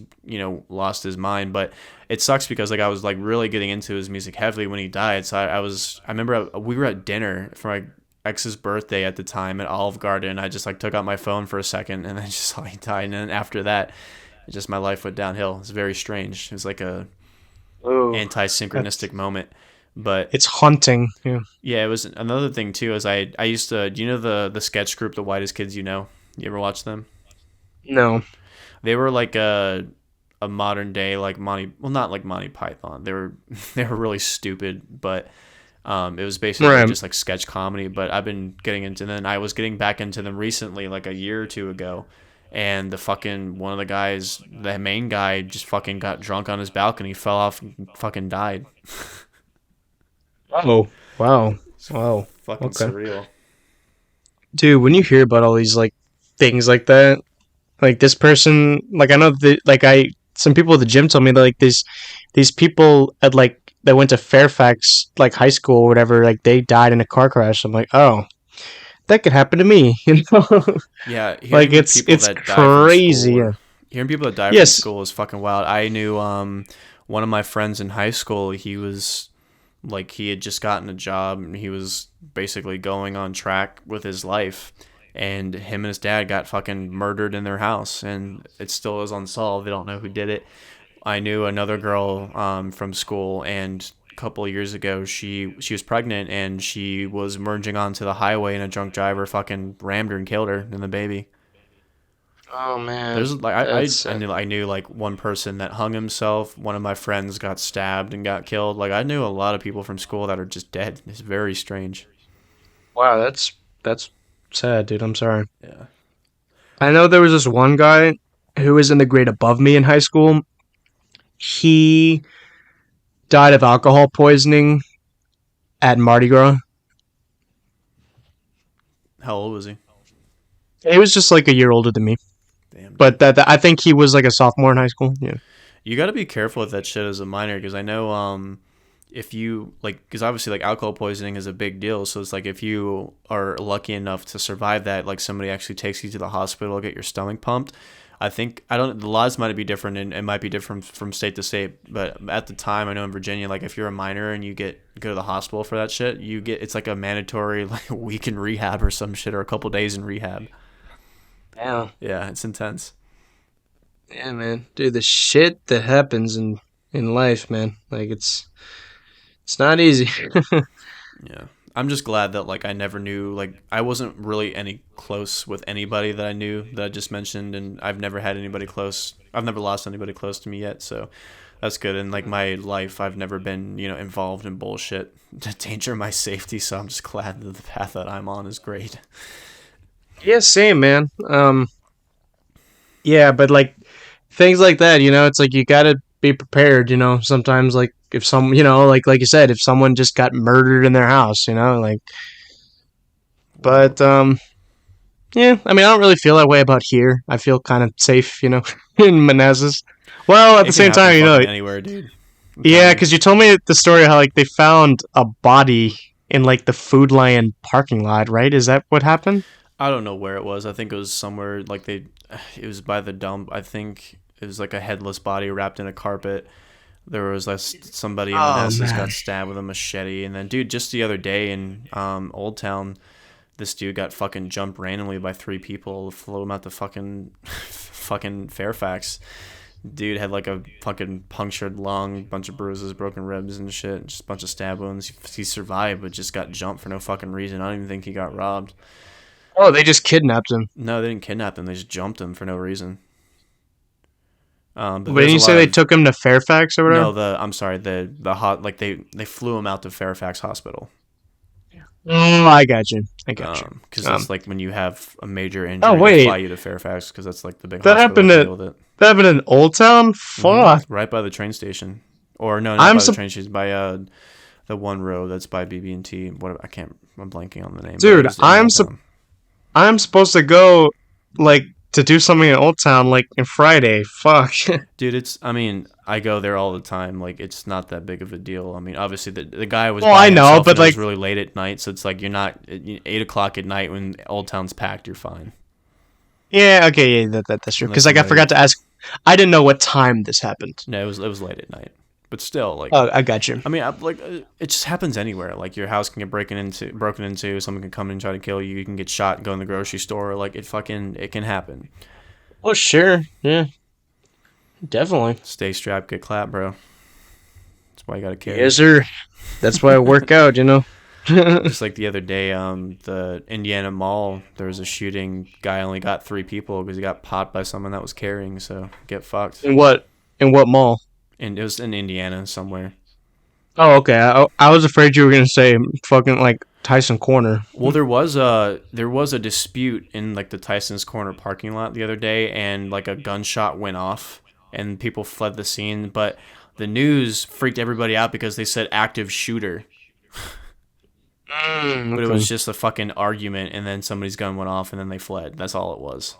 lost his mind. But it sucks because like I was like really getting into his music heavily when he died. So I remember we were at dinner for my ex's birthday at the time at Olive Garden. And I just like took out my phone for a second and then just saw he died. And then after that, just my life went downhill. It's very strange. It was like a Oh, that's anti-synchronistic moment. But it's haunting. Yeah. yeah, it was another thing too. Is I used to do you know the sketch group The Whitest Kids You Know? You ever watch them? No. They were like a modern day like Monty, well not like Monty Python. They were they were really stupid, but it was basically Right. just like sketch comedy. But I've been getting into them. I was getting back into them recently, like a year or two ago. And the fucking one of the guys, the main guy, just fucking got drunk on his balcony, fell off, and fucking died. Oh. Wow. It's Wow. fucking Okay. surreal. Dude, when you hear about all these like things like that, like this person, like I know that like I some people at the gym told me that like these people at like that went to Fairfax like high school or whatever, like they died in a car crash. I'm like, oh, that could happen to me, you know? Yeah, Like hearing people it's that die from crazy. school Yeah. or hearing people that die from Yes. school is fucking wild. I knew one of my friends in high school. He was like he had just gotten a job and he was basically going on track with his life. And him and his dad got fucking murdered in their house, and it still is unsolved. They don't know who did it. I knew another girl from school, and a couple of years ago, she was pregnant, and she was merging onto the highway, and a drunk driver fucking rammed her and killed her and the baby. Oh man, There's like that's I knew like one person that hung himself. One of my friends got stabbed and got killed. Like I knew a lot of people from school that are just dead. It's very strange. wow. That's sad, dude. I'm sorry. Yeah. I know there was this one guy who was in the grade above me in high school. He died of alcohol poisoning at Mardi Gras. How old was he? He was just like a year older than me, Damn, but dude. that I think he was like a sophomore in high school. Yeah. You got to be careful with that shit as a minor because I know if you like, because obviously like alcohol poisoning is a big deal, so it's like if you are lucky enough to survive that, like somebody actually takes you to the hospital, get your stomach pumped. I think I don't. The laws might be different, and it might be different from state to state. But at the time, I know in Virginia, like if you're a minor and you go to the hospital for that shit, you get it's like a mandatory like a week in rehab or some shit, or a couple days in rehab. Yeah. Yeah, it's intense. Yeah, man. Dude, the shit that happens in life, man. Like it's not easy. Yeah. I'm just glad that like I never knew like I wasn't really any close with anybody that I knew that I just mentioned, and I've never had anybody close. I've never lost anybody close to me yet, so that's good. And like my life, I've never been, involved in bullshit to endanger my safety, so I'm just glad that the path that I'm on is great. Yeah, same, man. Yeah, but like things like that, it's like you gotta be prepared, sometimes like if some like you said, if someone just got murdered in their house, like but yeah, I mean I don't really feel that way about here. I feel kind of safe, in Manassas. Well, at the It can same happen time, fucking anywhere, dude. I'm telling yeah, you. because you told me the story how like they found a body in like the Food Lion parking lot, right? Is that what happened? I don't know where it was. I think it was somewhere like it was by the dump. I think it was like a headless body wrapped in a carpet. There was like somebody in Oh Manassas man. got stabbed with a machete, and then dude, just the other day in Old Town, this dude got fucking jumped randomly by three people, flew him out to fucking fucking Fairfax. Dude had like a fucking punctured lung, bunch of bruises, broken ribs and shit, just a bunch of stab wounds. He survived, but just got jumped for no fucking reason. I don't even think he got robbed. Oh, they just kidnapped him. No, they didn't kidnap him. They just jumped him for no reason. But But didn't there's a you say lot they of took him to Fairfax or whatever? no. I'm sorry. The hot like they flew him out to Fairfax Hospital. Oh, I got you. I got you. Because it's like when you have a major Oh injury, they fly wait, you to Fairfax because that's like the big that hospital happened that at deal with it. that happened in Old Town. Fuck. Right by the train station, or no, not I'm by the sup- train station, by the one road that's by BB&T. What I can't, I'm blanking on the name. But it dude. was in Old Town. I'm supposed to go like to do something in Old Town like in Friday. Fuck. Dude, I mean, I go there all the time. Like, it's not that big of a deal. I mean, obviously, the guy was Well, by I know, himself, but and it was like, really late at night, so it's like you're not, at 8 o'clock at night when Old Town's packed, you're fine. yeah, okay, yeah, that's true. Unless Because like I somebody, forgot to ask. I didn't know what time this happened. no, it was late at night. But still, like, Oh, I got you. I mean, it just happens anywhere. Like, your house can get broken into, someone can come in and try to kill you, you can get shot, go in the grocery store. Like, it can happen. Well, sure. Yeah, definitely. Stay strapped, get clapped, bro. That's why you gotta carry. Yes, sir. That's why I work out. Just like the other day, the Indiana Mall, there was a shooting. Guy only got 3 people because he got popped by someone that was carrying. So get fucked. In what? In what mall? And it was in Indiana somewhere. Oh, okay. I was afraid you were gonna say fucking like Tyson Corner. Well, there was a dispute in like the Tyson's Corner parking lot the other day, and like a gunshot went off, and people fled the scene. But the news freaked everybody out because they said active shooter. But it was just a fucking argument, and then somebody's gun went off, and then they fled. That's all it was.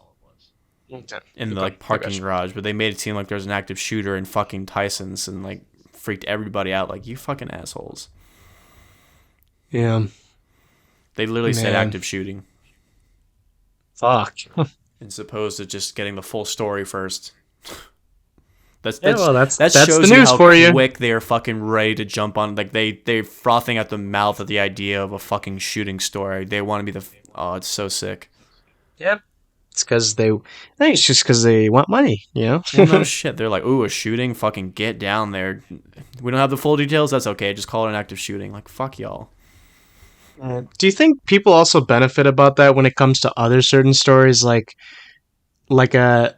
Okay. In the like parking garage, but they made it seem like there was an active shooter in fucking Tyson's, and like freaked everybody out. Like, you fucking assholes. Yeah. They literally said Man. active shooting, Fuck. as opposed to just getting the full story first. That's Yeah, well, that that's shows the you news how for you. quick they are fucking ready to jump on. Like they're frothing at the mouth at the idea of a fucking shooting story. They want to be it's so sick. Yep. It's because I think it's just because they want money. Well, no shit. They're like, ooh, a shooting. Fucking get down there. We don't have the full details. That's okay. Just call it an active shooting. Like, fuck y'all. Do you think people also benefit about that when it comes to other certain stories, like a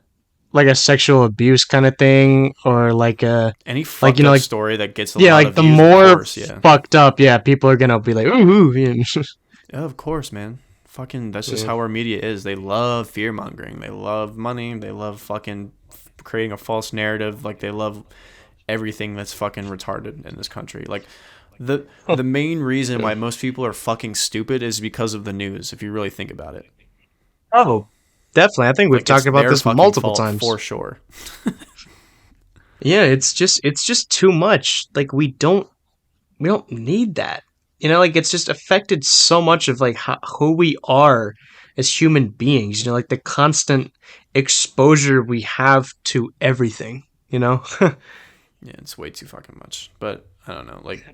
sexual abuse kind of thing, or like a Any fucked up story that gets a yeah, lot like of the views, of more course, yeah. fucked up, yeah, people are gonna be like, ooh, yeah. Yeah, of course, man. Fucking, that's just Yeah. how our media is. They love fear mongering. They love money. They love fucking creating a false narrative. Like, they love everything that's fucking retarded in this country. Like, the main reason why most people are fucking stupid is because of the news. If you really think about it, Oh, definitely. I think we've like, talked it's about their this fucking multiple fault times. for sure. Yeah, it's just too much. Like we don't we don't need that. Like it's just affected so much of like who we are as human beings. Like the constant exposure we have to everything. You know, Yeah, it's way too fucking much. But I don't know. Like,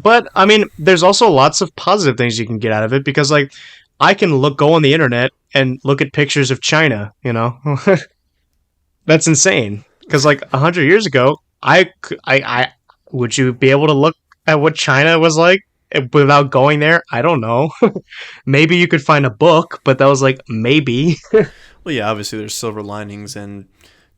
but I mean, there's also lots of positive things you can get out of it because like I can go on the internet and look at pictures of China. That's insane. Because like 100 years ago, I would you be able to look at what China was like without going there? I don't know. Maybe you could find a book, but that was like maybe. well, yeah, obviously there's silver linings, and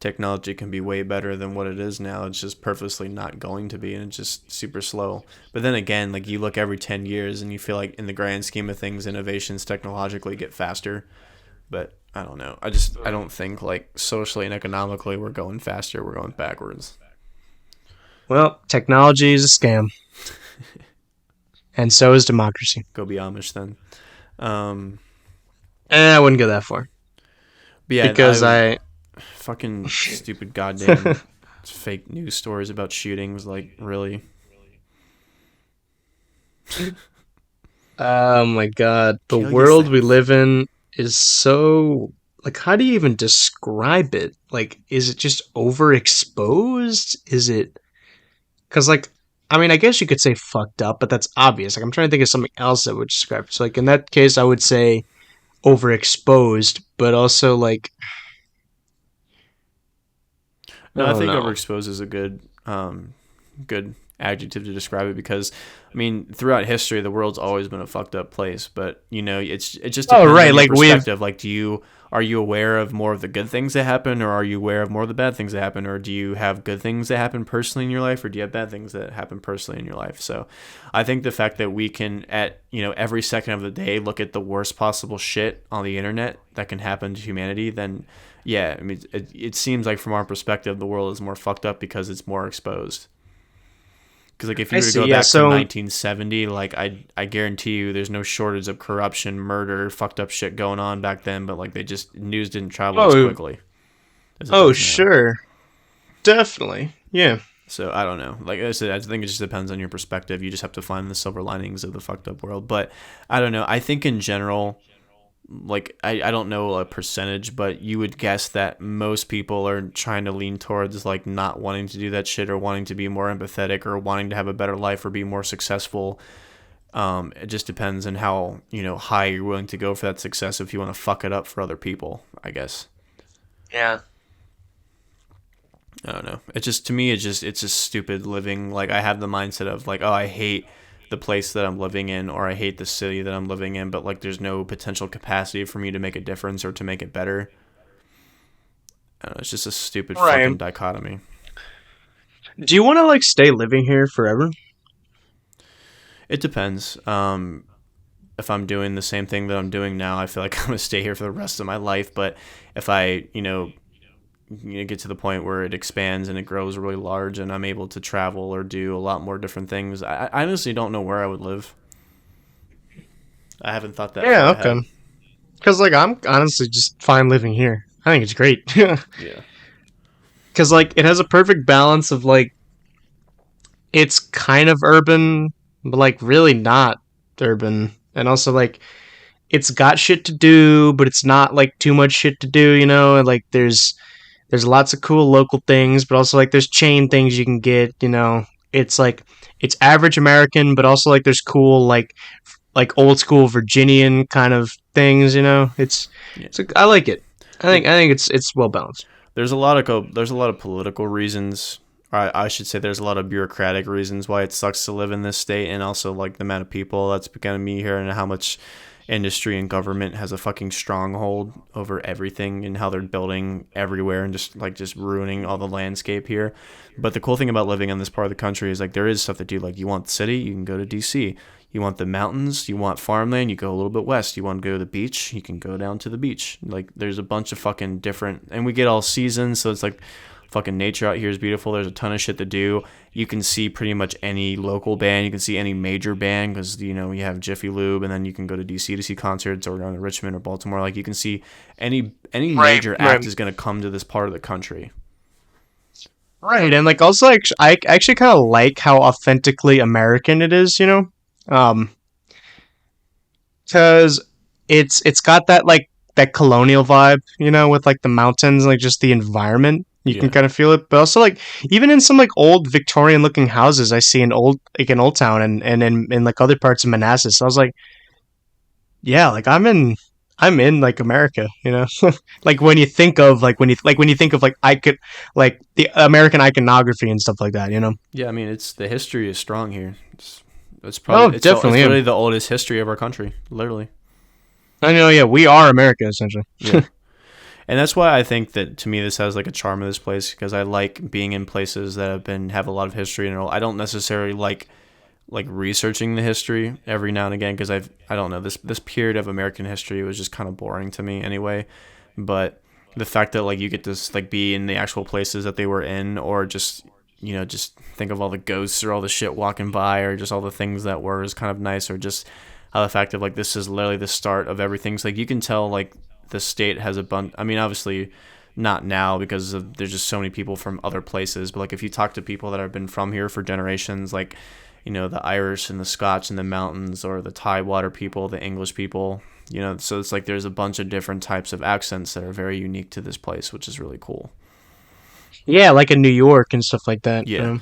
technology can be way better than what it is now. It's just purposely not going to be, and it's just super slow. But then again, like you look every 10 years and you feel like in the grand scheme of things, innovations technologically get faster. But I don't know. I don't think like socially and economically we're going faster. We're going backwards. Well, technology is a scam, and so is democracy. Go be Amish then. I wouldn't go that far But yeah, because I fucking stupid goddamn fake news stories about shootings. Like really, oh my god, the kill world we yourself. live in is so like how do you even describe it? Like is it just overexposed? Is it cuz like I mean, I guess you could say fucked up, but that's obvious. Like I'm trying to think of something else that would describe it. So like in that case I would say overexposed, but also like I No, I don't think know. overexposed is a good adjective to describe it because, I mean, throughout history, the world's always been a fucked up place. But you know, it just Oh depends right, on your like we've perspective. Like, are you aware of more of the good things that happen, or are you aware of more of the bad things that happen, or do you have good things that happen personally in your life, or do you have bad things that happen personally in your life? So, I think the fact that we can at every second of the day look at the worst possible shit on the internet that can happen to humanity, then yeah, I mean, it seems like from our perspective, the world is more fucked up because it's more exposed. Because like if I you were to see. go Yeah, back to so 1970, like I guarantee you, there's no shortage of corruption, murder, fucked up shit going on back then. But like they just news didn't travel as oh, quickly as it oh does now. sure. Definitely. Yeah. So I don't know. Like I said, I think it just depends on your perspective. You just have to find the silver linings of the fucked up world. But I don't know. I think in general, like I don't know a percentage, but you would guess that most people are trying to lean towards like not wanting to do that shit or wanting to be more empathetic or wanting to have a better life or be more successful. It just depends on how high you're willing to go for that success if you want to fuck it up for other people, I guess. Yeah. I don't know. It just to me it's just stupid living. Like I have the mindset of like, oh, I hate the place that I'm living in or I hate the city that I'm living in, but like there's no potential capacity for me to make a difference or to make it better. I don't know, it's just a stupid Right. fucking dichotomy. Do you want to like stay living here forever? It depends. If I'm doing the same thing that I'm doing now, I feel like I'm gonna stay here for the rest of my life. But if I, get to the point where it expands and it grows really large and I'm able to travel or do a lot more different things, I honestly don't know where I would live. I haven't thought that far Yeah, okay. ahead. Because like I'm honestly just fine living here. I think it's great. Yeah. Because like it has a perfect balance of like it's kind of urban, but like really not urban, and also like it's got shit to do, but it's not like too much shit to do. And like there's lots of cool local things, but also like there's chain things you can get. It's like it's average American, but also like there's cool like old school Virginian kind of things. Yeah. I like it. The, I think it's well balanced. there's a lot of political reasons. Or I should say there's a lot of bureaucratic reasons why it sucks to live in this state, and also like the amount of people that's going to be here and how much industry and government has a fucking stronghold over everything and how they're building everywhere and just ruining all the landscape here. But the cool thing about living in this part of the country is like there is stuff to do. Like you want the city, you can go to DC. You want the mountains, you want farmland, you go a little bit west. You want to go to the beach, you can go down to the beach. Like there's a bunch of fucking different, and we get all seasons, so it's like fucking nature out here is beautiful. There's a ton of shit to do. You can see pretty much any local band. You can see any major band because you have Jiffy Lube, and then you can go to DC to see concerts or go to Richmond or Baltimore. Like you can see any Right, major right. act is going to come to this part of the country. Right, and like also like I actually kind of like how authentically American it is, um, because it's got that like that colonial vibe, with like the mountains, like just the environment. You can Yeah. kind of feel it, but also like even in some like old Victorian looking houses, I see in Old Town and in like other parts of Manassas. So I was like, yeah, like I'm in like America, like when you think of when you think of like I could like the American iconography and stuff like that. Yeah, I mean, it's the history is strong here. It's probably Oh, it's definitely. Yeah. literally the oldest history of our country, literally. I know. Yeah, we are America essentially. Yeah. And that's why I think that to me this has like a charm of this place because I like being in places that have a lot of history and I don't necessarily like researching the history every now and again because I don't know this period of American history was just kind of boring to me anyway, but the fact that like you get to like be in the actual places that they were in or just just think of all the ghosts or all the shit walking by or just all the things that were is kind of nice or just how the fact of like this is literally the start of everything. So like you can tell like the state has a bunch. I mean, obviously not now because there's just so many people from other places. But like if you talk to people that have been from here for generations, like the Irish and the Scotch in the mountains, or the Tidewater people, the English people. So it's like there's a bunch of different types of accents that are very unique to this place, which is really cool. Yeah, like in New York and stuff like that. Yeah.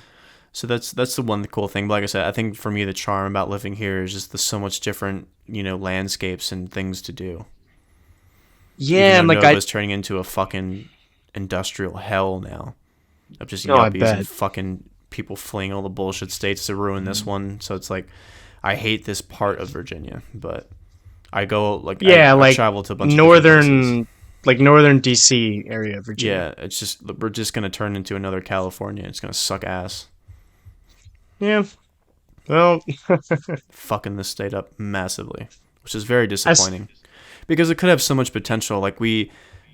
So that's the one cool thing. But like I said, I think for me the charm about living here is just the so much different landscapes and things to do. Even Yeah, though and like I Nova's turning into a fucking industrial hell now of just no, I yuppies and bet. fucking people fleeing all the bullshit states to ruin this one. So it's like I hate this part of Virginia, but I go like Yeah, I've like traveled to a bunch of different places. northern northern DC area, Virginia. Yeah, it's just we're just gonna turn into another California. It's gonna suck ass, Yeah. Well, fucking this state up massively, which is very as disappointing because it could have so much potential. Like we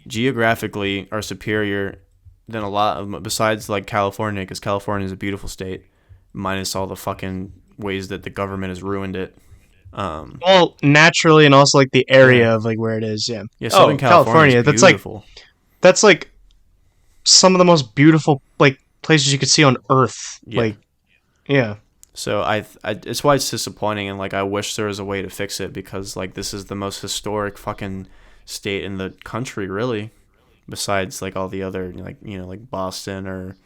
geographically are superior than a lot of besides like California because California is a beautiful state, minus all the fucking ways that the government has ruined it. Um, well, naturally and also like the yeah, area of like where it is, yeah. yeah. Southern Oh, California is California. beautiful. That's like some of the most beautiful like places you could see on earth. Yeah. Like, yeah. So it's why it's disappointing, and like I wish there was a way to fix it because like this is the most historic fucking state in the country, really. Besides like all the other like like Boston or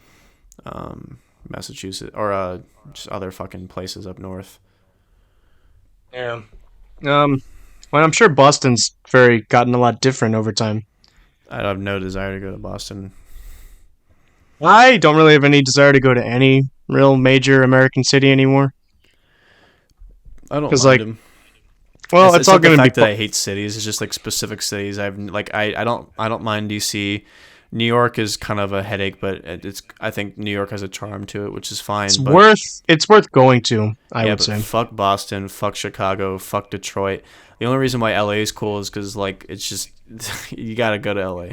Massachusetts or just other fucking places up north. Yeah. Um well, I'm sure Boston's very gotten a lot different over time. I have no desire to go to Boston. I don't really have any desire to go to any real major American city anymore. I don't Because, mind like, them. well, it's It's all not the going to be. fact that I hate cities. It's just like specific cities. I don't mind DC. New York is kind of a headache, but it's I think New York has a charm to it, which is It's fine. But worth going to, I yeah, would but say. fuck Boston, fuck Chicago, fuck Detroit. The only reason why LA is cool is because like it's just you gotta go to LA.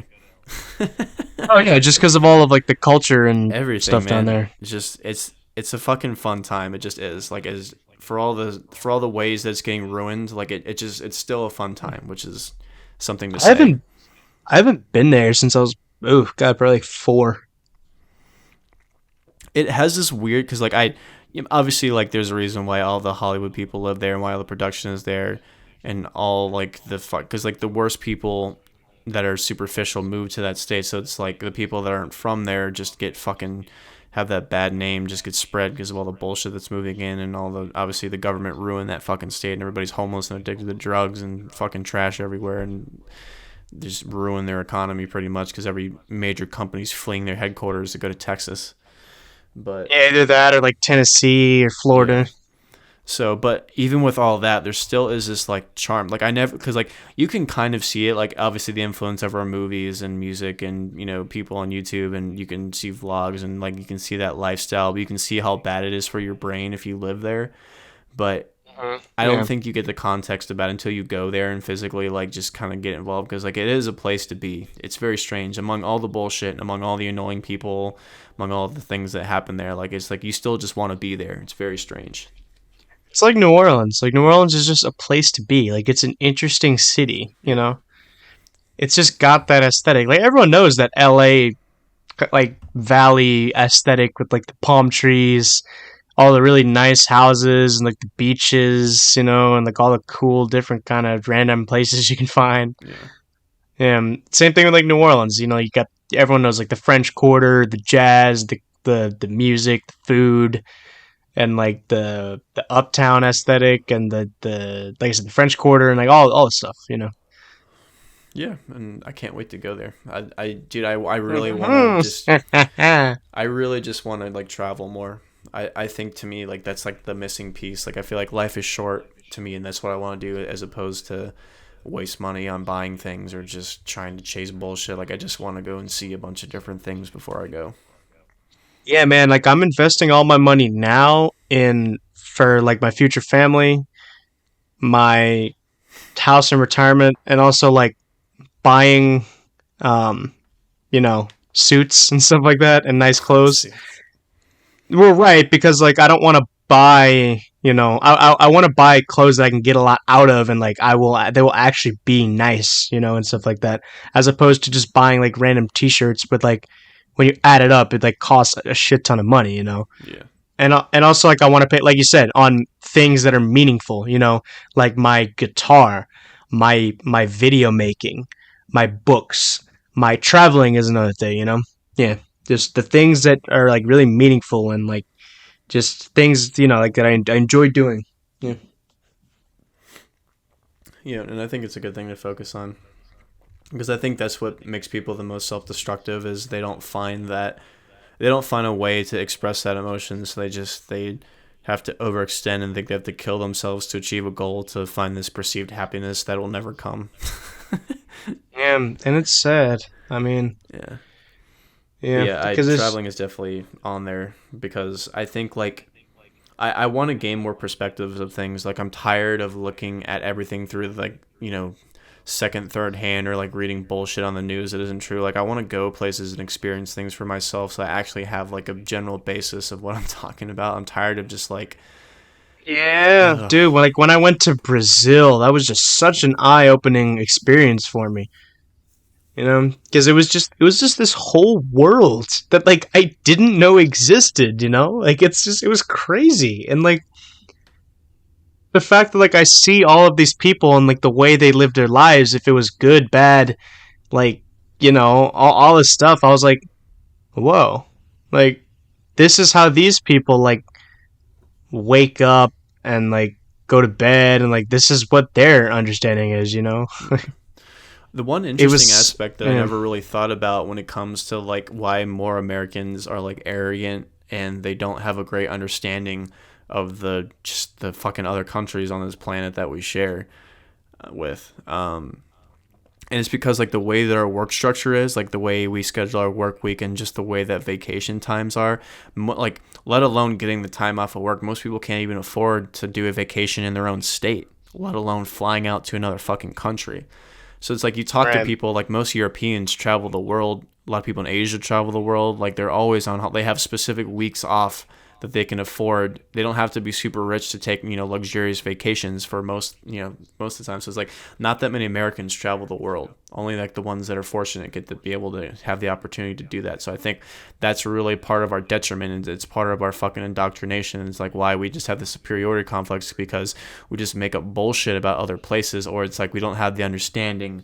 Oh, yeah, just because of all of, like, the culture and Everything, stuff down man. there. It's just it's a fucking fun time. It just is. Like as for all the ways that it's getting ruined, like it's still a fun time, which is something to I say. haven't I haven't been there since I was, oh, God, probably like 4. It has this weird because like obviously like there's a reason why all the Hollywood people live there and why all the production is there and all like the fuck because like the worst people that are superficial move to that state, so it's like the people that aren't from there just get fucking have that bad name just get spread because of all the bullshit that's moving in and all the obviously the government ruined that fucking state and everybody's homeless and addicted to drugs and fucking trash everywhere and just ruin their economy pretty much because every major company's fleeing their headquarters to go to Texas. But Yeah, either that or, like, Tennessee or yeah. Florida. So, but even with all that, there still is this like charm. Like I never, because like you can kind of see it. Like obviously the influence of our movies and music and people on YouTube and you can see vlogs and like you can see that lifestyle. But you can see how bad it is for your brain if you live there. But I don't Yeah. think you get the context about it until you go there and physically like just kind of get involved because like it is a place to be. It's very strange among all the bullshit, among all the annoying people, among all the things that happen there. Like it's like you still just want to be there. It's very strange. It's like New Orleans. Like, New Orleans is just a place to be. Like, it's an interesting city, Yeah. It's just got that aesthetic. Like, everyone knows that LA like valley aesthetic with like the palm trees, all the really nice houses and like the beaches, and like all the cool different kind of random places you can find. Yeah. Same thing with like New Orleans. You got everyone knows like the French Quarter, the jazz, the music, the food, and like the uptown aesthetic, and the like I said, the French Quarter, and like all the stuff. Yeah, and I can't wait to go there. Dude, I really want to Mhm. just, I really just want to like travel more. I think to me like that's like the missing piece. Like I feel like life is short to me, and that's what I want to do as opposed to waste money on buying things or just trying to chase bullshit. Like I just want to go and see a bunch of different things before I go. Yeah, man. Like I'm investing all my money now in for like my future family, my house in retirement, and also like buying, um, suits and stuff like that, and nice clothes. Suits. Well, right, because like I don't want to buy, I want to buy clothes that I can get a lot out of, and like they will actually be nice, and stuff like that, as opposed to just buying like random T-shirts. But like when you add it up, it like costs a shit ton of money. Yeah. And also like I want to pay, like you said, on things that are meaningful, like my guitar, my video making, my books, my traveling is another thing. Yeah, just the things that are like really meaningful, and like just things like that I enjoy doing. Yeah. Yeah, and I think it's a good thing to focus on because I think that's what makes people the most self-destructive is they don't find a way to express that emotion, so they have to overextend and think they have to kill themselves to achieve a goal to find this perceived happiness that will never come. Yeah, and it's sad. I mean, Yeah. But yeah, yeah, because it's traveling is definitely on there because I think like I want to gain more perspectives of things. Like I'm tired of looking at everything through like, second, third hand or like reading bullshit on the news that isn't true. Like I want to go places and experience things for myself so I actually have like a general basis of what I'm talking about. I'm tired of just like yeah, ugh. dude. Like when I went to Brazil, that was just such an eye-opening experience for me. Because it was just this whole world that like I didn't know existed. Like it was crazy, and like the fact that like I see all of these people and like the way they live their lives, if it was good, bad, like all this stuff, I was like, whoa, like this is how these people like wake up and like go to bed, and like this is what their understanding is. The one It interesting was, aspect that I yeah, never really thought about when it comes to like why more Americans are like arrogant and they don't have a great understanding of the just the fucking other countries on this planet that we share with. And it's because like the way that our work structure is, like the way we schedule our work week, and just the way that vacation times are, like let alone getting the time off of work. Most people can't even afford to do a vacation in their own state, let alone flying out to another fucking country. So it's like you talk to right. people, like most Europeans travel the world. A lot of people in Asia travel the world. Like they're always on. They have specific weeks off that they can afford. They don't have to be super rich to take luxurious vacations for most of the time. So it's like not that many Americans travel the world. Only like the ones that are fortunate get to be able to have the opportunity to do that. So I think that's really part of our detriment, and it's part of our fucking indoctrination. It's like why we just have the superiority complex because we just make up bullshit about other places, or it's like we don't have the understanding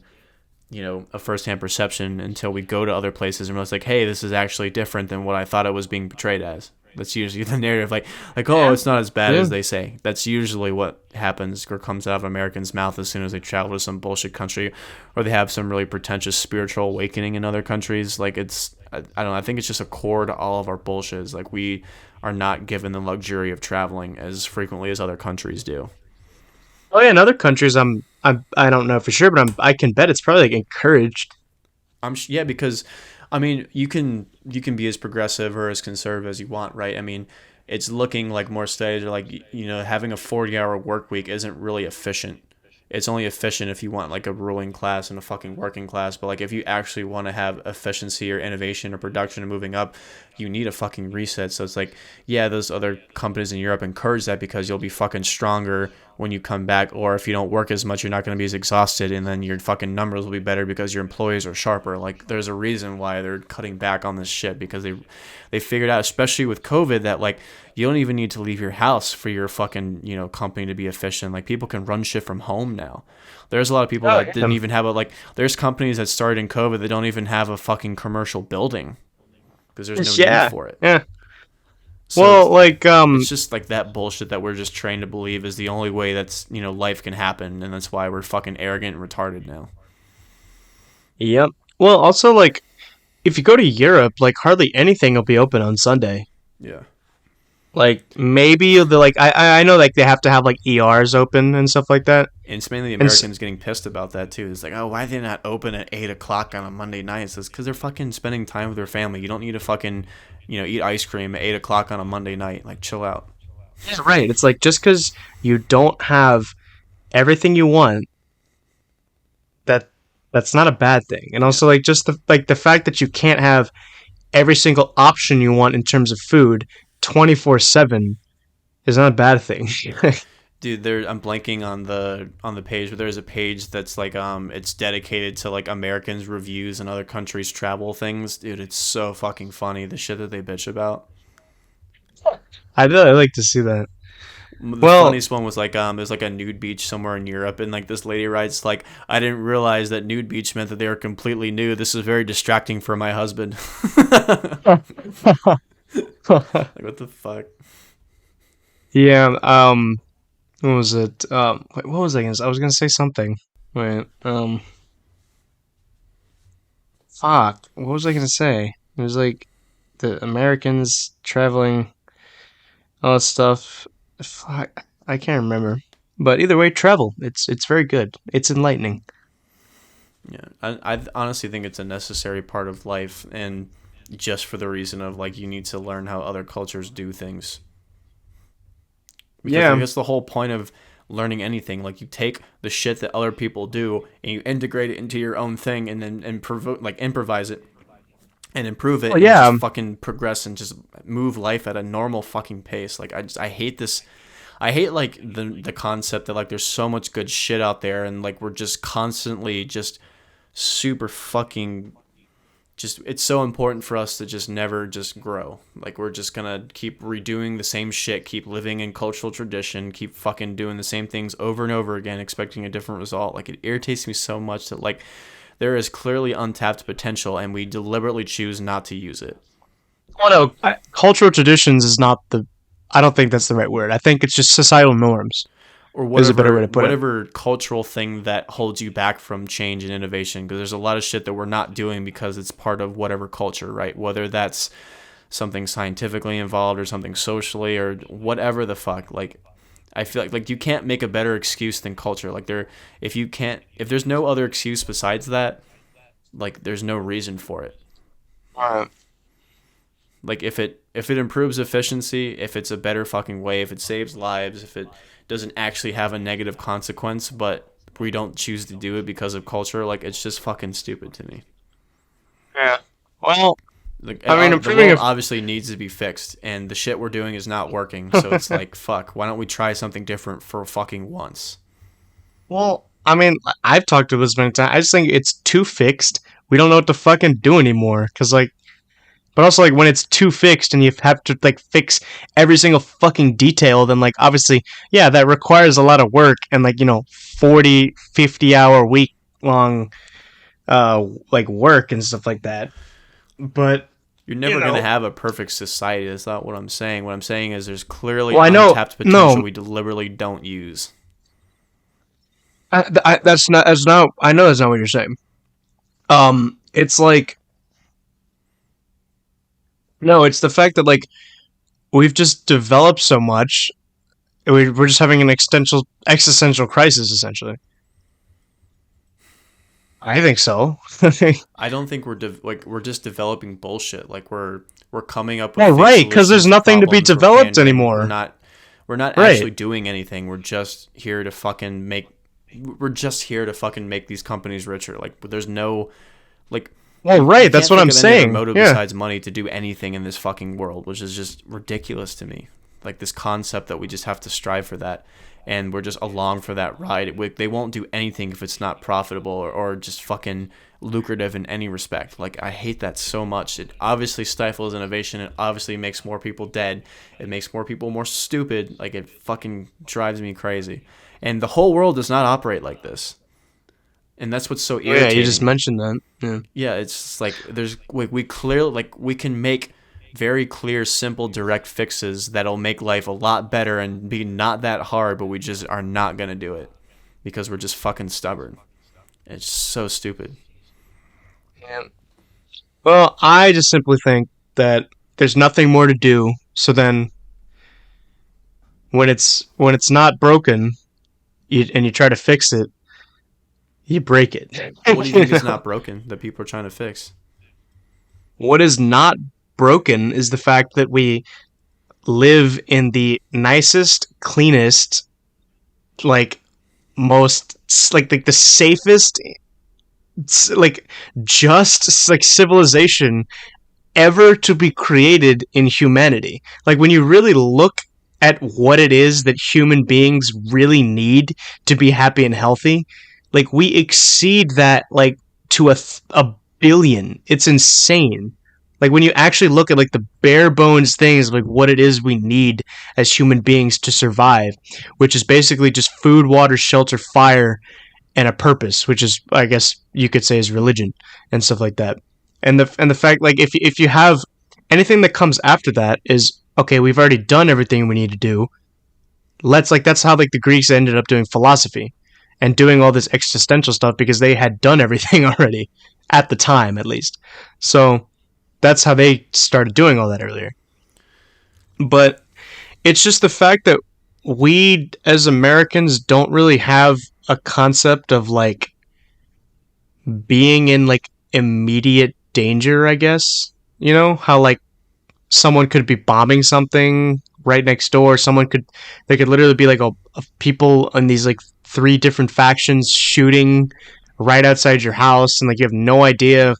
a first-hand perception until we go to other places and realize like, hey, this is actually different than what I thought it was being portrayed as. That's usually the narrative, like oh, Yeah, it's not as bad yeah. as they say. That's usually what happens or comes out of Americans' mouth as soon as they travel to some bullshit country, or they have some really pretentious spiritual awakening in other countries. Like I don't know. I think it's just a core to all of our bullshit. Is like we are not given the luxury of traveling as frequently as other countries do. Oh yeah, in other countries, I don't know for sure, but I can bet it's probably like encouraged. Yeah, because I mean, you can be as progressive or as conservative as you want, right? I mean, it's looking like more studies are like having a 40-hour work week isn't really efficient. It's only efficient if you want like a ruling class and a fucking working class, but like if you actually want to have efficiency or innovation or production or moving up, you need a fucking reset. So it's like, yeah, those other companies in Europe encourage that because you'll be fucking stronger when you come back, or if you don't work as much, you're not going to be as exhausted, and then your fucking numbers will be better because your employees are sharper. Like, there's a reason why they're cutting back on this shit, because they figured out, especially with COVID, that like you don't even need to leave your house for your fucking, you know, company to be efficient. Like, people can run shit from home now. There's a lot of people Oh that didn't yeah. even have a, like, there's companies that started in COVID that don't even have a fucking commercial building because there's no need Yeah. for it. Yeah. So Well, like it's just like that bullshit that we're just trained to believe is the only way that's, you know, life can happen, and that's why we're fucking arrogant and retarded now. yep. Well, also like if you go to Europe, like hardly anything will be open on Sunday. Yeah. Like maybe the like I know like they have to have like ERs open and stuff like that. And it's mainly the And Americans getting pissed about that too. It's like, oh, why are they not open at 8 o'clock on a Monday night? It's because they're fucking spending time with their family. You don't need to fucking, you know, eat ice cream at 8 o'clock on a Monday night. Like, chill out. yeah, right. It's like just because you don't have everything you want, that that's not a bad thing. And Yeah. also like just the fact that you can't have every single option you want in terms of food 24/7 is not a bad thing. Dude, I'm blanking on the page, but there's a page that's like it's dedicated to like Americans reviews and other countries travel things. Dude, it's so fucking funny the shit that they bitch about. I'd really like to see that. The Well, funniest one was like there's like a nude beach somewhere in Europe, and like this lady writes like, I didn't realize that nude beach meant that they were completely nude. This is very distracting for my husband. Like, what the fuck? yeah. What was it? Wait, what was I gonna say? I was gonna say something. Wait. Fuck. What was I gonna say? It was like the Americans traveling, all that stuff. Fuck. I can't remember. But either way, travel. It's very good. It's enlightening. Yeah, I honestly think it's a necessary part of life, and just for the reason of like you need to learn how other cultures do things. Because I Yeah. guess the whole point of learning anything, like you take the shit that other people do and you integrate it into your own thing, and then like improvise it and improve it Well, and yeah. just fucking progress and just move life at a normal fucking pace. Like, I hate this. I hate like the concept that like there's so much good shit out there, and like we're just constantly just super fucking just, it's so important for us to just never just grow. Like, we're just gonna keep redoing the same shit, keep living in cultural tradition, keep fucking doing the same things over and over again, expecting a different result. Like, it irritates me so much that like there is clearly untapped potential, and we deliberately choose not to use it. Well, no, cultural traditions is not the. I don't think that's the right word. I think it's just societal norms Or is a better way whatever to put it. whatever cultural thing that holds you back from change and innovation, because there's a lot of shit that we're not doing because it's part of whatever culture, right? Whether that's something scientifically involved or something socially or whatever the fuck. Like, I feel like you can't make a better excuse than culture. Like, if there's no other excuse besides that, like there's no reason for it. Uh, Like, if it improves efficiency, if it's a better fucking way, if it saves lives, if it doesn't actually have a negative consequence, but we don't choose to do it because of culture, like, it's just fucking stupid to me. yeah. Well, Like, I mean, the improving world a obviously needs to be fixed, and the shit we're doing is not working. So it's like, fuck. Why don't we try something different for fucking once? well, I mean, I've talked to this many times. I just think it's too fixed. We don't know what to fucking do anymore. Cause like, but also like when it's too fixed and you have to like fix every single fucking detail, then like obviously, yeah, that requires a lot of work and like 40, 50 hour week long like work and stuff like that. But You're you never gonna know, have a perfect society. That's not what I'm saying. What I'm saying is there's clearly well, I know untapped potential no, we deliberately don't use. that's not. I know that's not what you're saying. It's like no, it's the fact that like we've just developed so much. We're just having an existential crisis, essentially. I think so. I don't think like we're just developing bullshit. Like, we're coming up with Yeah, fake right. Because solutions there's to nothing to be problems. We're developed pandering. We're anymore. not we're not Right. actually doing anything. We're just here to fucking make these companies richer. Like, there's no, like, Well, You right. That's can't what think I'm of any other saying. motive Yeah. besides money to do anything in this fucking world, which is just ridiculous to me. Like this concept that we just have to strive for that, and we're just along for that ride. They won't do anything if it's not profitable or just fucking lucrative in any respect. Like I hate that so much. It obviously stifles innovation. It obviously makes more people dead. It makes more people more stupid. Like it fucking drives me crazy. And the whole world does not operate like this. And that's what's so Oh, yeah, you just irritating. mentioned that. Yeah. Yeah, it's just like there's we clearly like we can make very clear, simple, direct fixes that'll make life a lot better and be not that hard, but we just are not gonna do it because we're just fucking stubborn. It's so stupid. Yeah. Well, I just simply think that there's nothing more to do. So then, when it's not broken, and you try to fix it, you break it. What do you You think is know? not broken that people are trying to fix? What is not broken is the fact that we live in the nicest, cleanest, like most like the safest, like just like civilization ever to be created in humanity. Like when you really look at what it is that human beings really need to be happy and healthy, like we exceed that like to a billion. It's insane. Like when you actually look at like the bare bones things, like what it is we need as human beings to survive, which is basically just food, water, shelter, fire, and a purpose, which is I guess you could say is religion and stuff like that. And the fact like if you have anything that comes after that is okay, we've already done everything we need to do. Let's like that's how like the Greeks ended up doing philosophy and doing all this existential stuff because they had done everything already at the time at least. So that's how they started doing all that earlier. But it's just the fact that we as Americans don't really have a concept of like being in like immediate danger, I guess. You know, how like someone could be bombing something right next door. They could literally be like a people in these like three different factions shooting right outside your house, and like you have no idea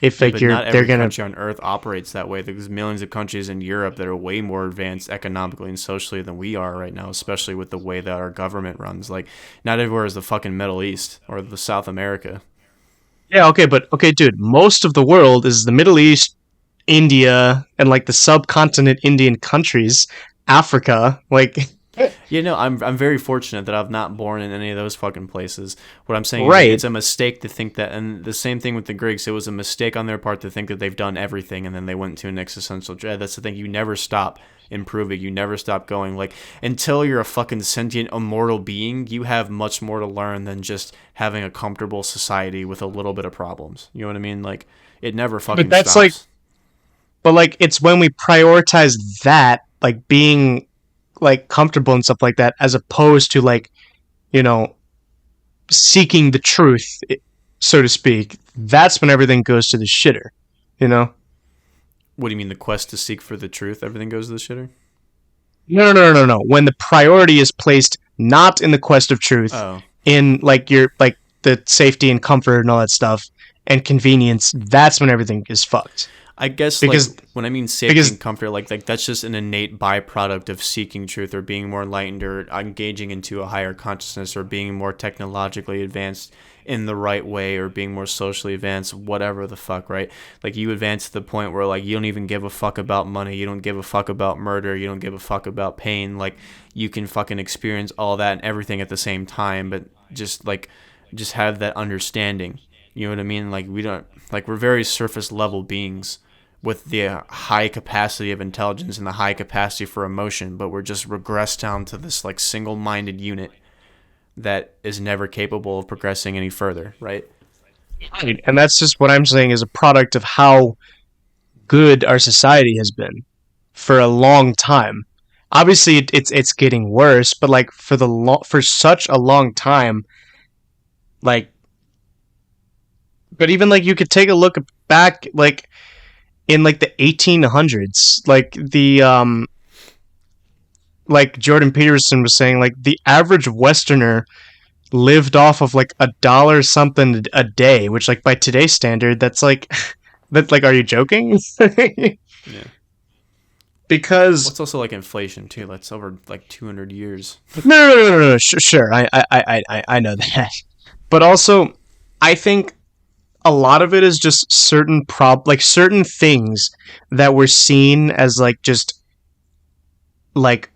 if Yeah, like but not they're every gonna. country on Earth operates that way. There's millions of countries in Europe that are way more advanced economically and socially than we are right now, especially with the way that our government runs. Like, not everywhere is the fucking Middle East or the South America. Yeah, okay, but okay, dude, most of the world is the Middle East, India, and like the subcontinent Indian countries, Africa, like Yeah, no, I'm very fortunate that I've not born in any of those fucking places. What I'm saying is like right. it's a mistake to think that, and the same thing with the Greeks. It was a mistake on their part to think that they've done everything, and then they went to an existential dread. That's the thing. You never stop improving. You never stop going. Like until you're a fucking sentient, immortal being, you have much more to learn than just having a comfortable society with a little bit of problems. You know what I mean? Like it never But fucking that's like, stops. but like it's when we prioritize that, like being like comfortable and stuff like that, as opposed to like you know seeking the truth, so to speak. That's when everything goes to the shitter, you know. What do you mean? The quest to seek for the truth? Everything goes to the shitter. No, no, no, no, no. When the priority is placed not in the quest of truth, Oh. in like your like the safety and comfort and all that stuff and convenience, that's when everything is fucked. I guess like Because when I mean safety because and comfort, like that's just an innate byproduct of seeking truth or being more enlightened or engaging into a higher consciousness or being more technologically advanced in the right way or being more socially advanced, whatever the fuck, right? Like you advance to the point where like you don't even give a fuck about money, you don't give a fuck about murder, you don't give a fuck about pain, like you can fucking experience all that and everything at the same time, but just have that understanding. You know what I mean? Like we don't like we're very surface level beings with the high capacity of intelligence and the high capacity for emotion, but we're just regressed down to this like single-minded unit that is never capable of progressing any further, right? right, and that's just what I'm saying is a product of how good our society has been for a long time. Obviously, it's getting worse, but like for such a long time, like, but even like you could take a look back, like in like the 1800s, like Jordan Peterson was saying, like the average Westerner lived off of like $1 something a day, which like by today's standard, that's like that like are you joking? Yeah. Well, Because it's also like inflation too. That's over like 200 years. no. Sure, I know that, but also I think a lot of it is just like certain things that were seen as like like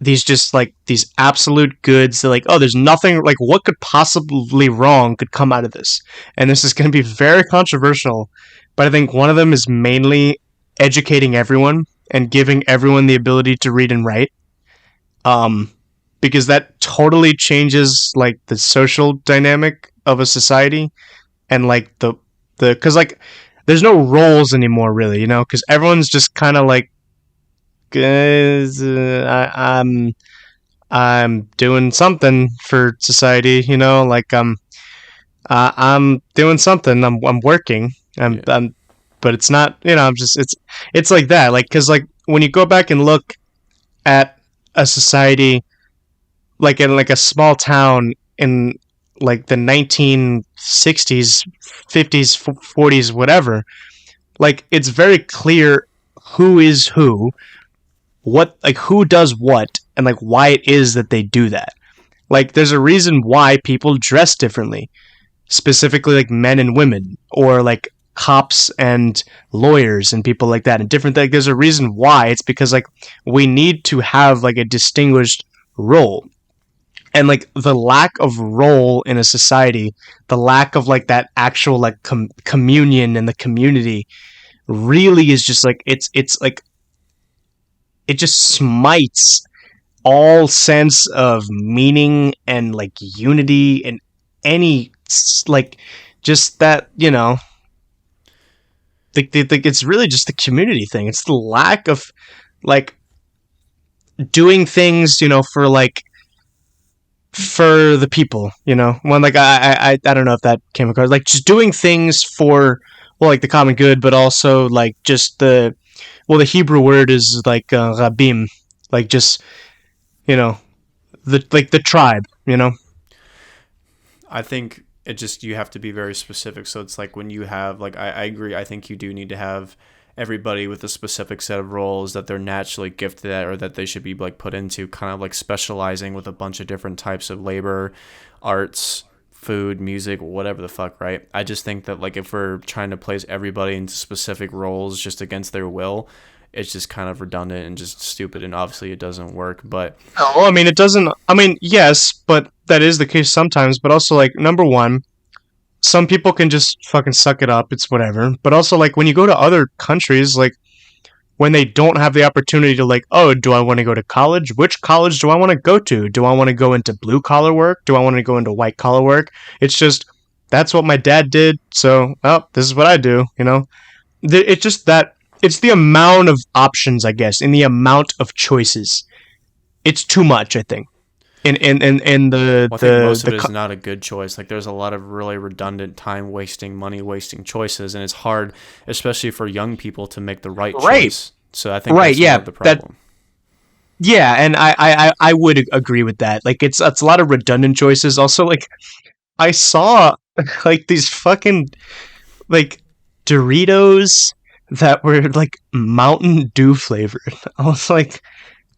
just like these absolute goods that like, oh, there's nothing like what could possibly wrong could come out of this, and this is going to be very controversial, but I think one of them is mainly educating everyone and giving everyone the ability to read and write, um because that totally changes like the social dynamic of a society, and like the because like there's no roles anymore really, because everyone's just kind of like, I'm doing something for society, like I'm doing something. I'm working. Yeah. But it's not. I'm just. It's like that. Like because like when you go back and look at a society, like in like a small town in like the 1960s, 50s, 40s, whatever. Like it's very clear who is who, what like who does what, and like why it is that they do that. Like there's a reason why people dress differently, specifically like men and women, or like cops and lawyers and people like that, and different. Like there's a reason why. It's because like we need to have like a distinguished role, and like the lack of role in a society, the lack of like that actual like communion and the community really is just like it's like it just smites all sense of meaning and like unity and any like just that it's really just the community thing. It's the lack of like doing things for like for the people, when like I don't know if that came across, like just doing things for, well, like the common good, but also like just the Hebrew word is like rabim, like just you know the tribe, I think it just you have to be very specific. So it's like when you have like I agree. I think you do need to have everybody with a specific set of roles that they're naturally gifted at or that they should be like put into, kind of like specializing with a bunch of different types of labor, arts, food, music, whatever the fuck, right? I just think that like if we're trying to place everybody into specific roles just against their will, it's just kind of redundant and just stupid, and obviously it doesn't work. But well, I mean, it doesn't. I mean, yes, but that is the case sometimes. But also, like, number one, some people can just fucking suck it up. It's whatever. But also, like, when you go to other countries, like, when they don't have the opportunity to, like, oh, do I want to go to college? Which college do I want to go to? Do I want to go into blue collar work? Do I want to go into white collar work? It's just, that's what my dad did. So, oh, this is what I do, It's just that, it's the amount of options, I guess, and the amount of choices. It's too much, I think. In well, I think most of it is not a good choice. Like there's a lot of really redundant, time wasting, money wasting choices, and it's hard, especially for young people, to make the right right, choice. So I think right, that's yeah, more of the problem. yeah, and I would agree with that. Like it's a lot of redundant choices. Also, like I saw like these fucking like Doritos that were like Mountain Dew flavored. I was like,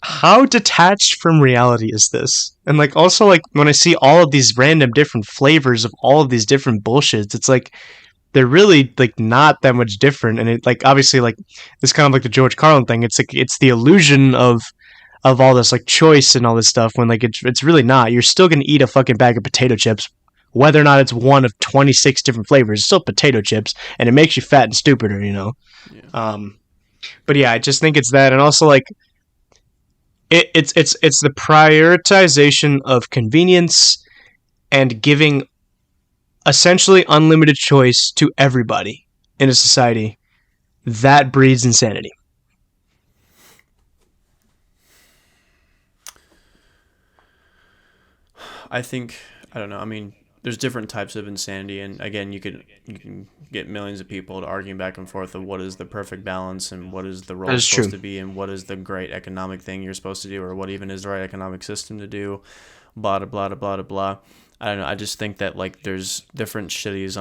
how detached from reality is this? And like also like when I see all of these random different flavors of all of these different bullshits, it's like they're really like not that much different. And it like obviously like it's kind of like the George Carlin thing. It's like it's the illusion of all this like choice and all this stuff when like it's really not. You're still gonna eat a fucking bag of potato chips, whether or not it's one of 26 different flavors. It's still potato chips, and it makes you fat and stupider. Yeah. Um, but yeah, I just think it's that, and also like it's the prioritization of convenience and giving essentially unlimited choice to everybody in a society that breeds insanity. I think I don't know. I mean, there's different types of insanity, and again, you can get millions of people to arguing back and forth of what is the perfect balance and what is the That role is supposed true. to be and what is the great economic thing you're supposed to do or what even is the right economic system to do. Blah blah blah blah blah blah. I don't know. I just think that like there's different shitty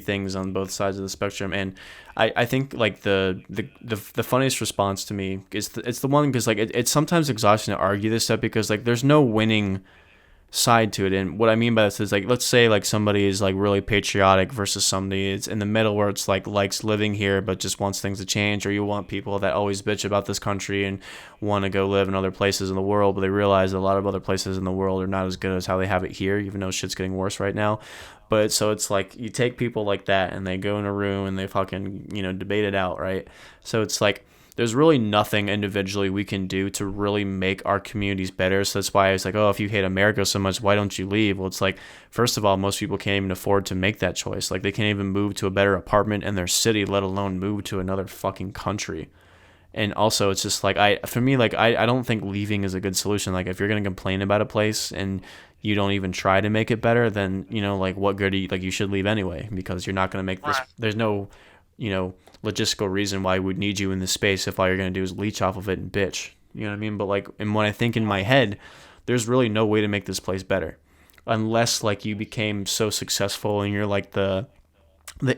things on both sides of the spectrum, and I think like the funniest response to me is it's the one because like it's sometimes exhausting to argue this stuff because like there's no winning side to it. And what I mean by this is like let's say like somebody is like really patriotic versus somebody is in the middle where it's like likes living here but just wants things to change, or you want people that always bitch about this country and want to go live in other places in the world, but they realize a lot of other places in the world are not as good as how they have it here, even though shit's getting worse right now. But so it's like you take people like that and they go in a room and they fucking, debate it out, right? So it's like there's really nothing individually we can do to really make our communities better. So that's why I was like, oh, if you hate America so much, why don't you leave? Well, it's like, first of all, most people can't even afford to make that choice. Like, they can't even move to a better apartment in their city, let alone move to another fucking country. And also, it's just like, for me, like, I don't think leaving is a good solution. Like, if you're going to complain about a place and you don't even try to make it better, then, like, what good are you, like, you should leave anyway, because you're not going to make this, there's no, logistical reason why we'd need you in this space if all you're going to do is leech off of it and bitch. You know what I mean? But like, and when I think in my head, there's really no way to make this place better unless like you became so successful and you're like the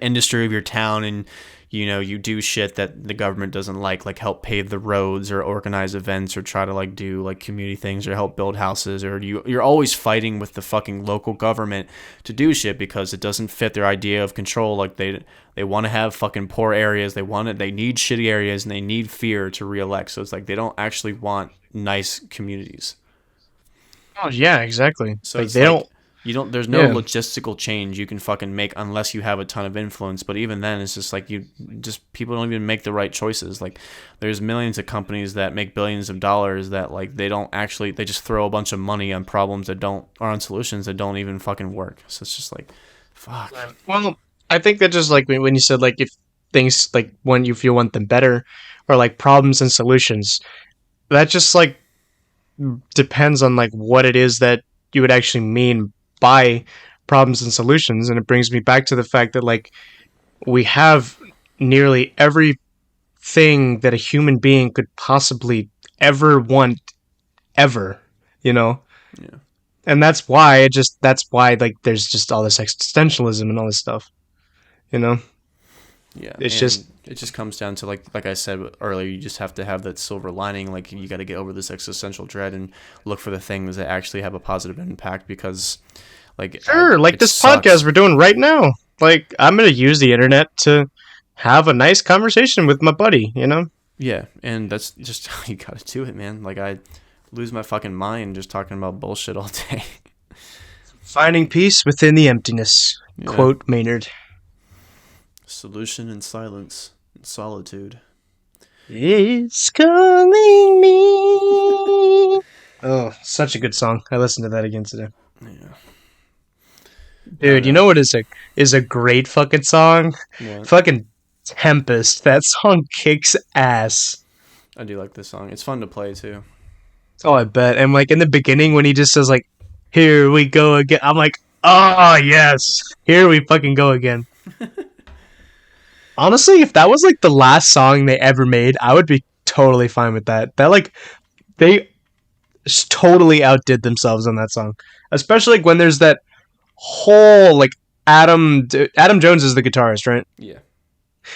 industry of your town, and you do shit that the government doesn't like help pave the roads or organize events or try to like do like community things or help build houses, or you're always fighting with the fucking local government to do shit because it doesn't fit their idea of control. Like they want to have fucking poor areas, they need shitty areas, and they need fear to reelect. So it's like they don't actually want nice communities. Oh yeah, exactly. So Like it's they like don't. you don't. There's no Yeah. logistical change you can fucking make unless you have a ton of influence. But even then, it's just like people don't even make the right choices. Like there's millions of companies that make billions of dollars that like they just throw a bunch of money on problems that don't or on solutions that don't even fucking work. So it's just like, fuck. Well, I think that just like when you said like if things like when if you want them better, or like problems and solutions, that just like depends on like what it is that you would actually mean by problems and solutions. And it brings me back to the fact that like we have nearly everything that a human being could possibly ever want ever, you know? Yeah. And that's why like there's just all this existentialism and all this stuff, you know? Yeah, It's and just it just comes down to like I said earlier, you just have to have that silver lining. Like you got to get over this existential dread and look for the things that actually have a positive impact. Because, sure, like it this podcast sucks. we're doing right now. Like I'm gonna use the internet to have a nice conversation with my buddy, you know? Yeah, and that's just how you got to do it, man. Like I lose my fucking mind just talking about bullshit all day. Finding peace within the emptiness. Yeah, Quote Maynard. solution in silence, in solitude. It's calling me. Oh, such a good song. I listened to that again today. Yeah, I don't Dude, you know. know what is a great fucking song? What? Fucking Tempest. That song kicks ass. I do like this song. It's fun to play too. Oh, I bet. And like in the beginning when he just says like, "Here we go again," I'm like, "Oh yes, here we fucking go again." Honestly, if that was like the last song they ever made, I would be totally fine with that. That like they totally outdid themselves on that song, especially like when there's that whole like Adam Jones is the guitarist, right? Yeah.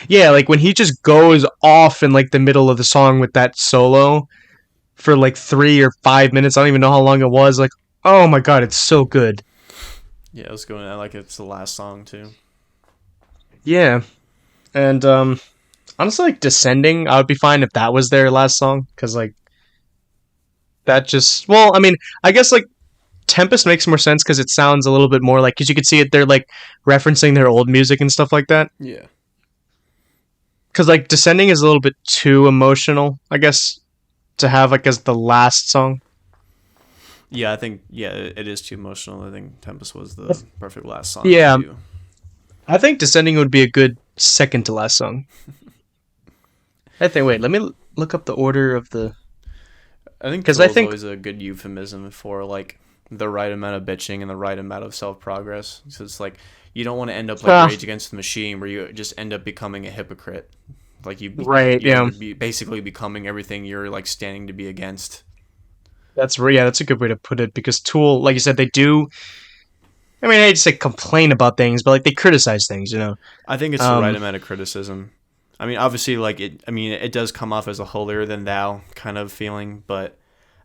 Yeah, like when he just goes off in like the middle of the song with that solo for like 3 or 5 minutes. I don't even know how long it was. Like, oh my god, it's so good. Yeah, I was going. I like it's the last song too. Yeah, and honestly, like Descending, I would be fine if that was their last song because like that just well, I mean, I guess like Tempest makes more sense because it sounds a little bit more like because you could see it they're like referencing their old music and stuff like that. Yeah. Because like Descending is a little bit too emotional, I guess, to have like as the last song. Yeah, I think it is too emotional. I think Tempest was the perfect last song to Yeah, do. I think Descending would be a good second to last song. I think. Wait, let me look up the order of the I think because Tool I is think always a good euphemism for like the right amount of bitching and the right amount of self progress. So it's like you don't want to end up like uh, Rage Against the Machine, where you just end up becoming a hypocrite. Like right. you end Yeah, up basically becoming everything you're like standing to be against. That's a good way to put it because Tool, like you said, they do. I mean, I hate to say complain about things, but like they criticize things, you know. I think it's the right Um, amount of criticism. I mean, obviously, like it. I mean, it does come off as a holier than thou kind of feeling, but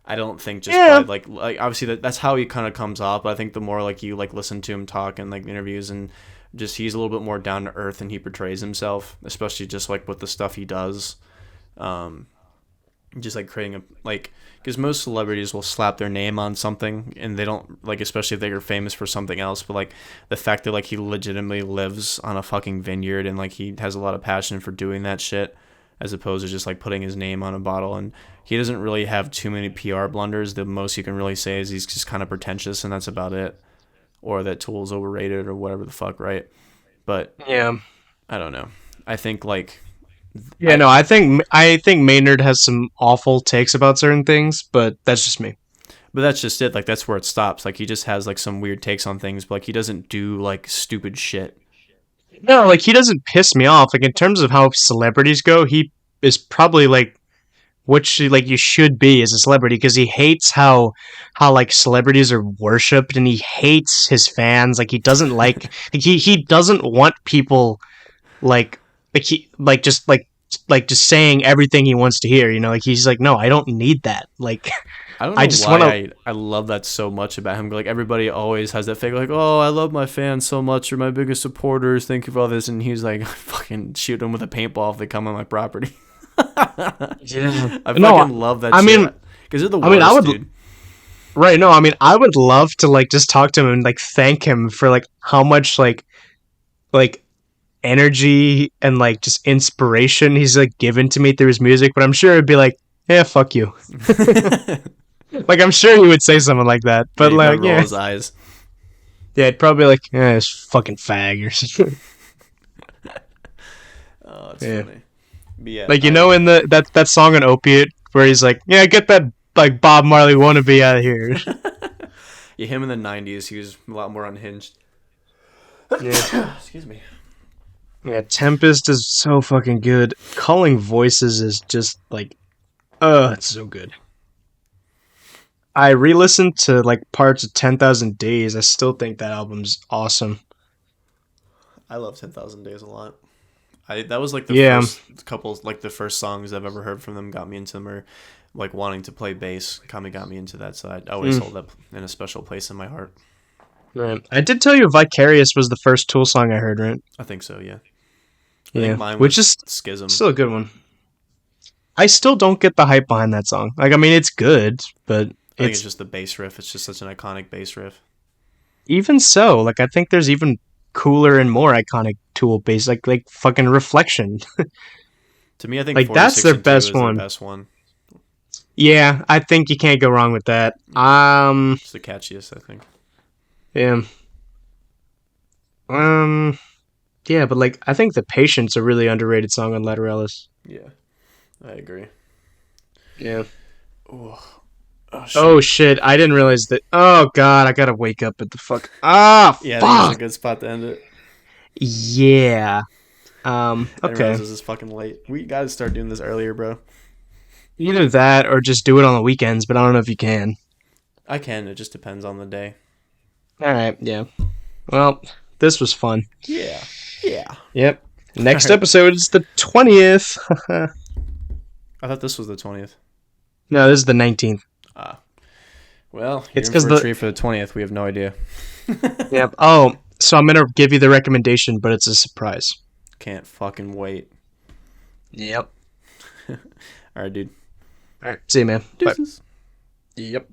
I don't think just by yeah, like obviously that's how he kind of comes off. But I think the more like you like listen to him talk and like interviews and just he's a little bit more down to earth and he portrays himself, especially just like with the stuff he does. Um, just like creating a like because most celebrities will slap their name on something and they don't like especially if they're famous for something else but like the fact that like he legitimately lives on a fucking vineyard and like he has a lot of passion for doing that shit as opposed to just like putting his name on a bottle and he doesn't really have too many PR blunders. The most you can really say is he's just kind of pretentious and that's about it, or that Tool's overrated or whatever the fuck, right? But yeah, I don't know. I think like yeah. I No, I think Maynard has some awful takes about certain things, but that's just me. But that's just it. Like that's where it stops. Like he just has like some weird takes on things, but like he doesn't do like stupid shit. No, like he doesn't piss me off. Like in terms of how celebrities go, he is probably like like you should be as a celebrity because he hates how like celebrities are worshipped and he hates his fans. Like he doesn't like he doesn't want people like like just saying everything he wants to hear. You know, like he's like, no, I don't need that. Like I don't I know just want why to. I love that so much about him. Like everybody always has that fake like, oh, I love my fans so much. You're my biggest supporters. Thank you for all this. And he's like, fucking shoot them with a paintball if they come on my property. Yeah. I No, fucking love that I mean, shit because they're the I worst, would dude. right. No, I mean, I would love to like just talk to him and like thank him for like how much like energy and like just inspiration he's like given to me through his music. But I'm sure it'd be like, yeah, fuck you. Like I'm sure he would say something like that. Yeah, But he probably like, roll yeah, his eyes. yeah, it'd probably be like, yeah, this fucking fag or something. Oh, it's Yeah, funny. But yeah, like you know, I in that song on Opiate where he's like, yeah, get that like Bob Marley wannabe out of here. yeah, him in the '90s, he was a lot more unhinged. Yeah. Excuse me. Yeah, Tempest is so fucking good. Calling Voices is just like, it's so good. I re-listened to like parts of 10,000 Days. I still think that album's awesome. I love 10,000 Days a lot. I that was like the Yeah, first couple, like the first songs I've ever heard from them got me into them, or like wanting to play bass kind of got me into that. So I always mm, hold up in a special place in my heart. right. I did tell you Vicarious was the first Tool song I heard, right? I think so. Yeah, I think Yeah, mine which was is Schism. still a good one. I still don't get the hype behind that song. Like, I mean, it's good, but I think it's it's just the bass riff. It's just such an iconic bass riff. even so. Like, I think there's even cooler and more iconic Tool bass, like fucking Reflection. To me, I think Like, that's 46 their and 2 best is their one. best one. Yeah, I think you can't go wrong with that. It's the catchiest, I think. Yeah. Um, yeah, but like, I think The Patient's a really underrated song on Lateralis. Yeah, I agree. Yeah. Oh, oh Oh shit. shit, I didn't realize that. Oh god, I gotta wake up at the fuck. Ah, Yeah, I think this is a fuck. good spot to end it. Yeah. I didn't realize Okay. this is fucking late. We gotta start doing this earlier, bro. Either that or just do it on the weekends, but I don't know if you can. I can. It just depends on the day. Alright, yeah. Well, this was fun. Yeah. Yeah. Yep. All Next right. episode is the 20th. I thought this was the 20th. No, this is the 19th. Ah. Well, you're It's in because for a the. treat for the 20th. We have no idea. Yep. Oh, so I'm gonna give you the recommendation, but it's a surprise. Can't fucking wait. Yep. All right, dude. Alright, see you, man. Bye. Deuces. Yep.